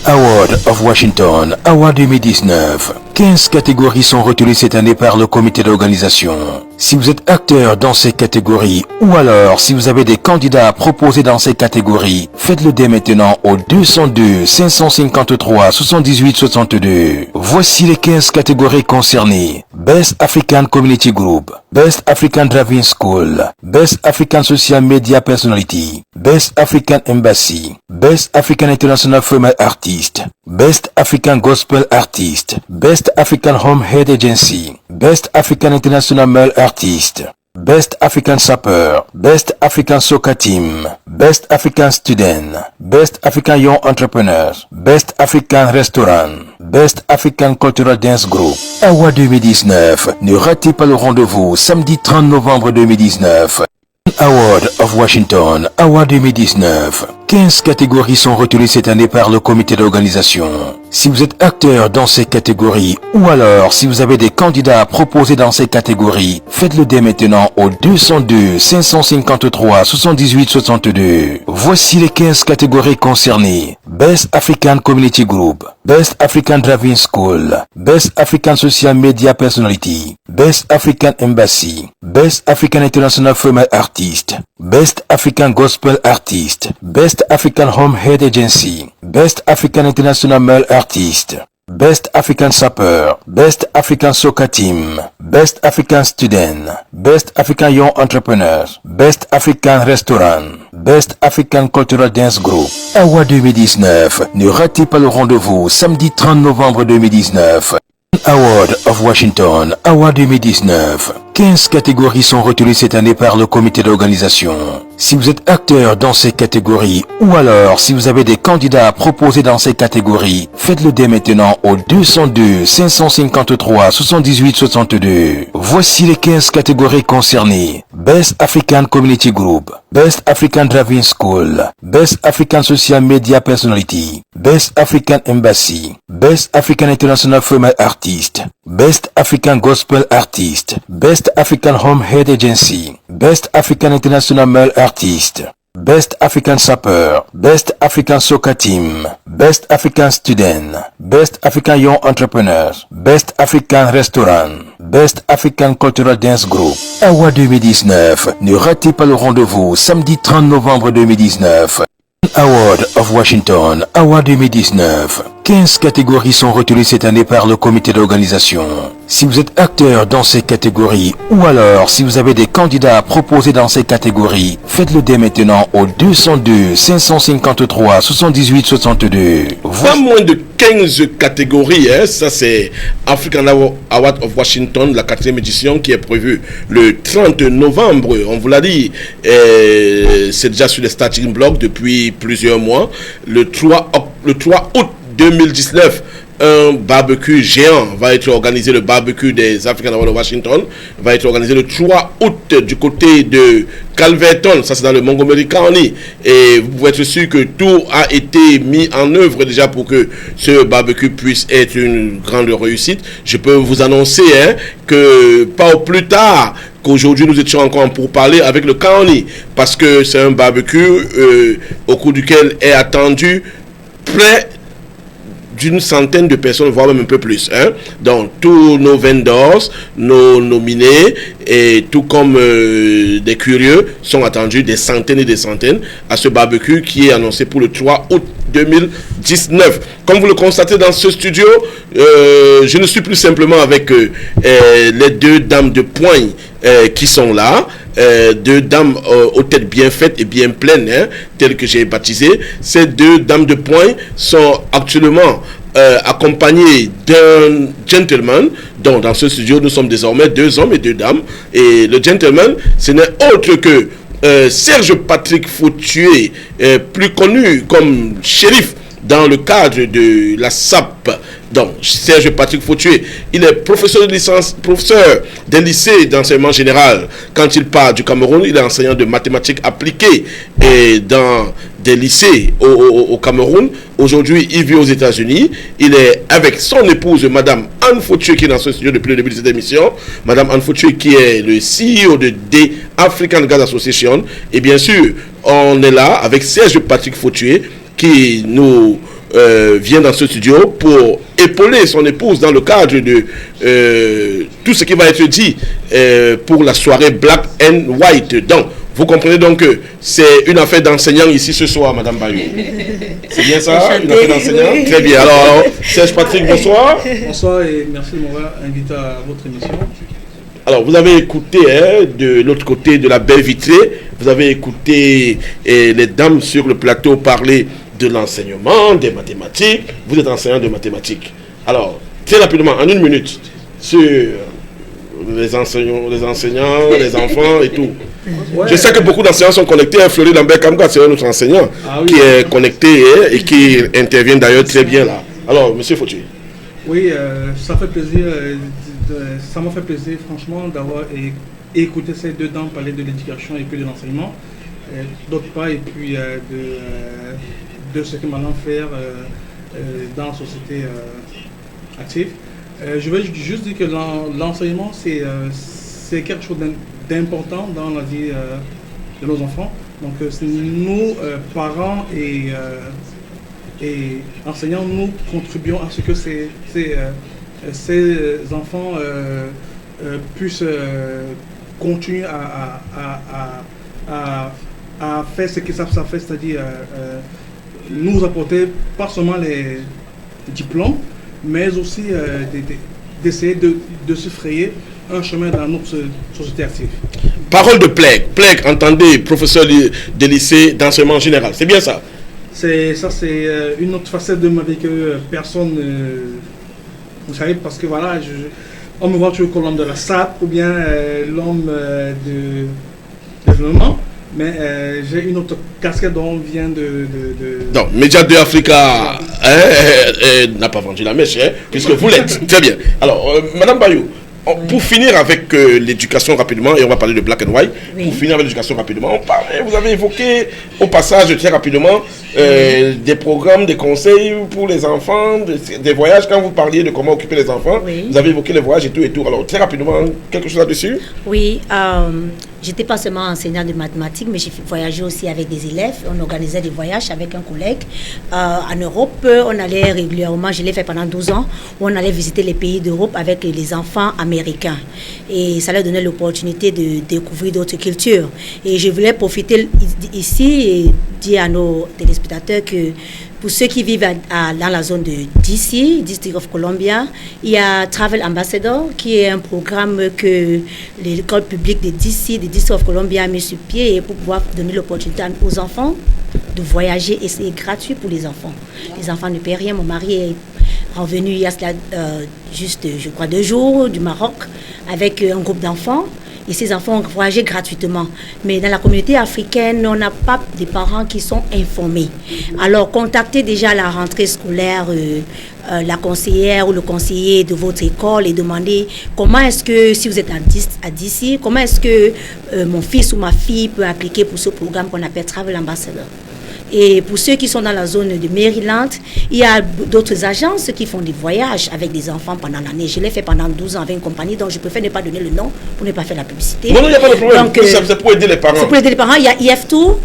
Award of Washington, Award 2019. 15 catégories sont retenues cette année par le comité d'organisation. Si vous êtes acteur dans ces catégories ou alors si vous avez des candidats à proposer dans ces catégories, faites-le dès maintenant au 202 553 78 62. Voici les 15 catégories concernées. Best African Community Group, Best African Driving School, Best African Social Media Personality, Best African Embassy, Best African International Female Artist, Best African Gospel Artist, Best African Home Head Agency, Best African International Male Artist, Best African Sapper, Best African Soccer Team, Best African Student, Best African Young Entrepreneur, Best African Restaurant, Best African Cultural Dance Group. Award 2019. Ne ratez pas le rendez-vous samedi 30 novembre 2019. Award of Washington, Award 2019. 15 catégories sont retenues cette année par le comité d'organisation. Si vous êtes acteur dans ces catégories ou alors si vous avez des candidats à proposer dans ces catégories, faites-le dès maintenant au 202 553 78 62. Voici les 15 catégories concernées. Best African Community Group, Best African Driving School, Best African Social Media Personality, Best African Embassy, Best African International Female Artist, Best African Gospel Artist, Best African Home Head Agency, Best African International Male Artist, Best African Sapper, Best African Soccer Team, Best African Student, Best African Young Entrepreneur, Best African Restaurant, Best African Cultural Dance Group. Award 2019. Ne ratez pas le rendez-vous samedi 30 novembre 2019. Award of Washington, Award 2019. 15 catégories sont retenues cette année par le comité d'organisation. Si vous êtes acteur dans ces catégories ou alors si vous avez des candidats à proposer dans ces catégories, faites-le dès maintenant au 202 553 78 62. Voici les 15 catégories concernées. Best African Community Group, Best African Driving School, Best African Social Media Personality, Best African Embassy, Best African International Female Artist, Best African Gospel Artist, Best African Home Head Agency, Best African International Male Artist, Best African Sapper, Best African Soccer Team, Best African Student, Best African Young Entrepreneur, Best African Restaurant, Best African Cultural Dance Group. Award 2019. Ne ratez pas le rendez-vous samedi 30 novembre 2019. Award of Washington, Award 2019. 15 catégories sont retenues cette année par le comité d'organisation. Si vous êtes acteur dans ces catégories ou alors si vous avez des candidats à proposer dans ces catégories, faites-le dès maintenant au 202 553 78 62. Pas moins de 15 catégories, hein. Ça c'est African Award of Washington, la 4e édition qui est prévue le 30 novembre. On vous l'a dit, c'est déjà sur les starting blocks depuis plusieurs mois. Le 3 août 2019, un barbecue géant va être organisé, le barbecue des African Awards de Washington va être organisé le 3 août du côté de Calverton, ça c'est dans le Montgomery County, et vous pouvez être sûr que tout a été mis en œuvre déjà pour que ce barbecue puisse être une grande réussite. Je peux vous annoncer que pas au plus tard qu'aujourd'hui nous étions encore pour parler avec le county, parce que c'est un barbecue au cours duquel est attendu près d'une centaine de personnes, voire même un peu plus. Donc, tous nos vendors, nos nominés, et tout comme des curieux, sont attendus des centaines et des centaines à ce barbecue qui est annoncé pour le 3 août 2019. Comme vous le constatez dans ce studio, je ne suis plus simplement avec les deux dames de poigne qui sont là. Deux dames aux têtes bien faites et bien pleines, telles que j'ai baptisé. Ces deux dames de poing sont actuellement accompagnées d'un gentleman. Donc dans ce studio, nous sommes désormais 2 hommes et 2 dames. Et le gentleman, ce n'est autre que Serge Patrick Fautué, plus connu comme shérif dans le cadre de la SAP. Donc, Serge Patrick Fautué, il est professeur de licence, professeur des lycées d'enseignement général. Quand il part du Cameroun, il est enseignant de mathématiques appliquées et dans des lycées au Cameroun. Aujourd'hui, il vit aux États-Unis. Il est avec son épouse, Madame Anne Fautué, qui est dans ce studio depuis le début de cette émission. Madame Anne Fautué, qui est le CEO de The African Gas Association. Et bien sûr, on est là avec Serge Patrick Fautué, qui nous vient dans ce studio pour épauler son épouse dans le cadre de tout ce qui va être dit pour la soirée Black and White. Donc, Vous comprenez donc que c'est une affaire d'enseignant ici ce soir, Madame Bayou. C'est bien ça, une affaire d'enseignant? Oui. Très bien. Alors, Serge Patrick, bonsoir. Bonsoir et merci de m'avoir invité à votre émission. Alors, vous avez écouté de l'autre côté de la baie vitrée, vous avez écouté les dames sur le plateau parler de l'enseignement, des mathématiques. Vous êtes enseignant de mathématiques. Alors, très rapidement, en une minute, sur les enseignants, les enfants et tout. Ouais. Je sais que beaucoup d'enseignants sont connectés. Fleury Lambert Kamga, c'est notre enseignant qui est connecté et qui intervient d'ailleurs très bien là. Alors, Monsieur Fauti. Oui, ça fait plaisir. Ça m'a fait plaisir, franchement, d'avoir écouté ces deux dames parler de l'éducation et puis de l'enseignement. D'autre part, et puis de ce que maintenant faire dans la société active. Je veux juste dire que l'enseignement, c'est quelque chose d'important dans la vie de nos enfants. Donc, nous, parents et enseignants, nous contribuons à ce que ces enfants puissent continuer à faire ce qu'ils savent faire, c'est-à-dire nous apporter pas seulement les diplômes, mais aussi d'essayer de se frayer un chemin dans notre société active. Parole de Plec. Plec, entendez, professeur de lycée d'enseignement général. C'est bien ça? C'est une autre facette de ma vie que personne vous savez, parce que voilà, on me voit toujours comme l'homme de la SAP ou bien l'homme de développement. Mais j'ai une autre casquette dont on vient de... Non, Média 2 Africa n'a pas vendu la mèche, puisque vous l'êtes. Très bien. Alors, Madame Bayou, pour finir avec l'éducation rapidement, et on va parler de Black and White, pour finir avec l'éducation rapidement, vous avez évoqué au passage très rapidement des programmes, des conseils pour les enfants, des voyages. Quand vous parliez de comment occuper les enfants, vous avez évoqué les voyages et tout et tout. Alors, très rapidement, quelque chose là-dessus? Oui, j'étais pas seulement enseignante de mathématiques, mais j'ai voyagé aussi avec des élèves. On organisait des voyages avec un collègue. En Europe, on allait régulièrement, je l'ai fait pendant 12 ans, où on allait visiter les pays d'Europe avec les enfants américains. Et ça leur donnait l'opportunité de découvrir d'autres cultures. Et je voulais profiter ici et dire à nos téléspectateurs que pour ceux qui vivent dans la zone de DC, District of Columbia, il y a Travel Ambassador, qui est un programme que l'école publique de DC, de District of Columbia, a mis sur pied pour pouvoir donner l'opportunité aux enfants de voyager, et c'est gratuit pour les enfants. Les enfants ne paient rien. Mon mari est revenu il y a juste, je crois, 2 jours du Maroc avec un groupe d'enfants. Et ces enfants ont voyagé gratuitement. Mais dans la communauté africaine, on n'a pas des parents qui sont informés. Alors, contactez déjà à la rentrée scolaire la conseillère ou le conseiller de votre école et demandez comment est-ce que, si vous êtes à DC, comment est-ce que mon fils ou ma fille peut appliquer pour ce programme qu'on appelle Travel Ambassador. Et pour ceux qui sont dans la zone de Maryland, il y a d'autres agences qui font des voyages avec des enfants pendant l'année. Je l'ai fait pendant 12 ans avec une compagnie, donc je préfère ne pas donner le nom pour ne pas faire la publicité. Non, il n'y a pas de problème. Donc, c'est pour aider les parents. C'est pour aider les parents. Il y a IF Tour.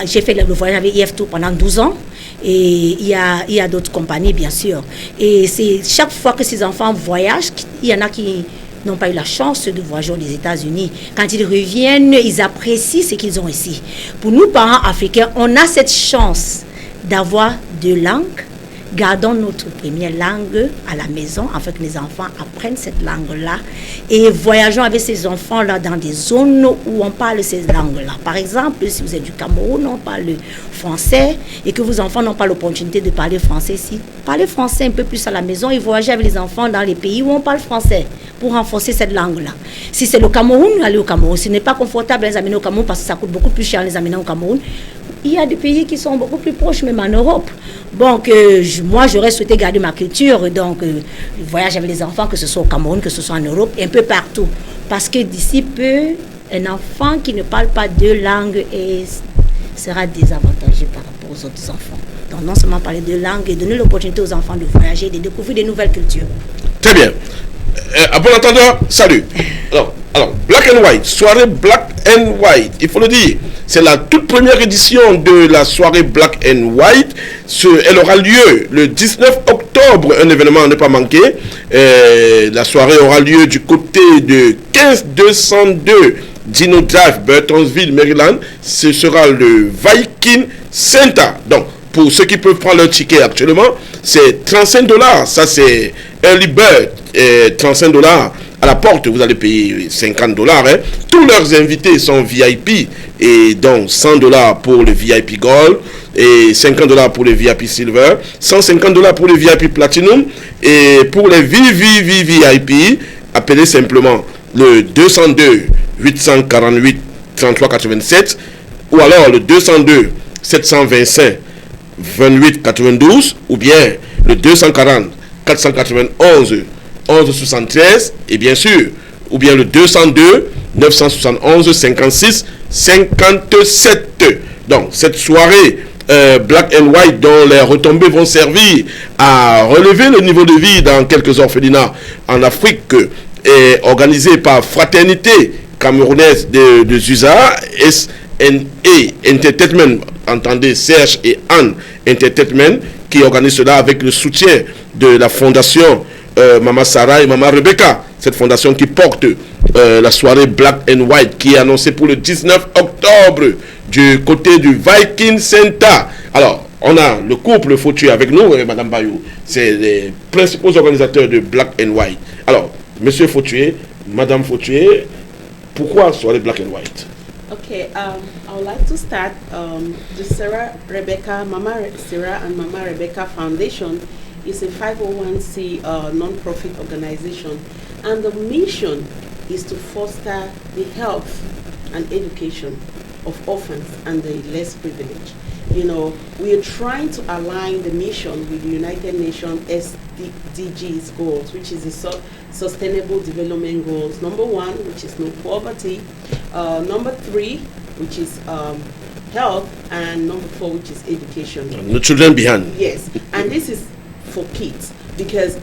J'ai fait le voyage avec IF Tour pendant 12 ans. Et il y a d'autres compagnies, bien sûr. Et c'est chaque fois que ces enfants voyagent, il y en a qui n'ont pas eu la chance de voyager aux États-Unis. Quand ils reviennent, ils apprécient ce qu'ils ont ici. Pour nous, parents africains, on a cette chance d'avoir 2 langues. Gardons notre première langue à la maison afin que les enfants apprennent cette langue-là et voyageons avec ces enfants-là dans des zones où on parle ces langues-là. Par exemple, si vous êtes du Cameroun, on parle français et que vos enfants n'ont pas l'opportunité de parler français ici, parlez français un peu plus à la maison et voyagez avec les enfants dans les pays où on parle français pour renforcer cette langue-là. Si c'est le Cameroun, allez au Cameroun. Ce n'est pas confortable de les amener au Cameroun parce que ça coûte beaucoup plus cher de les amener au Cameroun. Il y a des pays qui sont beaucoup plus proches, même en Europe. Donc, moi, j'aurais souhaité garder ma culture. Donc, voyage avec les enfants, que ce soit au Cameroun, que ce soit en Europe, un peu partout. Parce que d'ici peu, un enfant qui ne parle pas 2 langues sera désavantagé par rapport aux autres enfants. Donc, non seulement parler 2 langues et donner l'opportunité aux enfants de voyager, de découvrir de nouvelles cultures. Très bien. À bon entendeur, salut. Alors, Black and White, soirée Black and White, il faut le dire, c'est la toute première édition de la soirée Black and White. Elle aura lieu le 19 octobre, un événement à ne pas manquer. La soirée aura lieu du côté de 15202 Dino Drive, Burtonsville, Maryland. Ce sera le Viking Center. Donc, pour ceux qui peuvent prendre leur ticket actuellement, c'est $35. Ça, c'est Early Bird. $35 à la porte. Vous allez payer $50. Hein. Tous leurs invités sont VIP. Et donc, $100 pour le VIP Gold. Et $50 pour le VIP Silver. $150 pour le VIP Platinum. Et pour les VIP, appelez simplement le 202 848 33 87 ou alors le 202 725 28 92 ou bien le 240 491 11 73 et bien sûr ou bien le 202 971 56 57. Donc cette soirée Black and White dont les retombées vont servir à relever le niveau de vie dans quelques orphelinats en Afrique est organisée par Fraternité camerounaise de Zusa, SNA Entertainment, entendez Serge et Anne Entertainment, qui organise cela avec le soutien de la fondation Mama Sarah et Mama Rebecca, cette fondation qui porte la soirée Black and White qui est annoncée pour le 19 octobre du côté du Viking Center. Alors, on a le couple Fautué avec nous, Madame Bayou, c'est les principaux organisateurs de Black and White. Alors, Monsieur Fautué, Madame Fautué, pourquoi soirée Black and White? Okay, I would like to start the Sarah Rebecca, Mama Sarah and Mama Rebecca Foundation is a 501c non-profit organization, and the mission is to foster the health and education of orphans and the less privileged. You know, we are trying to align the mission with the United Nations SDGs goals, which is the Sustainable Development Goals. Number 1, which is no poverty. Number 3, which is health. And number 4, which is education. The children behind. Yes, and this is for kids because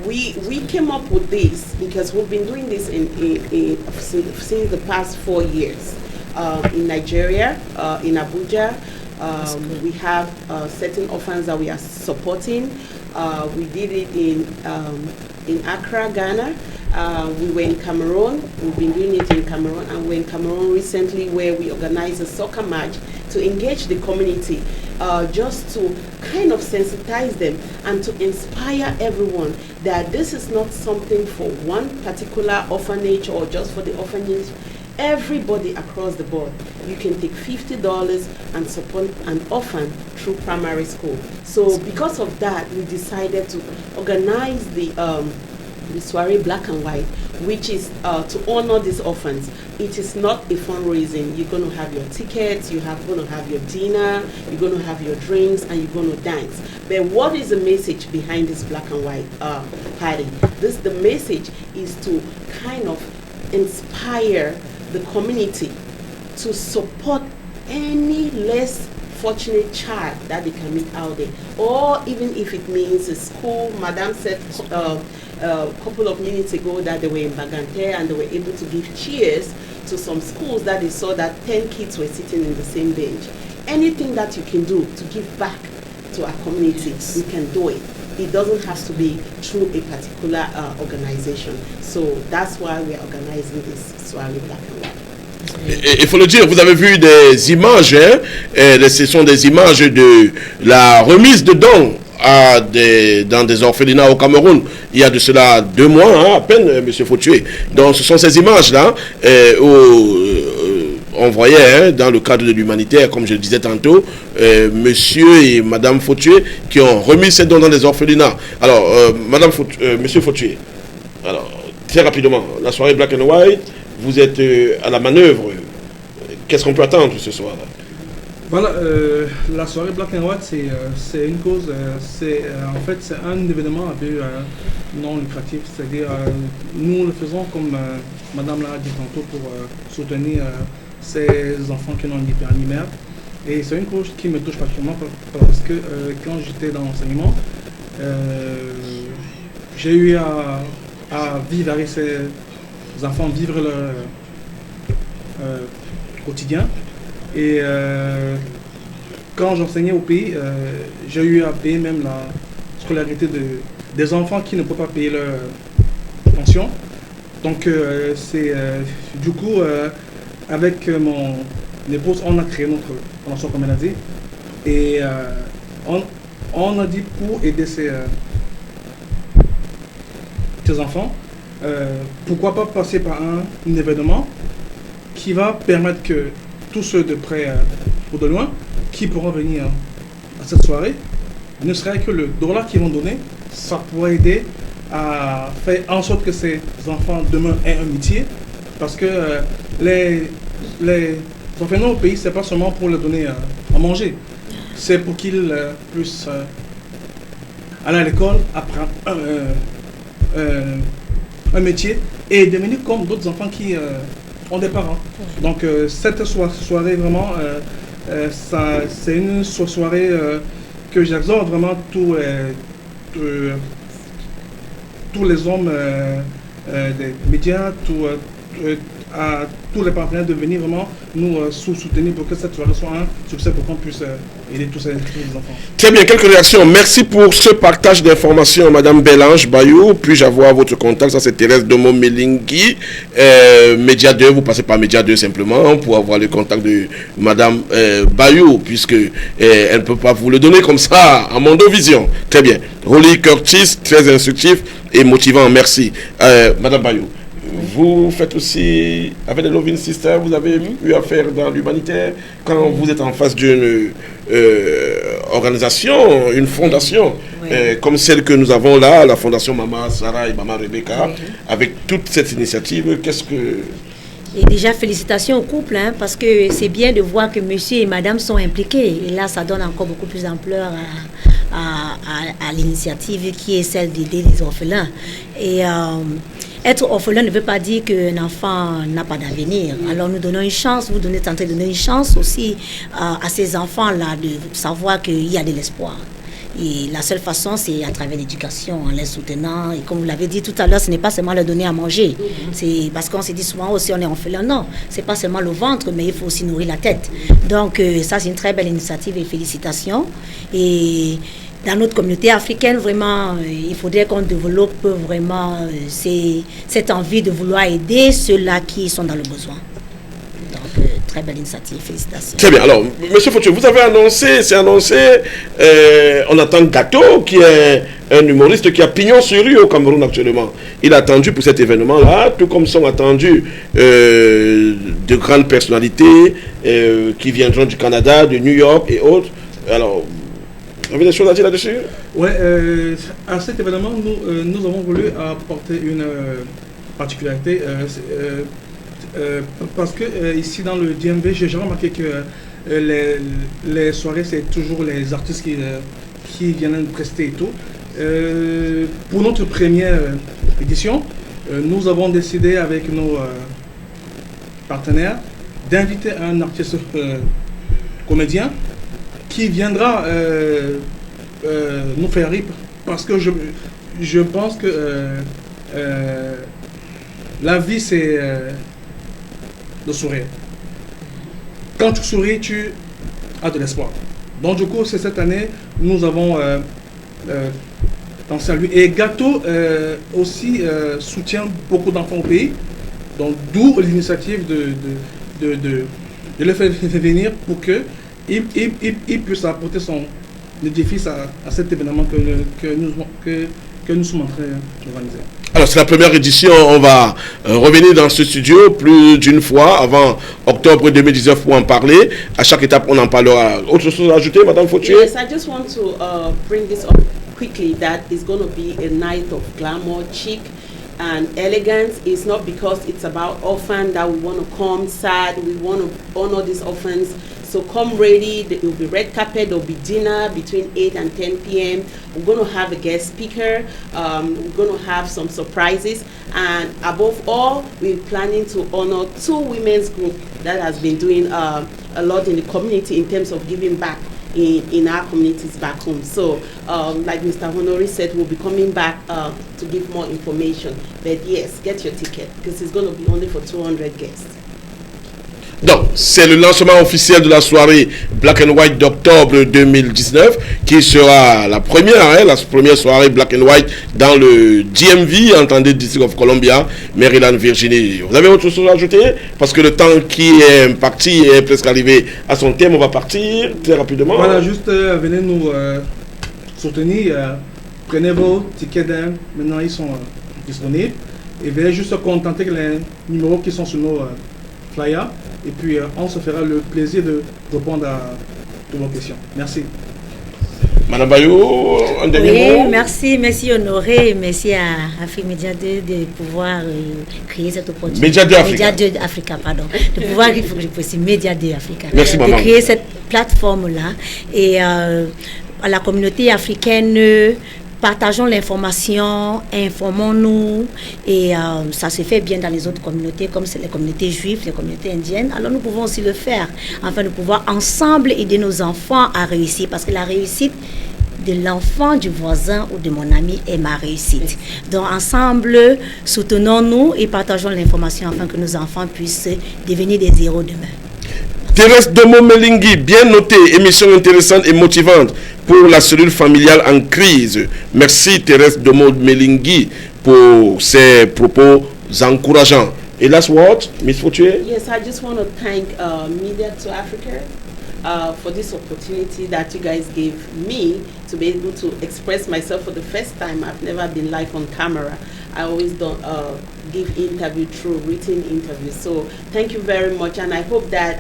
we came up with this because we've been doing this since the past 4 years. In Nigeria, in Abuja, we have certain orphans that we are supporting. We did it in Accra, Ghana. We were in Cameroon. We've been doing it in Cameroon, and we're in Cameroon recently where we organized a soccer match to engage the community, just to kind of sensitize them and to inspire everyone that this is not something for one particular orphanage or just for the orphanage. Everybody across the board, you can take $50 and support an orphan through primary school. So because of that, we decided to organize the soiree Black and White, which is to honor these orphans. It is not a fundraising. You're going to have your tickets, you're going to have your dinner, you're going to have your drinks, and you're going to dance. But what is the message behind this Black and White party? The message is to kind of inspire the community to support any less fortunate child that they can meet out there, or even if it means a school. Madame said a couple of minutes ago that they were in Bagante and they were able to give cheers to some schools that they saw that 10 kids were sitting in the same bench. Anything that you can do to give back to our community, we can do it. It doesn't have to be through a particular organization. So that's why we are organizing this soirée Black and White. Il faut le dire, vous avez vu des images, hein, ce sont des images de la remise de dons dans des orphelinats au Cameroun. Il y a de cela 2 mois, hein, à peine, M. Fautué. Donc ce sont ces images-là où on voyait, hein, dans le cadre de l'humanitaire, comme je le disais tantôt, monsieur et madame Fautué qui ont remis ces dons dans des orphelinats. Alors, monsieur Fautué, alors, très rapidement, la soirée Black and White, vous êtes à la manœuvre. Qu'est-ce qu'on peut attendre ce soir là? Voilà, la soirée Black and White, c'est une cause, en fait, c'est un événement un peu non lucratif. C'est-à-dire, nous le faisons comme madame l'a dit tantôt pour soutenir ces enfants qui ont une hyperaniméa. Et c'est une cause qui me touche particulièrement parce que quand j'étais dans l'enseignement, j'ai eu à vivre avec ces enfants, vivre leur quotidien. Et quand j'enseignais au pays, j'ai eu à payer même la scolarité des enfants qui ne peuvent pas payer leur pension. Donc, du coup, avec mon épouse, on a créé notre fondation, comme elle a dit. Et on a dit pour aider ces enfants, pourquoi pas passer par un événement qui va permettre que tous ceux de près ou de loin qui pourront venir à cette soirée, ne serait que le dollar qu'ils vont donner, ça pourrait aider à faire en sorte que ces enfants demain aient un métier. Parce que les orphelins au pays, c'est pas seulement pour leur donner à manger, c'est pour qu'ils puissent aller à l'école, apprendre un métier et devenir comme d'autres enfants qui ont des parents. Donc cette soirée vraiment, c'est une soirée que j'exhorte vraiment tous les hommes des médias, à tous les partenaires de venir vraiment nous soutenir pour que cette soirée soit un succès, pour qu'on puisse aider tous les enfants. Très bien, quelques réactions. Merci pour ce partage d'informations, Madame Belange Bayou. Puis-je avoir votre contact? Ça, c'est Thérèse Domo Melingui, Média 2. Vous passez par Média 2 simplement pour avoir le contact de Madame Bayou, puisque elle ne peut pas vous le donner comme ça à Mondovision. Très bien. Rolly Curtis, très instructif et motivant. Merci. Madame Bayou. Vous faites aussi, avec les Loving Sisters, vous avez eu affaire dans l'humanitaire. Quand vous êtes en face d'une organisation, une fondation, comme celle que nous avons là, la fondation Mama Sarah et Mama Rebecca, avec toute cette initiative, qu'est-ce que... Et déjà, félicitations au couple, parce que c'est bien de voir que monsieur et madame sont impliqués. Et là, ça donne encore beaucoup plus d'ampleur à l'initiative qui est celle d'aider les orphelins. Et être orphelin ne veut pas dire qu'un enfant n'a pas d'avenir. Alors nous donnons une chance, vous êtes en train de donner une chance aussi à ces enfants-là de savoir qu'il y a de l'espoir. Et la seule façon, c'est à travers l'éducation, en les soutenant. Et comme vous l'avez dit tout à l'heure, ce n'est pas seulement leur donner à manger. C'est parce qu'on se dit souvent aussi, on est orphelin. Non, c'est pas seulement le ventre, mais il faut aussi nourrir la tête. Donc ça, c'est une très belle initiative et félicitations. Et dans notre communauté africaine, vraiment, il faudrait qu'on développe vraiment cette envie de vouloir aider ceux-là qui sont dans le besoin. Donc, très belle initiative, félicitations. Très bien. Alors, Monsieur Fautier, vous avez annoncé, on attend Gato, qui est un humoriste qui a pignon sur rue au Cameroun actuellement. Il est attendu pour cet événement-là, tout comme sont attendus de grandes personnalités qui viendront du Canada, de New York et autres. Alors, vous avez des choses à dire là-dessus? Oui, à cet événement, nous avons voulu apporter une particularité. Parce que ici dans le DMV, j'ai remarqué que les soirées, c'est toujours les artistes qui viennent prester et tout. Pour notre première édition, nous avons décidé avec nos partenaires d'inviter un artiste comédien qui viendra nous faire rire, parce que je pense que la vie, c'est de sourire. Quand tu souris, tu as de l'espoir. Donc du coup, c'est cette année, nous avons pensé à lui. Et Gato aussi soutient beaucoup d'enfants au pays. Donc d'où l'initiative de le faire venir pour qu'il puisse apporter son édifice à cet événement que nous sommes en train d'organiser. Alors, c'est la première édition. On va revenir dans ce studio plus d'une fois avant octobre 2019 pour en parler. À chaque étape, on en parlera. Autre chose à ajouter, Madame Fautier? Yes, I just want to bring this up quickly, that it's going to be a night of glamour, chic, and elegance. It's not because it's about orphans that we want to come sad. We want to honor these orphans. So come ready. There will be red carpet. There will be dinner between 8 and 10 p.m. We're going to have a guest speaker. We're going to have some surprises. And above all, we're planning to honor 2 women's groups that has been doing a lot in the community in terms of giving back in our communities back home. So, like Mr. Honori said, we'll be coming back to give more information. But yes, get your ticket because it's going to be only for 200 guests. Donc, c'est le lancement officiel de la soirée Black and White d'octobre 2019 qui sera la première soirée Black and White dans le DMV, entendez, District of Columbia, Maryland, Virginie. Vous avez autre chose à ajouter? Parce que le temps qui est parti est presque arrivé à son terme. On va partir très rapidement. Voilà, juste venez nous soutenir. Prenez vos tickets d'un. Maintenant, ils sont disponibles. Et veuillez juste contenter les numéros qui sont sur nos flyers. Et puis, on se fera le plaisir de répondre à toutes vos questions. Merci. Madame Bayou, un dernier mot. Merci Honoré, merci à Afrique Média 2 de pouvoir créer cette opportunité. Média 2 Africa. Média 2 Africa, pardon. De pouvoir, il faut que je précise, Média 2 Africa. Merci, maman. De créer cette plateforme-là. Et à la communauté africaine, partageons l'information, informons-nous, et ça se fait bien dans les autres communautés, comme c'est les communautés juives, les communautés indiennes. Alors nous pouvons aussi le faire, afin de pouvoir ensemble aider nos enfants à réussir, parce que la réussite de l'enfant du voisin ou de mon ami est ma réussite. Donc ensemble, soutenons-nous et partageons l'information afin que nos enfants puissent devenir des héros demain. Thérèse Domo Melingui, bien noté, émission intéressante et motivante pour la cellule familiale en crise. Merci Thérèse Domo Melingui pour ces propos encourageants. Et last word, Miss Foutué? Yes, I just want to thank Media 2 Africa for this opportunity that you guys gave me to be able to express myself for the first time. I've never been live on camera. I always don't give interview through written interviews. So thank you very much, and I hope that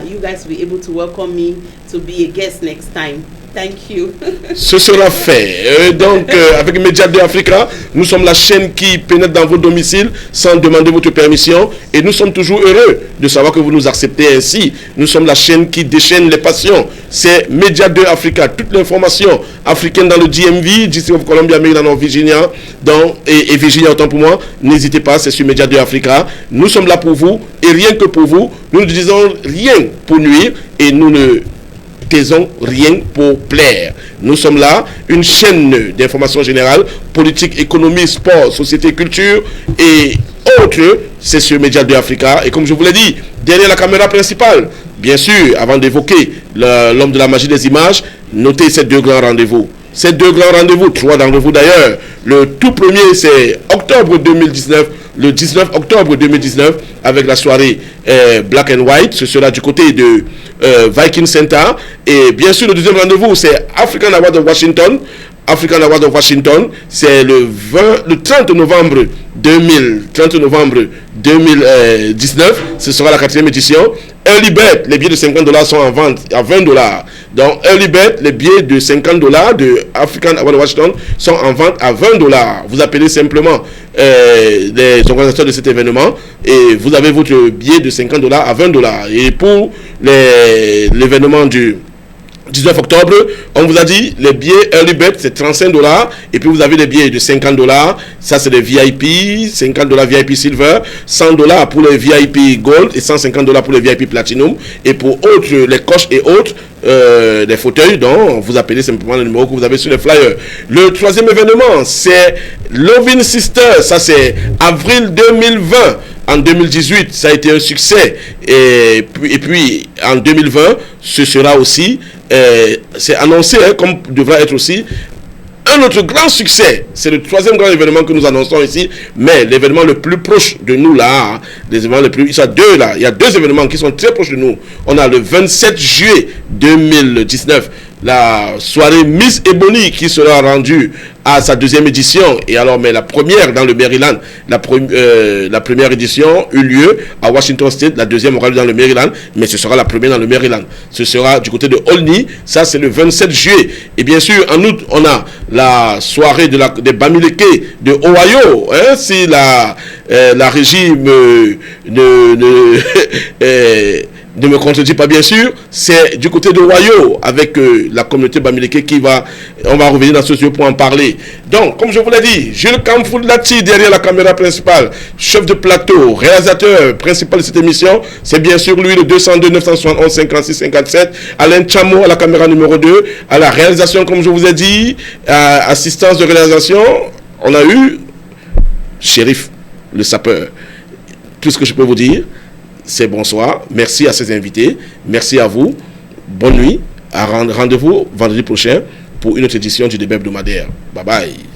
you guys will be able to welcome me to be a guest next time. Thank you. Ce sera fait. Donc, avec Média 2 Africa, nous sommes la chaîne qui pénètre dans vos domiciles sans demander votre permission. Et nous sommes toujours heureux de savoir que vous nous acceptez ainsi. Nous sommes la chaîne qui déchaîne les passions. C'est Média 2 Africa. Toute l'information africaine dans le DMV, District of Columbia, Maryland, Virginia, et Virginia autant pour moi. N'hésitez pas, c'est sur Média 2 Africa. Nous sommes là pour vous et rien que pour vous. Nous ne disons rien pour nuire et nous ne taisons rien pour plaire. Nous sommes là, une chaîne d'information générale, politique, économie, sport, société, culture et autres. C'est sur Média 2 Africa. Et comme je vous l'ai dit, derrière la caméra principale, bien sûr, avant d'évoquer l'homme de la magie des images, notez ces deux grands rendez-vous. Ces deux grands rendez-vous, trois rendez-vous d'ailleurs. Le tout premier, c'est octobre 2019, le 19 octobre 2019, avec la soirée Black and White. Ce sera du côté de Viking Center. Et bien sûr, le deuxième rendez-vous, c'est African Award of Washington. African Award of Washington, c'est le 30 novembre 2019. Ce sera la 4e édition. Early Bet, les billets de $50 sont en vente à $20. Donc, Early Bet, les billets de $50 de African Award of Washington sont en vente à $20. Vous appelez simplement les organisateurs de cet événement et vous avez votre billet de $50 à $20. Et pour l'événement du 19 octobre, on vous a dit, les billets Early Bet, c'est $35. Et puis vous avez les billets de $50. Ça, c'est les VIP, $50 VIP Silver, $100 pour les VIP Gold et $150 pour les VIP Platinum. Et pour autres, les coches et autres, les fauteuils, donc vous appelez simplement le numéro que vous avez sur les flyers. Le troisième événement, c'est Loving Sister. Ça, c'est avril 2020. En 2018, ça a été un succès. Et puis en 2020, ce sera aussi, c'est annoncé comme devra être aussi, un autre grand succès. C'est le troisième grand événement que nous annonçons ici. Mais l'événement le plus proche de nous là, les événements les plus, il y a deux là. Il y a deux événements qui sont très proches de nous. On a le 27 juillet 2019. La soirée Miss Ebony qui sera rendue à sa 2e édition. Et alors, mais la première dans le Maryland, la première édition eut lieu à Washington State, la deuxième aura lieu dans le Maryland, mais ce sera la première dans le Maryland. Ce sera du côté de Olney, ça c'est le 27 juillet. Et bien sûr, en août, on a la soirée des Bamileke de Ohio. Hein, si la régie ne me contredit pas bien sûr, c'est du côté de Ohio avec la communauté Bamileke on va revenir dans ce sujet pour en parler. Donc, comme je vous l'ai dit, Jules Kamfoulati derrière la caméra principale, chef de plateau, réalisateur principal de cette émission, c'est bien sûr lui le 202 971 56 57, Alain Chamo à la caméra numéro 2, à la réalisation comme je vous ai dit, assistance de réalisation, on a eu Shérif, le sapeur. Tout ce que je peux vous dire, c'est bonsoir. Merci à ces invités. Merci à vous. Bonne nuit. Rendez-vous vendredi prochain pour une autre édition du débat hebdomadaire. Bye bye.